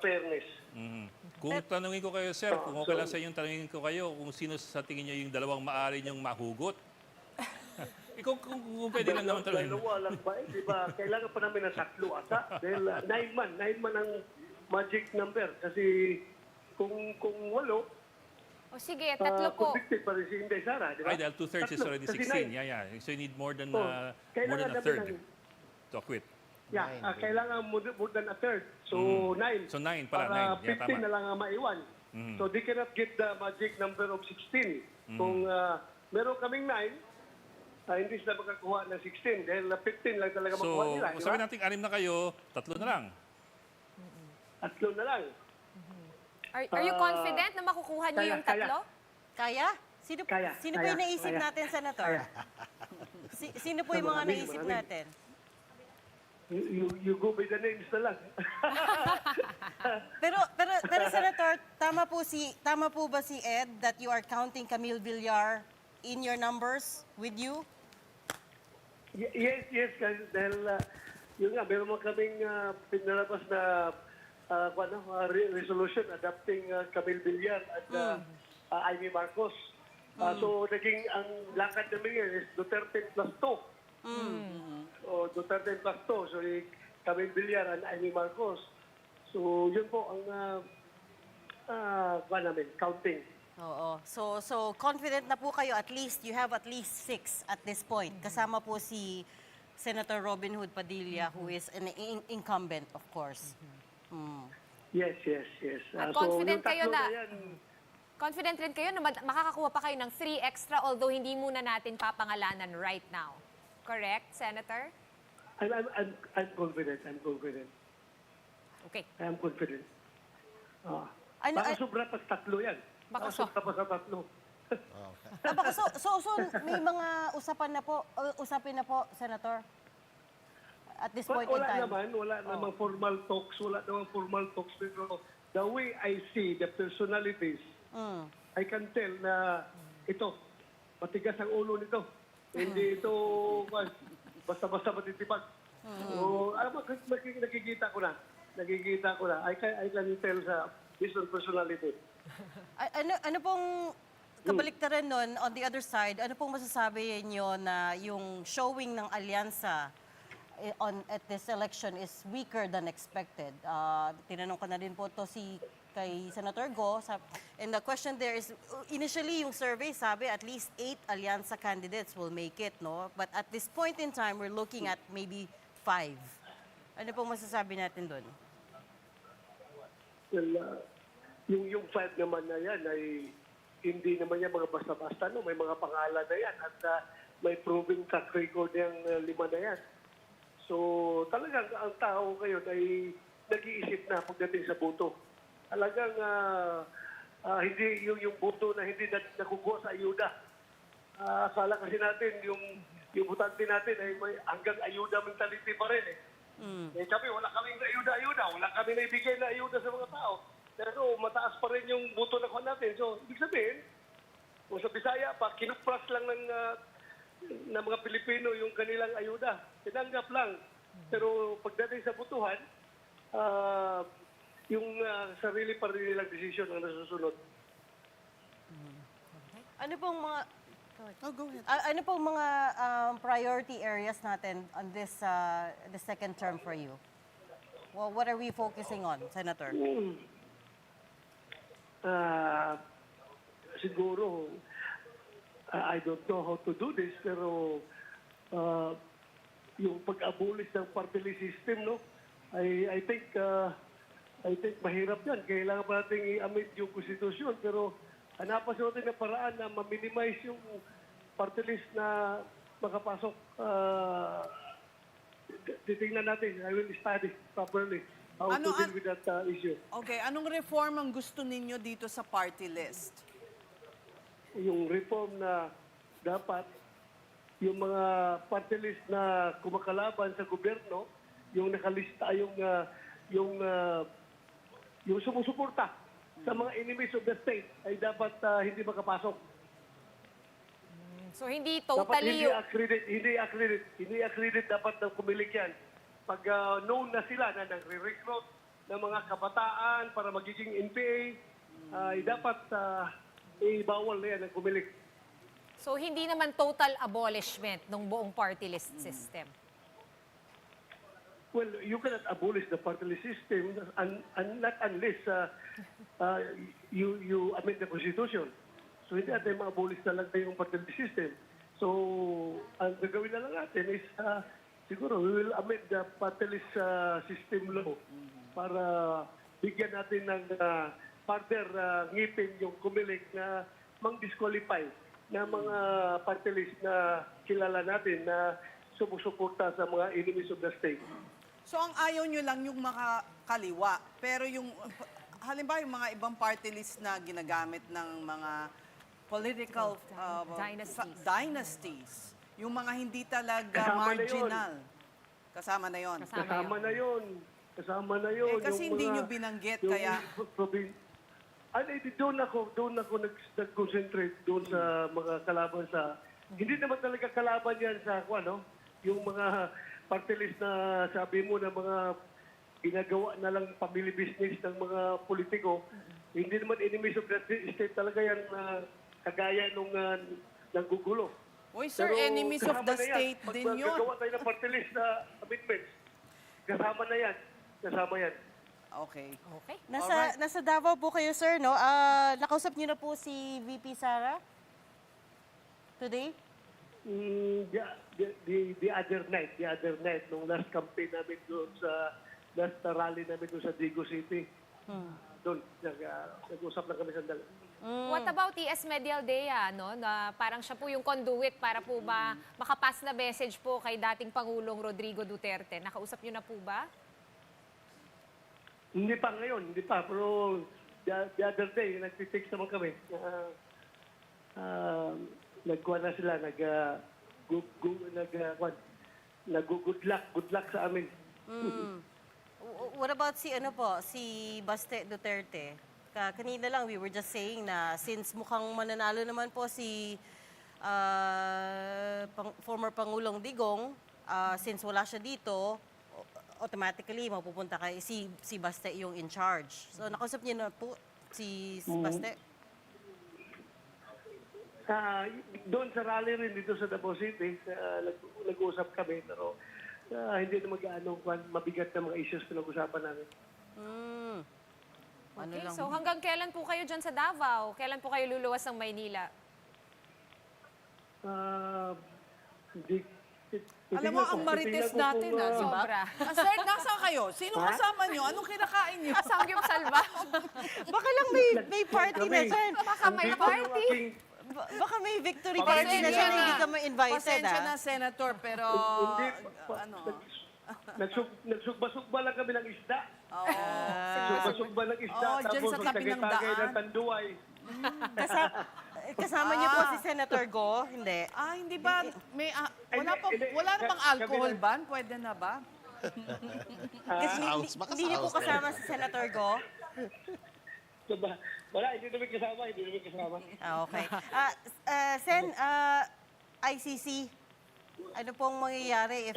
fairness. Kung tanungin ko kayo, sir, kung okay lang sa inyong tanungin ko kayo, kung sino sa tingin niyo yung 2 maaari niyong mahugot? Kung pwede lang naman tanungin. Dalawa lang ba? Di ba? Kailangan pa namin ng 3 ata. Dahil 9 man ang magic number. Kasi kung 8, O sige, 3 po. convicted pa rin si Inday Sara, di ba? Ay, dahil 2/3 is already 16. Yeah. So you need more than Kailangan a namin third to acquit. Yeah, kailangan more than a third. So 9. So 9 pala, Para 9. Yeah, 15 na tama. lang ang maiwan. So they cannot get the magic number of 16. Kung meron kaming 9, hindi sila makakuha ng 16 dahil 15 lang talaga makuha nila. So, sabi natin 6 na kayo, 3 na lang. 3 na lang. Are you confident na makukuha niyo yung 3? Kaya? Sino po yung naisip kaya. natin, Senator? Sino po yung mga naisip natin? You go by the names na lang. pero Senator, tama po ba si Ed that you are counting Camille Villar in your numbers with you? Yes, dahil yun nga, meron mo kaming pinalabas na resolution adopting Camille Villar at Amy Marcos. So, naging ang lakad namin yun is Duterte plus 2. So, Duterte plus 2. So, Camille Villar and Amy Marcos. So, yun po ang namin, counting. Oo. So confident na po kayo, at least you have at least 6 at this point. Kasama po si Senator Robin Hood Padilla, who is an incumbent, of course. Yes. At confident yung kayo tatlo na, yan, confident rin kayo na makakakuha pa kayo ng 3 extra, although hindi muna natin papangalanan right now. Correct, Senator? I'm confident. Okay. I'm confident. Baka sobra pa 3 yan. Baka sobra pa sa 3. So may mga usapin na po, Senator? At this point in time. Wala namang formal talks. Pero the way I see the personalities, I can tell na ito, matigas ang ulo nito. Hindi ito basta-basta matitipag. Nakikita ko na. I can tell sa based on personality. kabaliktaran nun, on the other side, ano pong masasabi niyo na yung showing ng alyansa at this election is weaker than expected? Tinanong ko na din po to kay Senator Go. And the question there is, initially yung survey sabi at least 8 alyansa candidates will make it, no? But at this point in time, we're looking at maybe 5. Ano pong masasabi natin doon? Well, yung 5 naman na yan ay hindi naman yan mga basta-basta, no? May mga pangalan na yan at may proven track record yung 5 na yan. So talagang ang tao ngayon ay nag-iisip na pagdating sa boto. Talagang hindi yung boto na hindi nakukuha sa ayuda. Akala kasi natin yung botante natin ay may hanggang ayuda mentality pa rin eh. Eh sabi, wala kaming ayuda-ayuda, wala kami naibigay na ayuda sa mga tao. Pero mataas pa rin yung boto na kuha natin. So, ibig sabihin, kung sa Bisaya pa, kinupras lang ng mga Pilipino yung kanilang ayuda. Tinanggap lang. Pero pagdating sa botohan, yung sarili pa rin nilang desisyon ang nasusunod. Ano pong mga go ahead. ano pong mga priority areas natin on this the second term for you? Well, what are we focusing on, Senator? Siguro, I don't know how to do this, pero yung pag-abolish ng party list system, no? I think mahirap yan. Kailangan pa natin i-amend yung konstitusyon, pero hanapan sa natin na paraan na ma-minimize yung party list na makapasok. Titingnan natin. I will study properly how to deal with that issue. Okay, anong reform ang gusto ninyo dito sa party list? Yung reform na dapat yung mga party list na kumakalaban sa gobyerno, yung nakalista, yung sumusuporta sa mga enemies of the state ay dapat hindi makapasok. So hindi Dapat totally hindi accredited dapat ng Comelec yan. Pag known na sila na nagre-recruit ng mga kabataan para magiging NPA, ay dapat ibawal na yan ng Comelec. So hindi naman total abolishment ng buong party list system. Well, you cannot abolish the party list system not unless you amend the Constitution. So hindi natin ma-abolish talaga yung party list system. So ang gagawin na lang natin is siguro we will amend the party list system law para bigyan natin ng further ngipin yung Comelec na mang-disqualify na mga party list na kilala natin na sumusuporta sa mga enemies of the state. So ang ayaw nyo lang yung makakaliwa, pero yung halimbawa yung mga ibang party list na ginagamit ng mga political dynasties, yung mga hindi talaga marginal. Kasama na yon. Kasama na yun. Kasi hindi nyo binanggit, kaya... Doon ako nag-concentrate doon sa mga kalaban sa... Hindi naman talaga kalaban yan sa yung mga party list na sabi mo na mga ginagawa na lang family business ng mga politiko. Hindi naman enemies of the state talaga yan na kagaya nung nanggugulo. Uy, sir, Pero enemies of the state din yun. Pag gagawa tayo ng party list na amendments, kasama na yan. Kasama yan. Okay. Nasa Davao po kayo, sir, no? Nakausap niyo na po si VP Sara today? The other night, nung last campaign namin doon last rally namin doon sa Digo City. Doon, nag-usap lang kami sandali. What about TS Medialdea, no? Na parang siya po yung conduit para po ba makapass na message po kay dating Pangulong Rodrigo Duterte. Nakausap niyo na po ba? Hindi pa ngayon, hindi pa. Pero the other day, nag-text naman kami. Nagkuha na sila, good luck sa amin. What about si Baste Duterte? Kanina lang, we were just saying na since mukhang mananalo naman po si former Pangulong Digong, since wala siya dito, automatically mapupunta kay si Baste yung in charge. So nakausap niyo na po si Baste? Doon sa rally rin dito sa Davao City, nag-uusap kami, pero hindi naman gaano mabigat na mga issues pinag-usapan namin. Okay, so hanggang kailan po kayo dyan sa Davao? Kailan po kayo luluwas ng Maynila? Hindi. Alam mo, ang marites natin, di ba? Sobra. Sir, nasaan kayo? Sino kasama nyo? Anong kinakain nyo? Samgyup salba. Baka lang may party na dyan. Baka may party. Baka may victory party na dyan, hindi ka ma-invited. Pasensya na, Senator, pero... Hindi. ano? Nagsugba-sugba lang kami ng isda. Oo. Nagsugba-sugba ng isda. Oo, dyan tapos sa tabi ng tagay daan. ng tanduay. Kasama niyo po si Senator Go? Hindi. Hindi ba? May, wala namang alcohol ban? Pwede na ba? Kasi hindi niyo po kasama si Senator Go? Wala, hindi namin kasama. Okay. Sen, ICC, ano pong mangyayari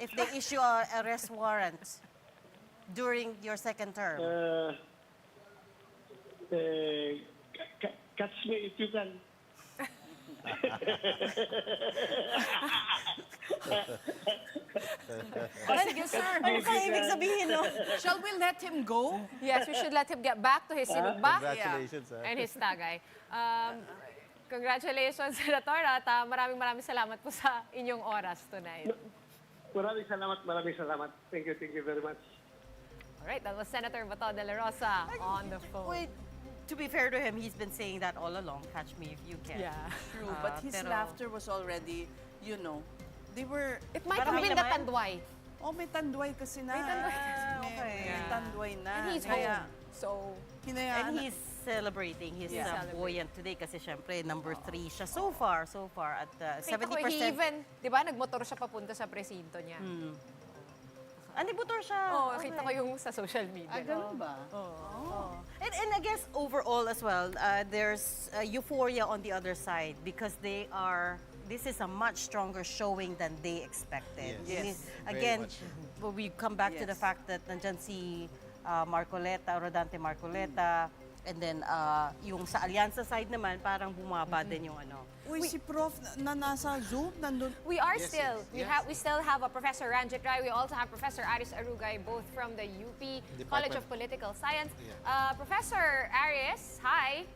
if they issue a arrest warrant during your second term? Catch me if you can. Sige, sir. Ano kang ibig sabihin, no? Shall we let him go? Yes, we should let him get back to his sinugba Congratulations. and his tagay. Congratulations, Senator, at maraming salamat po sa inyong oras tonight. Maraming salamat. Thank you very much. Alright, that was Senator Bato de la Rosa on the phone. Wait, to be fair to him, he's been saying that all along. Catch me if you can. Yeah. True, but his laughter was already, they were... It might have Parang been may the naman. tandway. Oh, may tandway kasi na. May tandway okay. May tandway na. And he's Kaya, home. So, And he's celebrating. He's buoyant today kasi syempre number 3 siya so far at kita 70%. ko, he even, di ba, nagmotor siya papunta sa presinto niya. Butor siya. Oo, nakita ko yung sa social media. ganun ba? And I guess overall as well, there's euphoria on the other side because this is a much stronger showing than they expected. Yes. Again, we come back to the fact that nandyan si Rodante Marcoleta, and then yung sa Alyansa side naman, parang bumaba din yung ano. Uy, si Prof na nasa Zoom, nandun. We are still. We still have a Professor Ranjit Rai. We also have Professor Aris Arugay, both from the UP College of Political Science. Professor Aris, hi.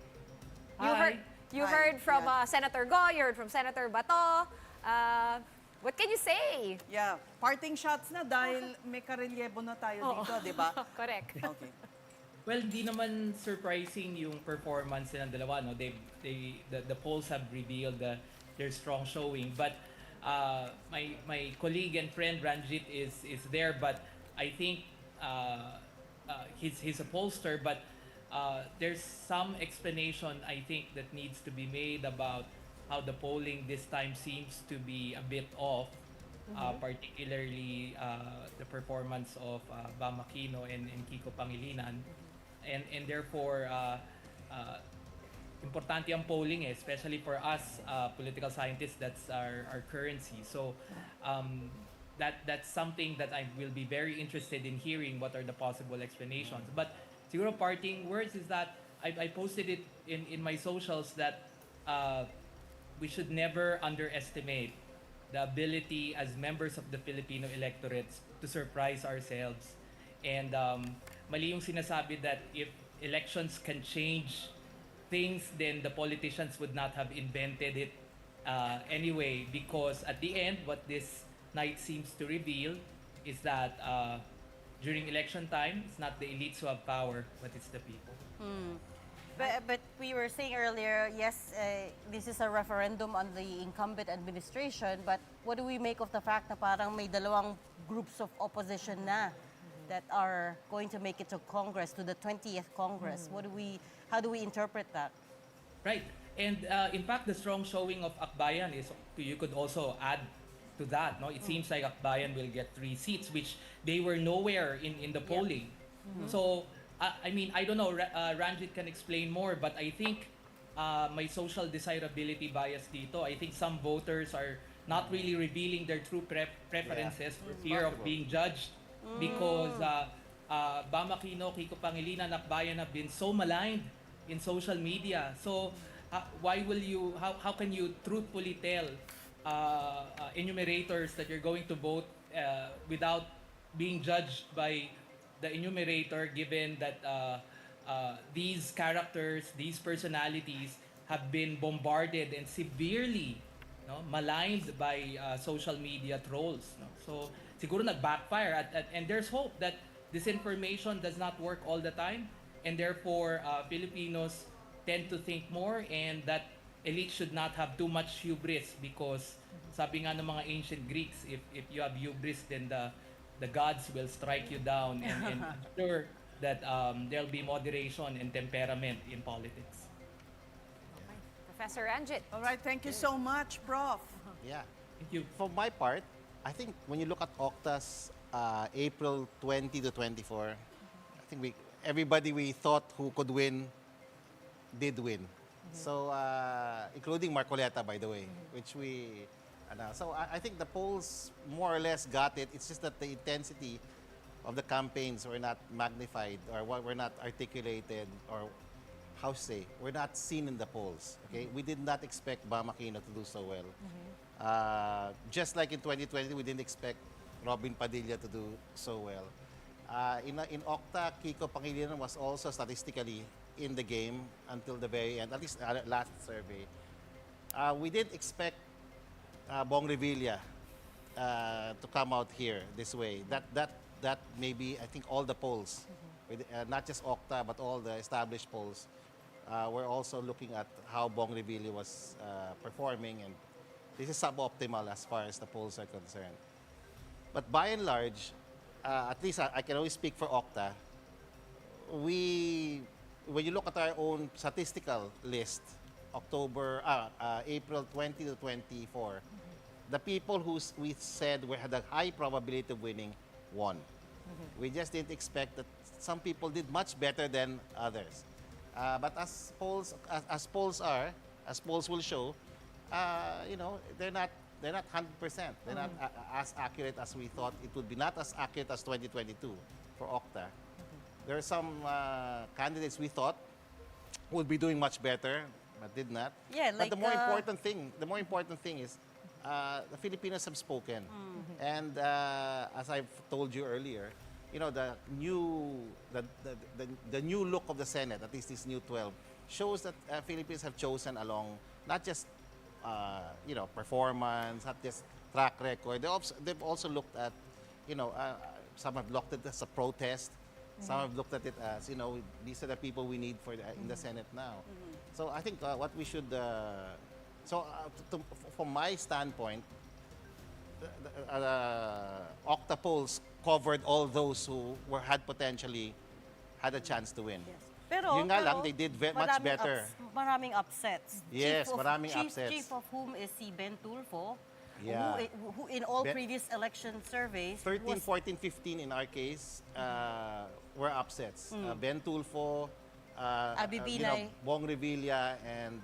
You heard from Senator Go, you heard from Senator Bato. What can you say? Yeah, parting shots na dahil may karelyebo na tayo dito, di ba? Correct. Okay. Well, di naman surprising yung performance ng dalawa. No? The polls have revealed their strong showing. But my colleague and friend Ranjit is there. But I think he's a pollster. But there's some explanation, I think, that needs to be made about how the polling this time seems to be a bit off. Particularly the performance of Bam Aquino and Kiko Pangilinan. And therefore, importante ang polling, especially for us political scientists. That's our currency. So that's something that I will be very interested in hearing. What are the possible explanations? But siguro parting words is that I posted it in my socials that we should never underestimate the ability as members of the Filipino electorates to surprise ourselves. And mali yung sinasabi that if elections can change things, then the politicians would not have invented it anyway. Because at the end, what this night seems to reveal is that during election time, it's not the elites who have power, but it's the people. But we were saying earlier, yes, this is a referendum on the incumbent administration, but what do we make of the fact na parang may dalawang groups of opposition na that are going to make it to Congress, to the 20th Congress? How do we interpret that? Right. And in fact, the strong showing of Akbayan is, you could also add to that. No, it seems like Akbayan will get 3 seats, which they were nowhere in the polling. So, I mean, I don't know, Ranjit can explain more, but I think my social desirability bias dito, I think some voters are not really revealing their true preferences for fear of being judged because Bam Aquino, Kiko Pangilinan, Akbayan have been so maligned in social media. So how can you truthfully tell enumerators that you're going to vote without being judged by the enumerator, given that these characters, these personalities have been bombarded and severely maligned by social media trolls. No? So siguro nag-backfire and there's hope that disinformation does not work all the time, and therefore Filipinos tend to think more, and that elite should not have too much hubris, because sabi nga ng mga ancient Greeks, if you have hubris, then the gods will strike you down, and I'm sure that there'll be moderation and temperament in politics. Professor Ranjit. All right, thank you so much, Prof. Yeah. Thank you. For my part, I think when you look at Octa's April 20 to 24, I think everybody we thought who could win did win. So, including Marcoleta, by the way, which we announced. So, I think the polls more or less got it. It's just that the intensity of the campaigns were not magnified, or were not articulated, or how to say, were not seen in the polls. Okay, we did not expect Bam Aquino to do so well. Just like in 2020, we didn't expect Robin Padilla to do so well. In Octa, Kiko Pangilinan was also statistically in the game until the very end, at least last survey. We didn't expect Bong Revilla to come out here this way. That maybe, I think all the polls, not just Octa, but all the established polls, were also looking at how Bong Revilla was performing, and this is suboptimal as far as the polls are concerned. But by and large, at least I can always speak for Octa, when you look at our own statistical list, April 20 to 24, the people who we said had a high probability of winning won. We just didn't expect that some people did much better than others. But as polls will show, they're not 100%. They're not as accurate as we thought it would be. Not as accurate as 2022 for Octa. There are some candidates we thought would be doing much better, but did not. Yeah, but like the more important thing is the Filipinos have spoken, and as I've told you earlier, the new look of the Senate, at least this new 12, shows that Filipinos have chosen along not just performance, not just track record. They've also looked at, some have looked at it as a protest. Some have looked at it as, these are the people we need in the Senate now. So I think what we should, from my standpoint, Octa polls covered all those who had potentially had a chance to win. Pero, Yun nga lang, they did much better. Maraming upsets. Yes, maraming upsets. Chief of whom is si Ben Tulfo, Yeah. who in all previous election surveys 13, 14, 15 in our case were upsets. Ben Tulfo, Abby Binay. Bong Revilla, and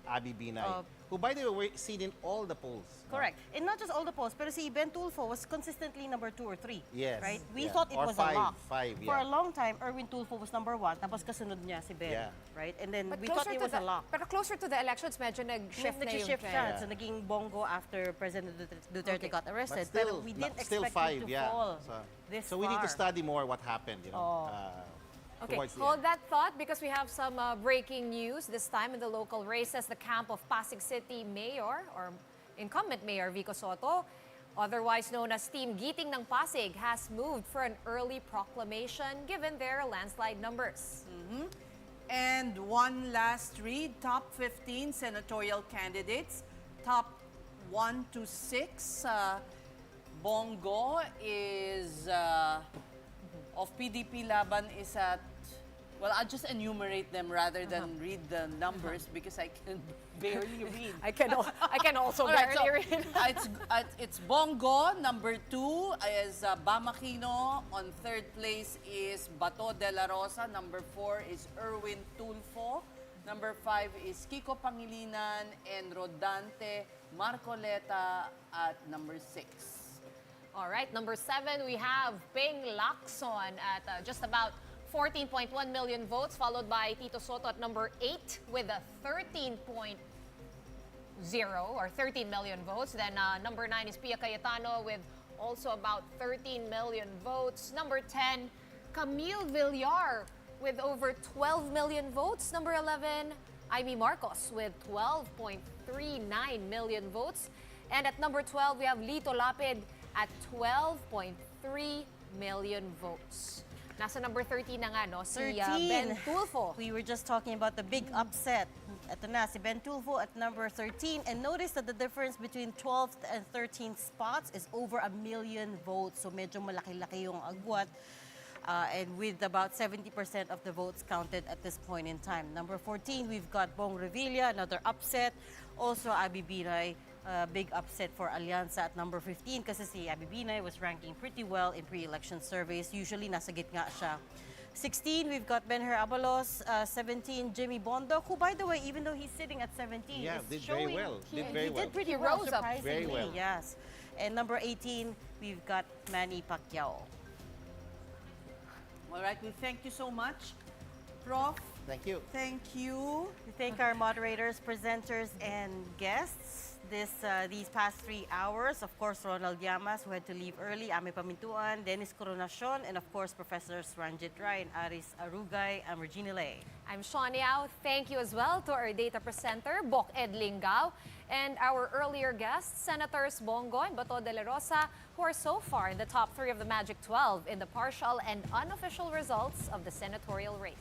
Abby Binay, who by the way were seen in all the polls. Correct. And not just all the polls, pero si Ben Tulfo was consistently number 2 or 3. Yes. Right? We Yeah. thought it Or was five, a lock. five, For yeah. a long time, Erwin Tulfo was number 1, tapos kasunod niya si Ben. Yeah. Right? And then But we thought it was a lock. Pero closer to the elections, medyo nag-shift na yung Nag-shift trend. siya. So naging bongo after President Duterte got arrested. But still, pero we didn't still expect five, it to yeah. fall this So we need to far. study more what happened, Okay, towards the hold end. that thought because we have some breaking news this time in the local races. The camp of Pasig City Mayor or incumbent Mayor Vico Soto, otherwise known as Team Giting ng Pasig, has moved for an early proclamation given their landslide numbers. And one last read, top 15 senatorial candidates, top 1 to 6. Bongo is, of PDP Laban is at, well, I'll just enumerate them rather than read the numbers because I can barely read. I can also All right, barely so read. it's Bongo. Number 2 is Bam Aquino. On 3rd place is Bato de la Rosa. Number 4 is Erwin Tulfo. Number 5 is Kiko Pangilinan and Rodante Marcoleta at number 6. All right, number 7, we have Ping Lacson at just about 14.1 million votes, followed by Tito Soto at number 8 with a 13.0 or 13 million votes. Then number 9 is Pia Cayetano with also about 13 million votes. Number 10, Camille Villar with over 12 million votes. Number 11, Amy Marcos with 12.39 million votes. And at number 12, we have Lito Lapid at 12.3 million votes. Nasa number 13 na nga, no? Si 13. Ben Tulfo. We were just talking about the big upset. Ito na, si Ben Tulfo at number 13. And notice that the difference between 12th and 13th spots is over 1 million votes. So medyo malaki-laki yung agwat. And with about 70% of the votes counted at this point in time. Number 14, we've got Bong Revilla, another upset. Also, Abby Binay, big upset for Alianza at number 15 kasi si Abby Binay was ranking pretty well in pre-election surveys. Usually, nasa gitna siya. 16, we've got Benher Abalos. 17, Jimmy Bondoc, who, by the way, even though he's sitting at 17, Yeah, is did showing... very well. He Did did pretty He well, rose up surprisingly. very well. Yes. And number 18, we've got Manny Pacquiao. All right, we thank you so much. Prof, Thank you. thank you. We thank our moderators, presenters, and guests these past 3 hours. Of course, Ronald Llamas, who had to leave early, Ame Pamintuan, Dennis Coronacion, and of course, Professors Ranjit Rai and Aris Arugay. I'm Regina Lay. I'm Sean Yao. Thank you as well to our data presenter, Bok Ed Lingao, and our earlier guests, Senators Bongo and Bato de la Rosa, who are so far in the top 3 of the Magic 12 in the partial and unofficial results of the senatorial race.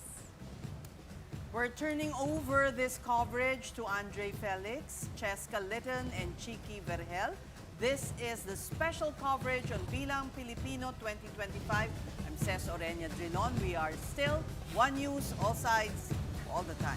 We're turning over this coverage to Andre Felix, Cheska Litton, and Chiki Vergel. This is the special coverage on Bilang Pilipino 2025. I'm Ces Orenia Drilon. We are still One News, all sides, all the time.